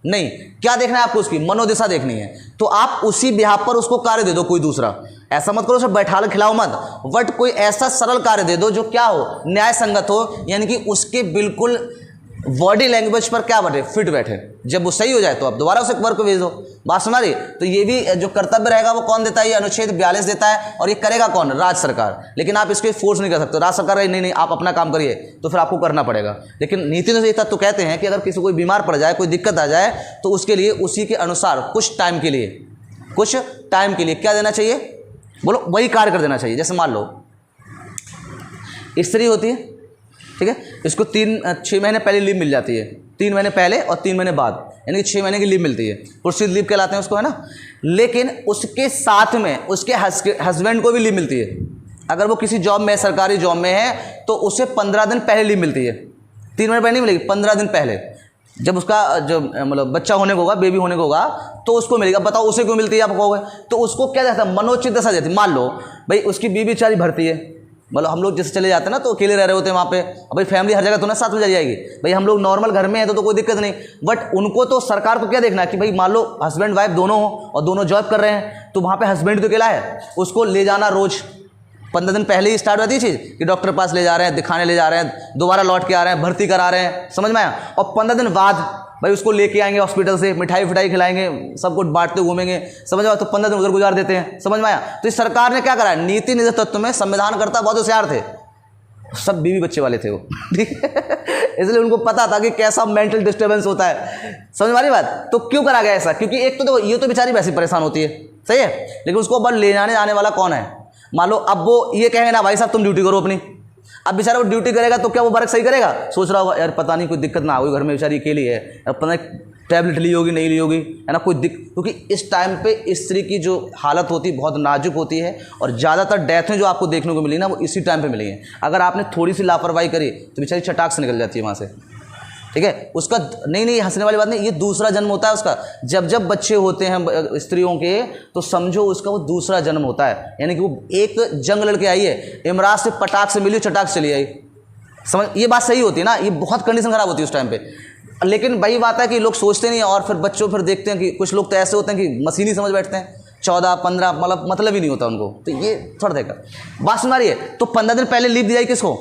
नहीं, क्या देखना है आपको? उसकी मनोदशा देखनी है। तो आप उसी बिहाफ पर उसको कार्य दे दो कोई दूसरा, ऐसा मत करो सब बैठा खिलाओ मत, बट कोई ऐसा सरल कार्य दे दो जो क्या हो? न्याय संगत हो, यानी कि उसके बिल्कुल बॉडी लैंग्वेज पर क्या बैठे? फिट बैठे। जब वो सही हो जाए तो आप दोबारा उसे वर्क भेज दो। बात सुना रही? तो ये भी जो कर्तव्य रहेगा वो कौन देता है? ये अनुच्छेद 42 देता है। और ये करेगा कौन? राज्य सरकार। लेकिन आप इसके फोर्स नहीं कर सकते। राज्य सरकार नहीं आप अपना काम करिए, तो फिर आपको करना पड़ेगा। लेकिन नीति में तत्व तो कहते हैं कि अगर किसी कोई बीमार पड़ जाए, कोई दिक्कत आ जाए, तो उसके लिए उसी के अनुसार कुछ टाइम के लिए क्या देना चाहिए? बोलो, वही कार्य कर देना चाहिए। जैसे मान लो स्त्री होती है, ठीक है, इसको 6 महीने पहले लीव मिल जाती है, 3 महीने पहले और 3 महीने बाद, यानी कि 6 महीने की लीव मिलती है, पुरुषित लीव कहलाते हैं उसको, है ना। लेकिन उसके साथ में उसके हस्बैंड को भी लीव मिलती है, अगर वो किसी जॉब में है, सरकारी जॉब में है, तो उसे 15 दिन पहले लीव मिलती है। 3 महीने पहले नहीं मिलेगी, 15 दिन पहले जब उसका जो मतलब बच्चा होने को होगा, बेबी होने को होगा, तो उसको मिलेगा। बताओ उसे क्यों मिलती है आप कहोगे? तो उसको क्या देता है? मनोचित दशा देती है। मान लो भाई उसकी बीवी बेचारी भरती है, मतलब हम लोग जैसे चले जाते हैं ना तो अकेले रह रहे होते हैं वहाँ पे, भाई फैमिली हर जगह तो ना साथ में चली जाएगी, भाई हम लोग नॉर्मल घर में हैं तो कोई दिक्कत नहीं, बट उनको तो सरकार को क्या देखना है कि भाई मान लो हस्बैंड वाइफ दोनों हो और दोनों जॉब कर रहे हैं, तो वहाँ पे हस्बैंड तो अकेला है, उसको ले जाना रोज 15 दिन पहले ही स्टार्ट होती है चीज़ कि डॉक्टर के पास ले जा रहे हैं, दिखाने ले जा रहे हैं, दोबारा लौट के आ रहे हैं, भर्ती करा रहे हैं, समझ में आया। और 15 दिन बाद भाई उसको लेके आएंगे हॉस्पिटल से, मिठाई फिठाई खिलाएंगे, सब कुछ बांटते घूमेंगे, समझ में आया। तो 15 दिन उधर गुजार देते हैं, समझ में आया। तो इस सरकार ने क्या करा है, नीति निधि तत्व में संविधानकर्ता बहुत होशियार थे, सब बीवी बच्चे वाले थे वो, ठीक है, इसलिए उनको पता था कि कैसा मेंटल डिस्टर्बेंस होता है, समझ में आ रही बात। तो क्यों करा गया ऐसा? क्योंकि एक तो देखो ये तो बेचारी वैसे परेशान होती है, सही है, लेकिन उसको अब ले जाने आने वाला कौन है? मान लो अब वो ये कहेंगे ना भाई साहब तुम ड्यूटी करो अपनी, अब बेचारा वो ड्यूटी करेगा तो क्या वो वर्क सही करेगा? सोच रहा होगा यार पता नहीं कोई दिक्कत ना हो, घर में बेचारी अकेली है, अब पता नहीं टैबलेट ली होगी नहीं ली होगी, है ना, कोई क्योंकि इस टाइम पे स्त्री की जो हालत होती है बहुत नाजुक होती है, और ज़्यादातर डेथें जो आपको देखने को मिली ना वो इसी टाइम पे मिली हैं। अगर आपने थोड़ी सी लापरवाही करी तो बेचारी चटाक से निकल जाती है वहाँ से, ठीक है। उसका नहीं हंसने वाली बात नहीं, ये दूसरा जन्म होता है उसका। जब जब बच्चे होते हैं स्त्रियों के तो समझो उसका वो दूसरा जन्म होता है, यानी कि वो एक जंग लड़के आई है, इमराज से पटाख से मिली, चटाक चली आई, समझ, ये बात सही होती है ना, ये बहुत कंडीशन खराब होती है उस टाइम पे। लेकिन वही बात है कि लोग सोचते नहीं, और फिर बच्चों फिर देखते हैं कि कुछ लोग तो ऐसे होते हैं कि मशीन ही समझ बैठते हैं, 14-15 मतलब ही नहीं होता उनको, तो ये थोड़ा देखा बात सुन रही है। तो 15 दिन पहले लीव दी जाए किसको?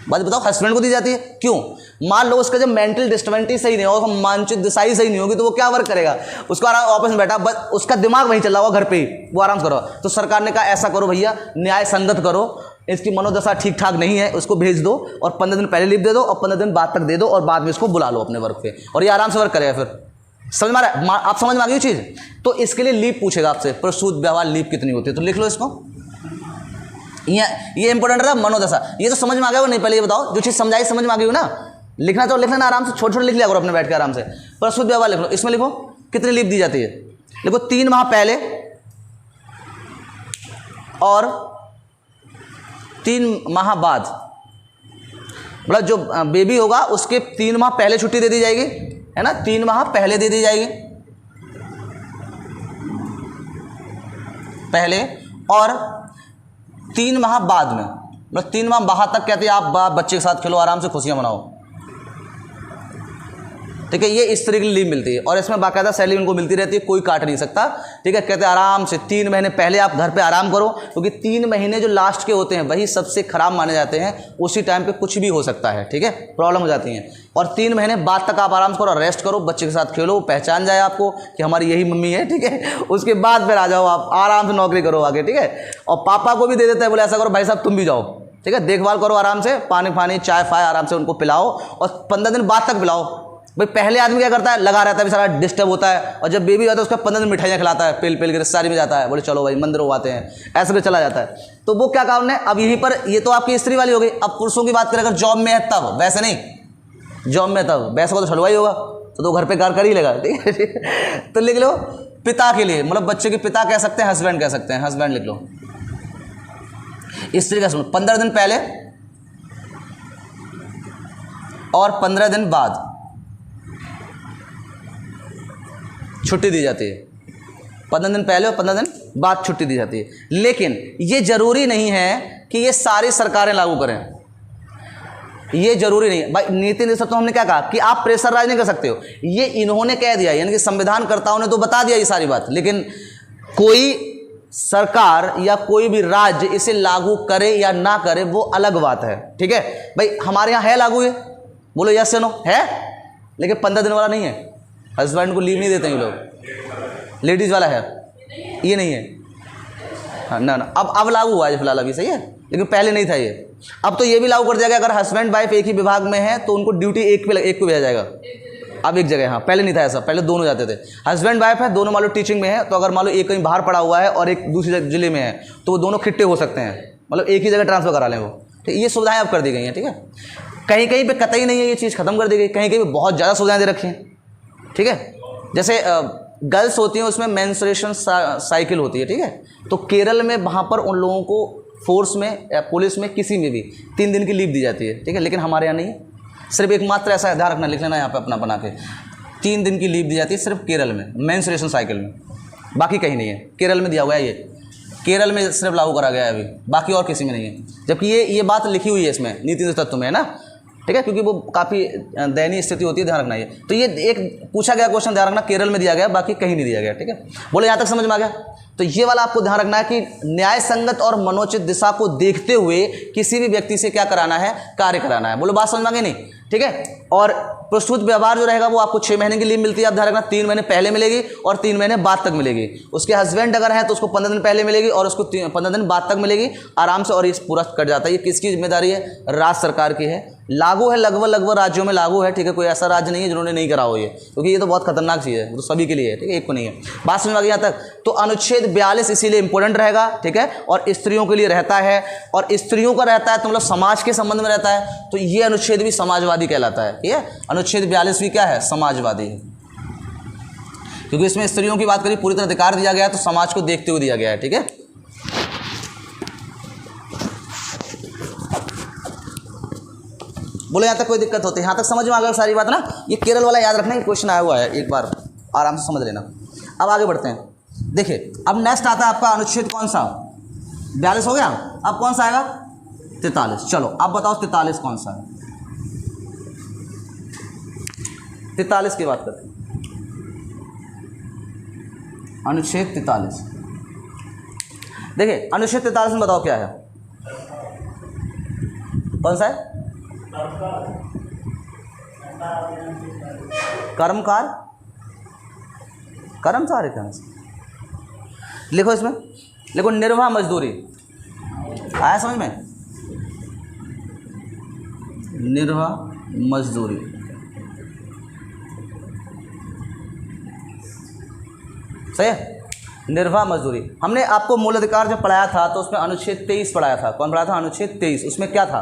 बात बताओ, हस्बैंड को दी जाती है। क्यों? मान लो उसका जब मेंटल डिस्टर्बेंस सही नहीं होगा, मानसिक दिशा ही सही नहीं होगी, तो वो क्या वर्क करेगा? उसको आराम ऑफिस में बैठा, बस उसका दिमाग वहीं चला हुआ घर पे ही, वो आराम करो। तो सरकार ने कहा ऐसा करो भैया, न्याय संगत करो, इसकी मनोदशा ठीक ठाक नहीं है, उसको भेज दो और 15 दिन पहले लीव दे दो और 15 दिन बाद तक दे दो, और बाद में इसको बुला लो अपने वर्क पे, और ये आराम से वर्क करेगा। फिर समझ में आ रहा है? आप समझ में आ गई चीज़? तो इसके लिए लीव पूछेगा आपसे, प्रसूति व्यवहार लीव कितनी होती है, तो लिख लो इसको, ये इंपॉर्टेंट रहा। मनोदशा ये तो समझ में आ गया वो नहीं, पहले ये बताओ जो चीज़ समझाई समझ में आ गई हो ना, लिखना तो लिख लेना आराम से, छोटे छोटे लिख लिया करो अपने बैठ के आराम से। प्रसूति व्यवहार लिख लो, इसमें लिखो कितनी लीव दी जाती है, लिखो 3 माह पहले और 3 माह बाद, मतलब जो बेबी होगा उसके 3 माह पहले छुट्टी दे दी जाएगी, है ना, 3 माह पहले दे दी जाएगी पहले, और 3 माह बाद में, मतलब 3 माह बाहर तक कहते हैं आप बच्चे के साथ खेलो, आराम से खुशियां मनाओ, ठीक है। ये इस तरह की लीव मिलती है, और इसमें बाकायदा सैलरी उनको मिलती रहती है, कोई काट नहीं सकता, ठीक है। कहते हैं आराम से 3 महीने पहले आप घर पे आराम करो, क्योंकि 3 महीने जो लास्ट के होते हैं वही सबसे खराब माने जाते हैं, उसी टाइम पे कुछ भी हो सकता है, ठीक है, प्रॉब्लम हो जाती हैं। और 3 महीने बाद तक आप आराम करो, रेस्ट करो, बच्चे के साथ खेलो, पहचान जाए आपको कि हमारी यही मम्मी है, ठीक है। उसके बाद फिर आ जाओ, आप आराम से नौकरी करो आगे, ठीक है। और पापा को भी दे देता है, बोले ऐसा करो भाई साहब तुम भी जाओ, ठीक है, देखभाल करो आराम से, पानी चाय फाय आराम से उनको पिलाओ, और 15 दिन बाद तक पिलाओ। भाई पहले आदमी क्या करता है, लगा रहता है, बेचारा डिस्टर्ब होता है, और जब बेबी आता है उसका 15 दिन मिठाइयाँ खिलाता है, पेल के रिश्तेदारी में जाता है, बोले चलो भाई मंदिरों आते हैं, ऐसे में चला जाता है। तो वो क्या काम है, अब यहीं पर ये तो आपकी स्त्री वाली हो गई। अब पुरुषों की बात करें, अगर जॉब में है तब, वैसे नहीं, जॉब में तब वैसे को तो छलवा ही होगा, तो घर पे कार कर ही लेगा, ठीक है। तो लिख लो पिता के लिए, मतलब बच्चे के पिता कह सकते हैं, हस्बैंड कह सकते हैं, हस्बैंड लिख लो। स्त्री का सुनो, 15 दिन पहले और 15 दिन बाद छुट्टी दी जाती है, 15 दिन पहले और 15 दिन बाद छुट्टी दी जाती है। लेकिन ये जरूरी नहीं है कि ये सारी सरकारें लागू करें, ये जरूरी नहीं है भाई। नीति निधि तो हमने क्या कहा कि आप प्रेशराइज नहीं कर सकते हो, ये इन्होंने कह दिया, यानी कि संविधानकर्ताओं ने तो बता दिया ये सारी बात, लेकिन कोई सरकार या कोई भी राज्य इसे लागू करे या ना करे वो अलग बात है, ठीक है भाई। हमारे यहाँ है लागू, ये बोलो यस या नो है, लेकिन 15 दिन वाला नहीं है, हस्बैंड को लीव नहीं देते हैं लोग, लेडीज़ वाला है, ये नहीं है, हाँ ना अब लागू हुआ है फिलहाल अभी, सही है, लेकिन पहले नहीं था ये। अब तो ये भी लागू कर दिया गया, अगर हस्बैंड वाइफ एक ही विभाग में है तो उनको ड्यूटी एक को भेजा जाएगा, अब एक जगह, हाँ पहले नहीं था ऐसा, पहले दोनों जाते थे। हस्बैंड वाइफ है, दोनों मान लो टीचिंग में है, तो अगर मान लो एक कहीं बाहर पड़ा हुआ है और एक दूसरी जिले में है, तो वो दोनों खिट्टे हो सकते हैं, मतलब एक ही जगह ट्रांसफर करा लें वो, ठीक। ये सुविधाएं अब कर दी गई हैं, ठीक है। कहीं कहीं पे कतई नहीं है, ये चीज़ खत्म कर दी गई, कहीं कहीं पे बहुत ज़्यादा सुविधाएं दे रखी हैं, ठीक है। जैसे गर्ल्स होती हैं उसमें मेंस्ट्रुएशन साइकिल होती है, ठीक है, तो केरल में वहाँ पर उन लोगों को फोर्स में या पुलिस में किसी में भी 3 दिन की लीव दी जाती है, ठीक है। लेकिन हमारे यहाँ नहीं है, सिर्फ एकमात्र ऐसा ध्यान रखना, लिख लेना यहाँ पे अपना बना के, 3 दिन की लीव दी जाती है सिर्फ केरल में, मेंस्ट्रुएशन साइकिल में, बाकी कहीं नहीं है। केरल में दिया हुआ है, ये केरल में सिर्फ लागू करा गया है अभी, बाकी और किसी में नहीं है। जबकि ये बात लिखी हुई है इसमें नीति तत्व में, है ना, ठीक है, क्योंकि वो काफ़ी दयनीय स्थिति होती है, ध्यान रखना ये। तो ये एक पूछा गया क्वेश्चन, ध्यान रखना, केरल में दिया गया, बाकी कहीं नहीं दिया गया, ठीक है। बोले यहाँ तक समझ में आ गया? तो ये वाला आपको ध्यान रखना है कि न्याय संगत और मनोचित दिशा को देखते हुए किसी भी व्यक्ति से क्या कराना है, कार्य कराना है। बोलो बात समझ में आ गई नहीं, ठीक है। और प्रस्तुत व्यवहार जो रहेगा वो आपको 6 महीने की लीव मिलती है, आप ध्यान रखना, 3 महीने पहले मिलेगी और 3 महीने बाद तक मिलेगी। उसके हस्बैंड अगर है तो उसको 15 दिन पहले मिलेगी और उसको 15 दिन बाद तक मिलेगी आराम से, और ये पूरा कट जाता है। ये किसकी जिम्मेदारी है? राज्य सरकार की है। लागू है लगभग राज्यों में लागू है, ठीक है। कोई ऐसा राज्य नहीं है जिन्होंने नहीं करा हो ये, क्योंकि ये तो बहुत खतरनाक चीज़ है, तो सभी के लिए है, ठीक है, एक को नहीं है। बात समझ में आ गई यहाँ तक? तो अनुच्छेद 42 इसीलिए इंपॉर्टेंट रहेगा, ठीक है, और स्त्रियों के लिए रहता है, और स्त्रियों का रहता है तो मतलब समाज के संबंध में रहता है, तो ये अनुच्छेद भी समाजवादी कहलाता है, ठीक है। अनुच्छेद 42 भी क्या है? समाजवादी है, क्योंकि इसमें स्त्रियों की बात करी, पूरी तरह अधिकार दिया गया है, तो समाज को देखते हुए दिया गया है, ठीक है। बोले यहाँ तक कोई दिक्कत होती है? यहाँ तक समझ में आ गया सारी बात ना? ये केरल वाला याद रखना, क्वेश्चन आया हुआ है, एक बार आराम से समझ लेना। अब आगे बढ़ते हैं, देखिए अब नेक्स्ट आता है आपका अनुच्छेद कौन सा? 42 हो गया, अब कौन सा आएगा? 43। चलो अब बताओ 43 कौन सा है? 43 की बात करते हैं, अनुच्छेद 43। देखिए अनुच्छेद 43 में बताओ क्या है, कौन सा है? कर्मकार, कर्मचारी है कहाँ से? लिखो इसमें, लिखो निर्वाह मजदूरी, आया समझ में? निर्वाह मजदूरी, सही है। निर्वाह मजदूरी हमने आपको मूल अधिकार जब पढ़ाया था तो उसमें अनुच्छेद 23 पढ़ाया था। कौन पढ़ाया था? अनुच्छेद 23। उसमें क्या था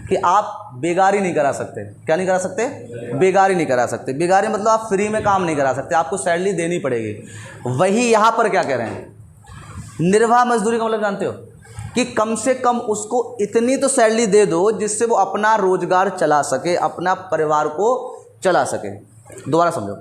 कि आप बेगारी नहीं करा सकते। क्या नहीं करा सकते? बेगारी नहीं करा सकते। बेगारी मतलब आप फ्री में काम नहीं करा सकते, आपको सैलरी देनी पड़ेगी। वही यहाँ पर क्या कह रहे हैं, निर्वाह मजदूरी का मतलब जानते हो कि कम से कम उसको इतनी तो सैलरी दे दो जिससे वो अपना रोजगार चला सके, अपना परिवार को चला सके। दोबारा समझो।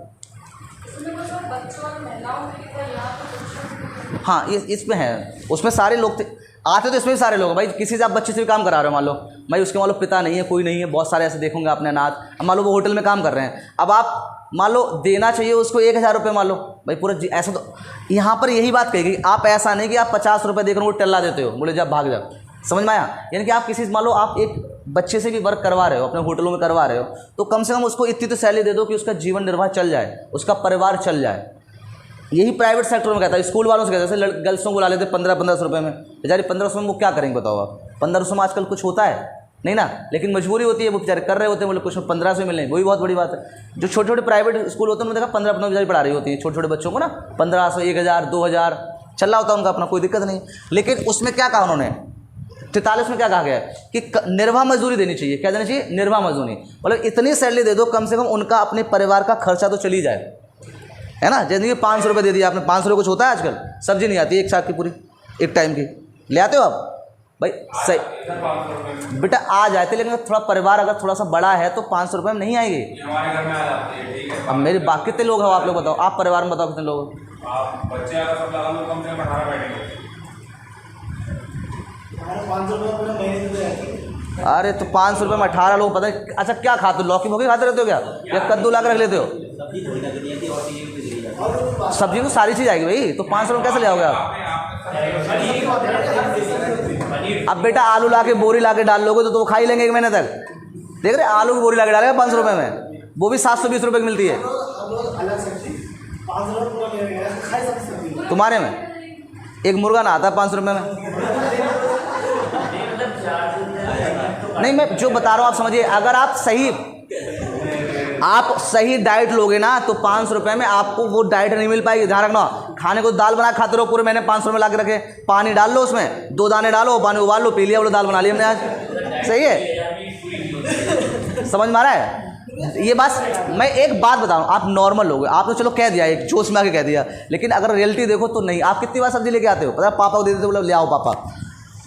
हाँ ये इसमें है, उसमें सारे लोग थे, आते तो इसमें भी सारे लोग हैं भाई। किसी से आप बच्चे से भी काम करा रहे हो, मान लो भाई उसके मान लो पिता नहीं है, कोई नहीं है, बहुत सारे ऐसे देखोगे आपने अनाथ। अब मान लो वो होटल में काम कर रहे हैं, अब आप मान लो देना चाहिए उसको 1000 रुपये, मान लो भाई पूरा ऐसा। तो यहाँ पर यही बात कहेगी, आप ऐसा नहीं कि आप 50 रुपये देकर वो टल्ला देते हो, बोले जब भाग जाओ। समझ में आया? यानी कि आप किसी मान लो आप एक बच्चे से भी वर्क करवा रहे हो, अपने होटलों में करवा रहे हो, तो कम से कम उसको इतनी तो सैलरी दे दो कि उसका जीवन निर्वाह चल जाए, उसका परिवार चल जाए। यही प्राइवेट सेक्टर में कहता है, स्कूल वालों से कहता है, जैसे गर्ल्सों को बुला लेते 1500 रुपये में, बेचारी 1500 में वो क्या करेंगे बताओ आप? 1500 में आजकल कुछ होता है नहीं ना, लेकिन मजबूरी होती है, वो बेचारे कर रहे होते हैं, बोले कुछ 1500 मिल रहे, वही बहुत बड़ी बात है। जो छोटे छोटे प्राइवेट स्कूल होते हैं उन्होंने देखा 15 बेचारी पढ़ा रही होती है छोटे छोटे बच्चों को ना, 1500, 1000, 2000 चल रहा होता है उनका अपना, कोई दिक्कत नहीं। लेकिन उसमें क्या कहा उन्होंने, 43 में क्या कहा गया कि निर्वाह मजदूरी देनी चाहिए। क्या देनी चाहिए? निर्वाह मजदूरी, मतलब इतनी सैलरी दे दो कम से कम उनका अपने परिवार का खर्चा तो चली जाए, है ना। जैसे कि 500 रुपये दे दिया आपने, 500 कुछ होता है आजकल, सब्जी नहीं आती एक साथ की पूरी, एक टाइम की ले आते हो आप भाई, सही बेटा आ जाते, लेकिन थोड़ा परिवार अगर थोड़ा सा बड़ा है तो 500 रुपये में नहीं आएगी। हमारे घर में आ जाती है, ठीक है। अब मेरे बाकी कितने लोग हैं आप लोग बताओ, आप परिवार में बताओ कितने लोग? आप बच्चे अगर सब लगा लो कम से कम 18 बैठेंगे। अरे तो 500 रुपये में 18 लोग, पता है अच्छा क्या खाते हो? लौकी भोगी खाते रहते हो क्या, या कद्दू ला कर रख लेते हो? सब्जी तो सारी चीज़ आएगी भाई, तो 500 रुपये कैसे ले आओगे आप? अब बेटा आलू ला के बोरी ला के डाल लोगे तो वो खा ही लेंगे 1 महीने तक। देख रहे आलू की बोरी ला के डालेगा 500 रुपये में, वो भी 720 रुपये की मिलती है। तुम्हारे में एक मुर्गा ना आता है 500 रुपये में। नहीं मैं जो बता रहा हूँ आप समझिए, अगर आप सही डाइट लोगे ना तो 500 रुपये में आपको वो डाइट नहीं मिल पाएगी। ध्यान रखना, खाने को दाल बना खाते रहो पूरे महीने, 500 में ला के रखे, पानी डाल लो उसमें 2 दाने डालो, पानी उबाल लो, पी लिया, बोलो दाल बना ली हमने आज। सही है, समझ में आ रहा है ये बात? मैं एक बात बता रहा हूँ, आप नॉर्मल लोग, आपने चलो कह दिया, एक जोश में आके कह दिया, लेकिन अगर रियलिटी देखो तो नहीं। आप कितनी बार सब्जी लेके आते हो? पता है पापा को दे देते, बोले ले आओ पापा,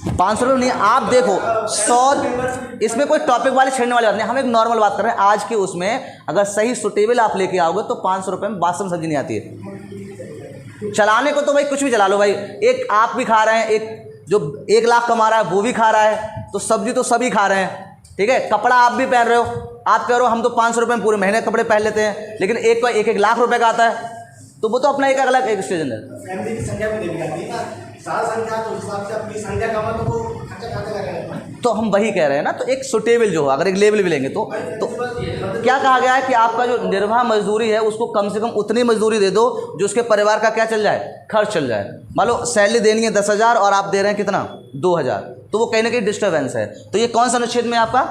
500 रुपये नहीं, आप देखो 100, इसमें कोई टॉपिक वाली छेड़ने वाली बात नहीं, हम एक नॉर्मल बात कर रहे हैं आज की। उसमें अगर सही सुटेबल आप लेके आओगे तो 500 रुपये में बासम सब्जी नहीं आती है। चलाने को तो भाई कुछ भी चला लो भाई, एक आप भी खा रहे हैं, एक जो 1 लाख कमा रहा है वो भी खा रहा है, तो सब्जी तो सभी खा रहे हैं, ठीक है। कपड़ा आप भी पहन रहे हो, आप कह रहे हो हम तो 500 रुपये में पूरे महीने कपड़े पहन लेते हैं, लेकिन एक का 1-1 लाख रुपए का आता है, तो वो तो अपना एक अलग एक स्टेजन है।
फैमिली की संख्या भी देखी जाती है ना, सारा संख्या तो उस हिसाब से अपनी संख्या कमा तो वो खर्चा खाते करेगा।
तो हम वही कह रहे हैं ना, तो एक सुटेबल जो हो, अगर एक लेवल भी लेंगे तो क्या कहा गया है कि आपका जो निर्वाह मजदूरी है उसको कम से कम उतनी मजदूरी दे दो जो उसके परिवार का क्या चल जाए, खर्च चल जाए। मान लो सैलरी देनी है 10,000 और आप दे रहे हैं कितना 2,000, तो वो कहीं ना कहीं डिस्टर्बेंस है। तो ये कौन सा अनुच्छेद में आपका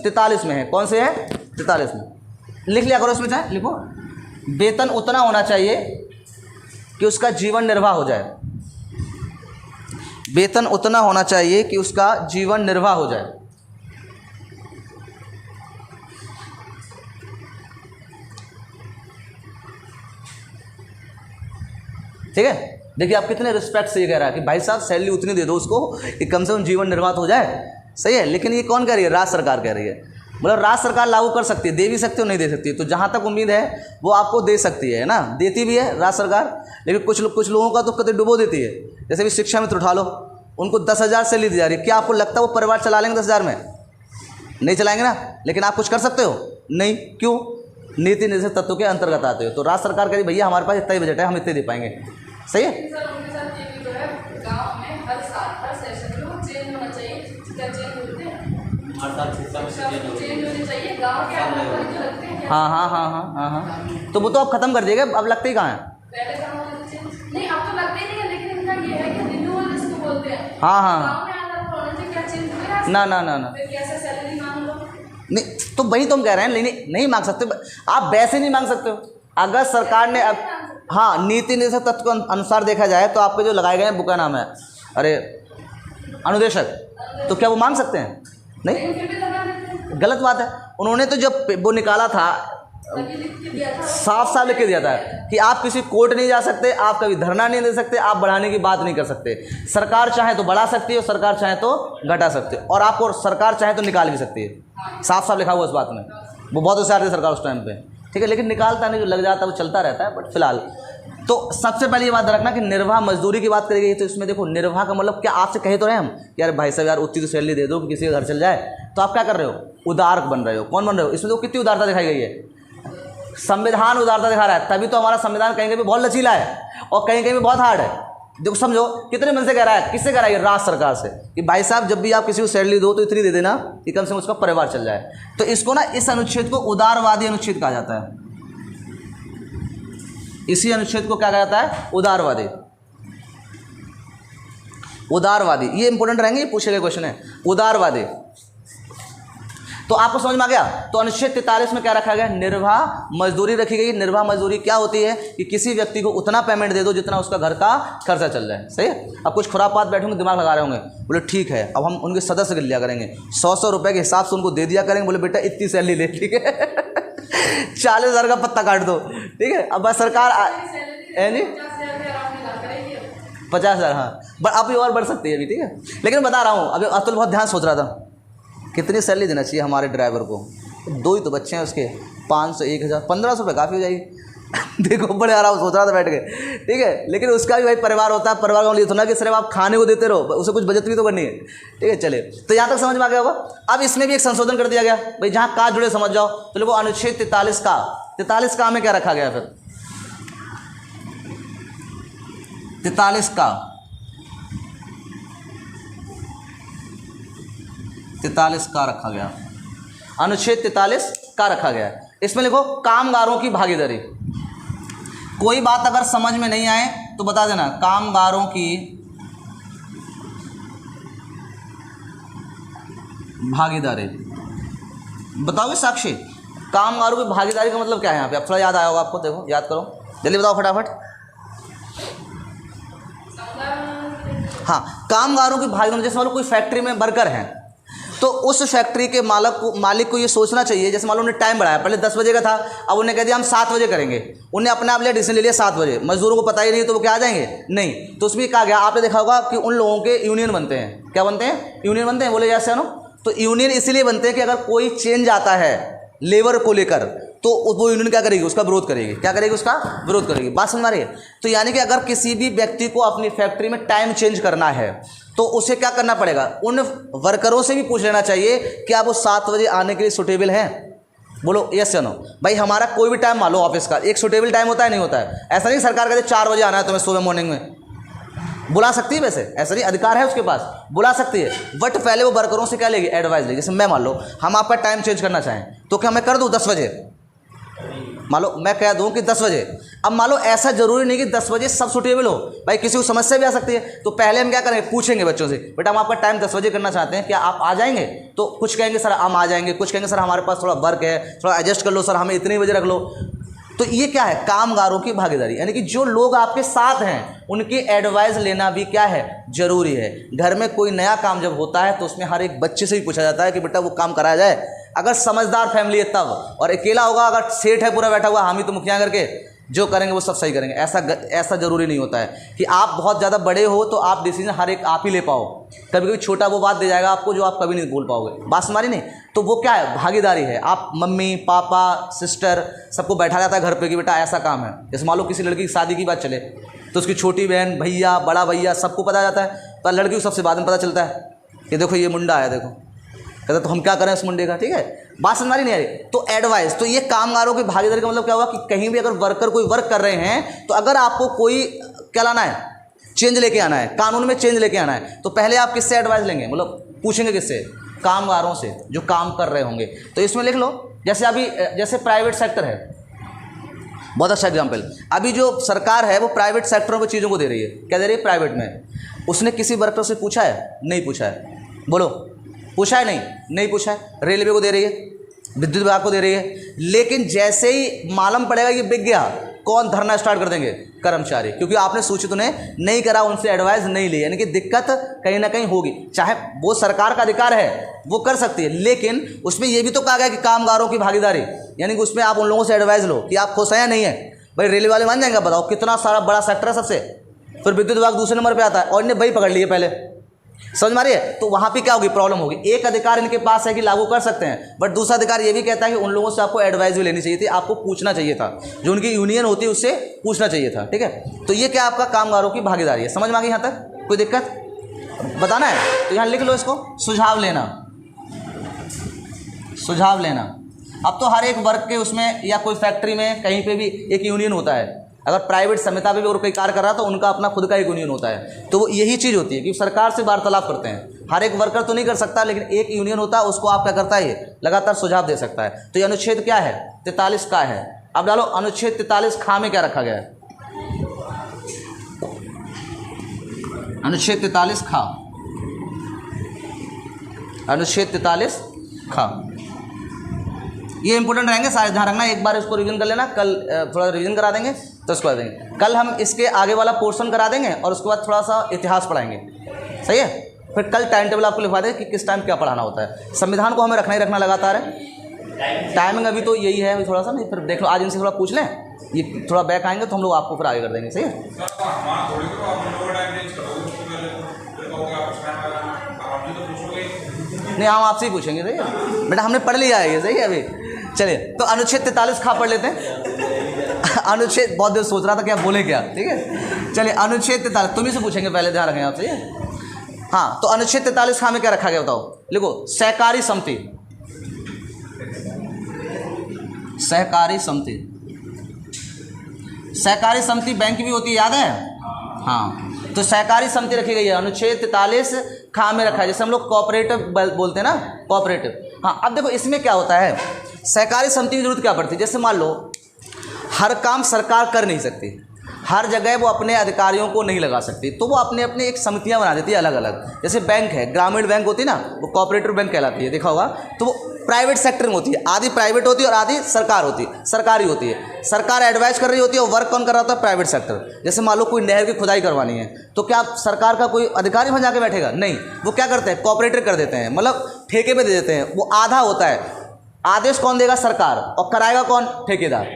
43 में है, कौन से है 43 में, लिख लिया करो उसमें, चाहे लिखो वेतन उतना होना चाहिए कि उसका जीवन निर्वाह हो जाए, वेतन उतना होना चाहिए कि उसका जीवन निर्वाह हो जाए। ठीक है, देखिए आप कितने रिस्पेक्ट से ये कह रहा है कि भाई साहब सैलरी उतनी दे दो उसको कि कम से कम जीवन निर्वाह हो जाए, सही है। लेकिन ये कौन कह रही है, राज्य सरकार कह रही है। मतलब राज्य सरकार लागू कर सकती है, दे भी सकती है और नहीं दे सकती है, तो जहाँ तक उम्मीद है वो आपको दे सकती है ना, देती भी है राज्य सरकार, लेकिन कुछ लोगों का तो कतई डुबो देती है। जैसे भी शिक्षा मित्र उठा लो, उनको 10,000 सैलरी दी जा रही है, क्या आपको लगता है वो परिवार चला लेंगे 10,000 में? नहीं चलाएंगे ना, लेकिन आप कुछ कर सकते हो नहीं, क्यों? नीति निर्देशक तत्व के अंतर्गत आते हो। तो राज्य सरकार कह रही भैया हमारे पास इतना ही बजट है, हम इतने दे पाएंगे, सही है।
सर उनके साथ ये भी तो है, गांव में हर साल हर सेशन में वो चेंज होना चाहिए, क्या चेंज होते हैं,
हर साल शिक्षा में
चेंज होनी चाहिए, गांव के अंदर जो लगते हैं क्या?
हाँ, तो वो तो अब खत्म कर दिएगा, अब लगते ही कहाँ हैं।
पहले कहाँ होते थे चेंज? नहीं अब तो लगते ही नहीं है, लेकिन इनका ये है कि रिन्यूअल इसको बोलते हैं।
हाँ।
गांव में आकर होने से क्या चेंज हुआ?
ना
फिर कैसे सैलरी मांग लो?
नहीं, तो वही तो हम कह रहे हैं, नहीं मांग सकते आप, वैसे नहीं मांग सकते हो। अगर सरकार ने अब हाँ नीति निर्देशक तत्व के अनुसार देखा जाए तो आपके जो लगाए गए हैं, बुका नाम है, अरे अनुदेशक, तो क्या वो मांग सकते हैं? नहीं,
फिर भी लगा देते हैं,
गलत बात है। उन्होंने तो जब वो निकाला था
तभी लिख के दिया था।
साफ लिख के दिया था कि आप किसी कोर्ट नहीं जा सकते, आप कभी धरना नहीं दे सकते, आप बढ़ाने की बात नहीं कर सकते। सरकार चाहे तो बढ़ा सकती है और सरकार चाहे तो घटा सकती है, और आपको सरकार चाहे तो निकाल भी सकती है। साफ लिखा हुआ उस बात में। वो बहुत होशियार थे सरकार उस टाइम पे, ठीक है, लेकिन निकालता नहीं, जो लग जाता है वो चलता रहता है। बट फिलहाल तो सबसे पहले ये बात रखना कि निर्वाह मजदूरी की बात करी गई, तो इसमें देखो निर्वाह का मतलब क्या, आपसे कहे तो रहे हम कि यार भाई साहब यार उतनी तो सैलरी दे दो कि किसी का घर चल जाए, तो आप क्या कर रहे हो, उदार बन रहे हो। कौन बन रहे हो? इसमें तो कितनी उदारता दिखाई गई है, संविधान उदारता दिखा रहा है, तभी तो हमारा संविधान कहीं कहीं भी बहुत लचीला है और कहीं कहीं भी बहुत हार्ड है। देखो समझो कितने मन से कह रहा है, किससे कह रहा है? राज्य सरकार से कि भाई साहब जब भी आप किसी को सैलरी दो तो इतनी दे देना कि कम से कम उसका परिवार चल जाए। तो इसको ना, इस अनुच्छेद को उदारवादी अनुच्छेद कहा जाता है। इसी अनुच्छेद को क्या कहा जाता है? उदारवादी। उदारवादी, ये इंपॉर्टेंट रहेंगे, ये पूछे गए क्वेश्चन है, उदारवादी। तो आपको समझ में आ गया। तो अनुच्छेद 43 में क्या रखा गया? निर्वाह मजदूरी रखी गई। निर्वाह मजदूरी क्या होती है कि किसी व्यक्ति को उतना पेमेंट दे दो जितना उसका घर का खर्चा चल जाए, सही है। अब कुछ खुरापात बैठे दिमाग लगा रहे होंगे, बोले ठीक है अब हम उनके सदस्य लिया करेंगे, 100 रुपये के हिसाब से उनको दे दिया करेंगे, बोले बेटा इतनी सैलरी ले, ठीक है 40,000 का पत्ता काट दो, ठीक है। अब सरकार है नहीं 50,000, हाँ बट अभी और बढ़ सकती है अभी, ठीक है। लेकिन बता रहा हूँ, अभी अतुल बहुत ध्यान सोच रहा था कितनी सैलरी देना चाहिए हमारे ड्राइवर को, 2 ही तो बच्चे हैं उसके, 500 1,000 1,500 रुपये काफ़ी हो जाएगी देखो बड़े आराम सोच रहा था बैठ के, ठीक है। लेकिन उसका भी भाई परिवार होता है, परिवार का लिए थोड़ा कि सिर्फ आप खाने को देते रहो, उसे कुछ बचत भी तो करनी है, ठीक है। चले, तो यहाँ तक समझ में आ गया होगा। अब इसमें भी एक संशोधन कर दिया गया भाई, जहाँ का जुड़े समझ जाओ। तो लोगों अनुच्छेद 43 का में क्या रखा गया? फिर 43 का रखा गया, अनुच्छेद 43 का रखा गया। इसमें लिखो कामगारों की भागीदारी। कोई बात अगर समझ में नहीं आए तो बता देना, कामगारों की भागीदारी। बताओगे साक्षी, कामगारों की भागीदारी का मतलब क्या है यहाँ पे? अब थोड़ा याद आया होगा आपको, देखो याद करो, जल्दी बताओ फटाफट। हाँ, कामगारों की भागीदारी, जैसे मान लो कोई फैक्ट्री में वर्कर हैं, तो उस फैक्ट्री के मालिक को ये सोचना चाहिए, जैसे मान लो उन्हें टाइम बढ़ाया, पहले 10 बजे का था, अब उन्हें कह दिया हम 7 बजे करेंगे, उन्हें अपने आप लिया डिसीजन ले लिया 7 बजे, मजदूरों को पता ही नहीं तो वो क्या आ जाएंगे, नहीं। तो उसमें कहा गया, आपने देखा होगा कि उन लोगों के यूनियन बनते हैं, क्या बनते हैं, यूनियन बनते हैं, बोले जैसे नो। तो यूनियन इसलिए बनते हैं कि अगर कोई चेंज आता है लेबर को लेकर तो वो यूनियन क्या करेगी, उसका विरोध करेगी, क्या करेगी, उसका विरोध करेगी। बात समझ आ रही है। तो यानी कि अगर किसी भी व्यक्ति को अपनी फैक्ट्री में टाइम चेंज करना है तो उसे क्या करना पड़ेगा, उन वर्करों से भी पूछ लेना चाहिए क्या वो 7 बजे आने के लिए सुटेबल हैं। बोलो यस या नो। भाई हमारा कोई भी टाइम मान लो ऑफिस का एक सुटेबल टाइम होता है, नहीं होता है। ऐसा नहीं सरकार कहते 4 बजे आना है तुम्हें सुबह मॉर्निंग में, बुला सकती है, वैसे ऐसा नहीं, अधिकार है उसके पास, बुला सकती है, बट पहले वो वर्करों से क्या लेगी, एडवाइस लेगी। जैसे मैं मान लो हम आपका टाइम चेंज करना चाहें तो क्या मैं कर दूँ 10 बजे, मान लो मैं कह दूं कि 10 बजे। अब मान लो ऐसा जरूरी नहीं कि 10 बजे सब सुटेबल हो, भाई किसी को समस्या भी आ सकती है। तो पहले हम क्या करेंगे, पूछेंगे बच्चों से, बेटा हम आपका टाइम 10 बजे करना चाहते हैं, क्या आप आ जाएंगे। तो कुछ कहेंगे सर हम आ जाएंगे, कुछ कहेंगे सर हमारे पास थोड़ा वर्क है, थोड़ा एडजस्ट कर लो सर, हमें इतने बजे रख लो। तो ये क्या है, कामगारों की भागीदारी, यानी कि जो लोग आपके साथ हैं उनकी एडवाइस लेना भी क्या है, जरूरी है। घर में कोई नया काम जब होता है तो उसमें हर एक बच्चे से भी पूछा जाता है कि बेटा वो काम कराया जाए। अगर समझदार फैमिली है तब, और अकेला होगा, अगर सेठ है पूरा बैठा हुआ, हम ही तो मुखिया करके जो करेंगे वो सब सही करेंगे, ऐसा जरूरी नहीं होता है कि आप बहुत ज़्यादा बड़े हो तो आप डिसीजन हर एक आप ही ले पाओ। कभी कभी छोटा वो बात दे जाएगा आपको जो आप कभी नहीं बोल पाओगे, बात सुनारी नहीं। तो वो क्या है, भागीदारी है। आप मम्मी पापा सिस्टर सबको बैठा जाता है घर पे कि बेटा ऐसा काम है। जैसे मान लो किसी लड़की की शादी की बात चले तो उसकी छोटी बहन भैया बड़ा भैया सबको पता जाता है, पर लड़की को सबसे बाद में पता चलता है कि देखो ये मुंडा है, देखो कहते तो हम क्या करें उस मुंडे का, ठीक है, बात समझ नहीं आ रही। तो एडवाइस, तो ये कामगारों की भागीदारी का मतलब क्या हुआ कि कहीं भी अगर वर्कर कोई वर्क कर रहे हैं तो अगर आपको कोई क्या लाना है, चेंज लेके आना है, कानून में चेंज लेके आना है, तो पहले आप किससे एडवाइस लेंगे, मतलब पूछेंगे किससे, कामगारों से जो काम कर रहे होंगे। तो इसमें लिख लो, जैसे अभी जैसे प्राइवेट सेक्टर है, बहुत अच्छा एग्जाम्पल, अभी जो सरकार है वो प्राइवेट सेक्टरों को चीज़ों को दे रही है, क्या दे रही है, प्राइवेट में। उसने किसी वर्कर से पूछा है, नहीं पूछा है, बोलो पूछा है, नहीं पूछा है। रेलवे को दे रही है, विद्युत विभाग को दे रही है, लेकिन जैसे ही मालूम पड़ेगा ये बिक गया, कौन धरना स्टार्ट कर देंगे, कर्मचारी, क्योंकि आपने सूचित उन्हें नहीं करा, उनसे एडवाइस नहीं ली। यानी कि दिक्कत कहीं ना कहीं होगी। चाहे वो सरकार का अधिकार है वो कर सकती है, लेकिन उसमें ये भी तो कहा गया कि कामगारों की भागीदारी, यानी कि उसमें आप उन लोगों से एडवाइस लो कि आप खुश हैं या नहीं है। भाई रेलवे वाले मान जाएंगे, बताओ कितना सारा बड़ा सेक्टर है सबसे, फिर विद्युत विभाग दूसरे नंबर पर आता है और इन्हें वही पकड़ लिए पहले, समझ मारिए। तो वहाँ पे क्या होगी, प्रॉब्लम होगी। एक अधिकार इनके पास है कि लागू कर सकते हैं, बट दूसरा अधिकार ये भी कहता है कि उन लोगों से आपको एडवाइस भी लेनी चाहिए थी, आपको पूछना चाहिए था, जो उनकी यूनियन होती है उससे पूछना चाहिए था, ठीक है। तो ये क्या आपका कामगारों की भागीदारी है, समझ में आ गई यहाँ तक, कोई दिक्कत बताना है तो यहाँ लिख लो इसको, सुझाव लेना, सुझाव लेना। अब तो हर एक वर्ग के उसमें या कोई फैक्ट्री में कहीं पे भी एक यूनियन होता है। अगर प्राइवेट संहिता में भी और कोई कार्य कर रहा तो उनका अपना खुद का एक यूनियन होता है। तो वो यही चीज़ होती है कि सरकार से वार्तालाप करते हैं। हर एक वर्कर तो नहीं कर सकता, लेकिन एक यूनियन होता है, उसको आप क्या करता है, ये लगातार सुझाव दे सकता है। तो ये अनुच्छेद क्या है, 43 का है। अब डालो अनुच्छेद 43 खा में क्या रखा गया है, अनुच्छेद 43 खा, अनुच्छेद 43 खा, ये इंपॉर्टेंट रहेंगे, सारे ध्यान रखना। एक बार इसको रिवीजन कर लेना, कल थोड़ा रिवीजन करा देंगे तो इसको कर देंगे। कल हम इसके आगे वाला पोर्शन करा देंगे और उसके बाद थोड़ा सा इतिहास पढ़ाएंगे, सही है। फिर कल टाइम टेबल आपको लिखवा दें कि किस टाइम क्या पढ़ाना होता है। संविधान को हमें रखना ही रखना लगातार है। टाइमिंग अभी तो यही है, अभी थोड़ा सा नहीं, फिर देख लो आज इनसे थोड़ा पूछ लें, ये थोड़ा बैक आएंगे तो हम लोग आपको फिर आगे कर देंगे, सही है। नहीं हम आपसे ही पूछेंगे, सही है बेटा, हमने पढ़ लिया है ये, सही है। अभी चलिए तो अनुच्छेद 43 खा पढ़ लेते हैं। अनुच्छेद, बहुत देर सोच रहा था कि आप बोले क्या, ठीक है। चलिए अनुच्छेद 43 तुम्ही से पूछेंगे, पहले ध्यान रखें आपसे। हाँ, तो अनुच्छेद 43 खा में क्या रखा गया बताओ, लिखो, सहकारी समिति, सहकारी समिति। सहकारी समिति बैंक भी होती है, याद है, हाँ। तो सहकारी समिति रखी गई है, अनुच्छेद 43 खा में रखा है। जैसे हम लोग कोऑपरेटिव बोलते हैं ना, कोऑपरेटिव। हाँ, अब देखो इसमें क्या होता है, सहकारी समिति की जरूरत क्या पड़ती है। जैसे मान लो हर काम सरकार कर नहीं सकती, हर जगह वो अपने अधिकारियों को नहीं लगा सकती, तो वो अपने अपने एक समितियां बना देती है अलग अलग। जैसे बैंक है, ग्रामीण बैंक होती है ना, वो कोऑपरेटिव बैंक कहलाती है, देखा होगा। तो वो प्राइवेट सेक्टर में होती है, आधी प्राइवेट होती है और आधी सरकार होती है, सरकारी होती है। सरकार एडवाइस कर रही होती है और वर्क कौन कर रहा होता है? Private sector. जैसे मान लो कोई नहर की खुदाई करवानी है तो क्या आप सरकार का कोई अधिकारी वहाँ जाके बैठेगा? नहीं, वो क्या करते हैं? कोऑपरेटिव कर देते हैं, मतलब ठेके पे दे देते हैं। वो आधा होता है, आदेश कौन देगा? सरकार। और कराएगा कौन? ठेकेदार।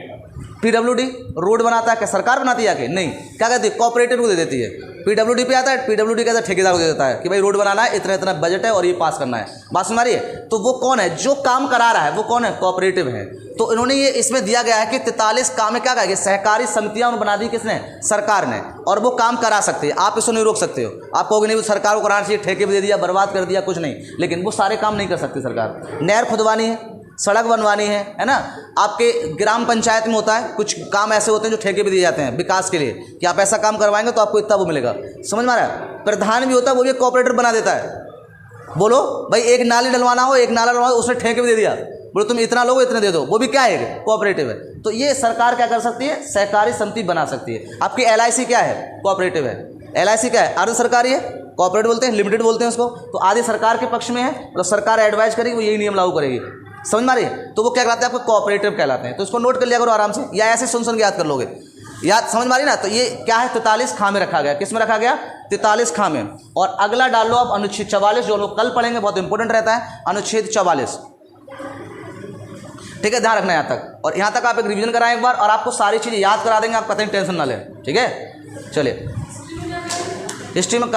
पीडब्ल्यूडी रोड बनाता है, क्या सरकार बनाती है आके? नहीं, क्या कहती है? कोऑपरेटिव को दे देती है। पीडब्ल्यूडी पे आता है, पीडब्ल्यूडी कहता है ठेकेदार को दे देता है कि भाई रोड बनाना है, इतना इतना बजट है और ये पास करना है। बात समझ रही है? तो वो कौन है जो काम करा रहा है? वो कौन है? कोऑपरेटिव है। तो इन्होंने ये इसमें दिया गया है कि 43 काम में क्या कहा गया? सहकारी समितियां बना दी किसने? सरकार ने। और वो काम करा सकते हैं, आप इसको नहीं रोक सकते हो। आप कहोगे नहीं वो सरकार को कराना चाहिए, ठेके पे दे दिया, बर्बाद कर दिया, कुछ नहीं। लेकिन वो सारे काम नहीं कर सकती सरकार। नहर खुदवानी है, सड़क बनवानी है ना। आपके ग्राम पंचायत में होता है, कुछ काम ऐसे होते हैं जो ठेके पे दिए जाते हैं विकास के लिए कि आप ऐसा काम करवाएंगे तो आपको इतना वो मिलेगा। समझ में आ रहा है? प्रधान भी होता है, वो भी कोऑपरेटर बना देता है। बोलो भाई एक नाली डलवाना हो, एक नाला डलवाना हो, उसने ठेके पे दे दिया, बोलो तुम इतना लोगे इतने दे दो, वो भी क्या है? कोऑपरेटिव है। तो ये सरकार क्या कर सकती है? सहकारी समिति बना सकती है। आपकी LIC क्या है? कोऑपरेटिव है। LIC क्या है? अर्ध सरकारी है, कोऑपरेटिव बोलते हैं, लिमिटेड बोलते हैं उसको। तो आधी सरकार के पक्ष में है, मतलब सरकार एडवाइज करेगी, वो यही नियम लागू करेगी। समझ में आ रही है? तो वो क्या कहलाते हैं? आपको कोऑपरेटिव कहलाते हैं। तो इसको नोट कर लिया करो आराम से, या ऐसे सुन के याद कर लोगे। याद समझ में आ रही ना? तो ये क्या है? 43 खामे रखा गया। किस में रखा गया? 43 खामे। और अगला डाल लो आप अनुच्छेद 44, जो लोग कल पढ़ेंगे, बहुत इंपॉर्टेंट रहता है अनुच्छेद 44। ठीक है, ध्यान रखना यहाँ तक। और यहाँ तक आप एक रिवीजन कराएं एक बार, और आपको सारी चीज़ें याद करा देंगे, आप कतई टेंशन ना लें। ठीक है, चलिए हिस्ट्री में कल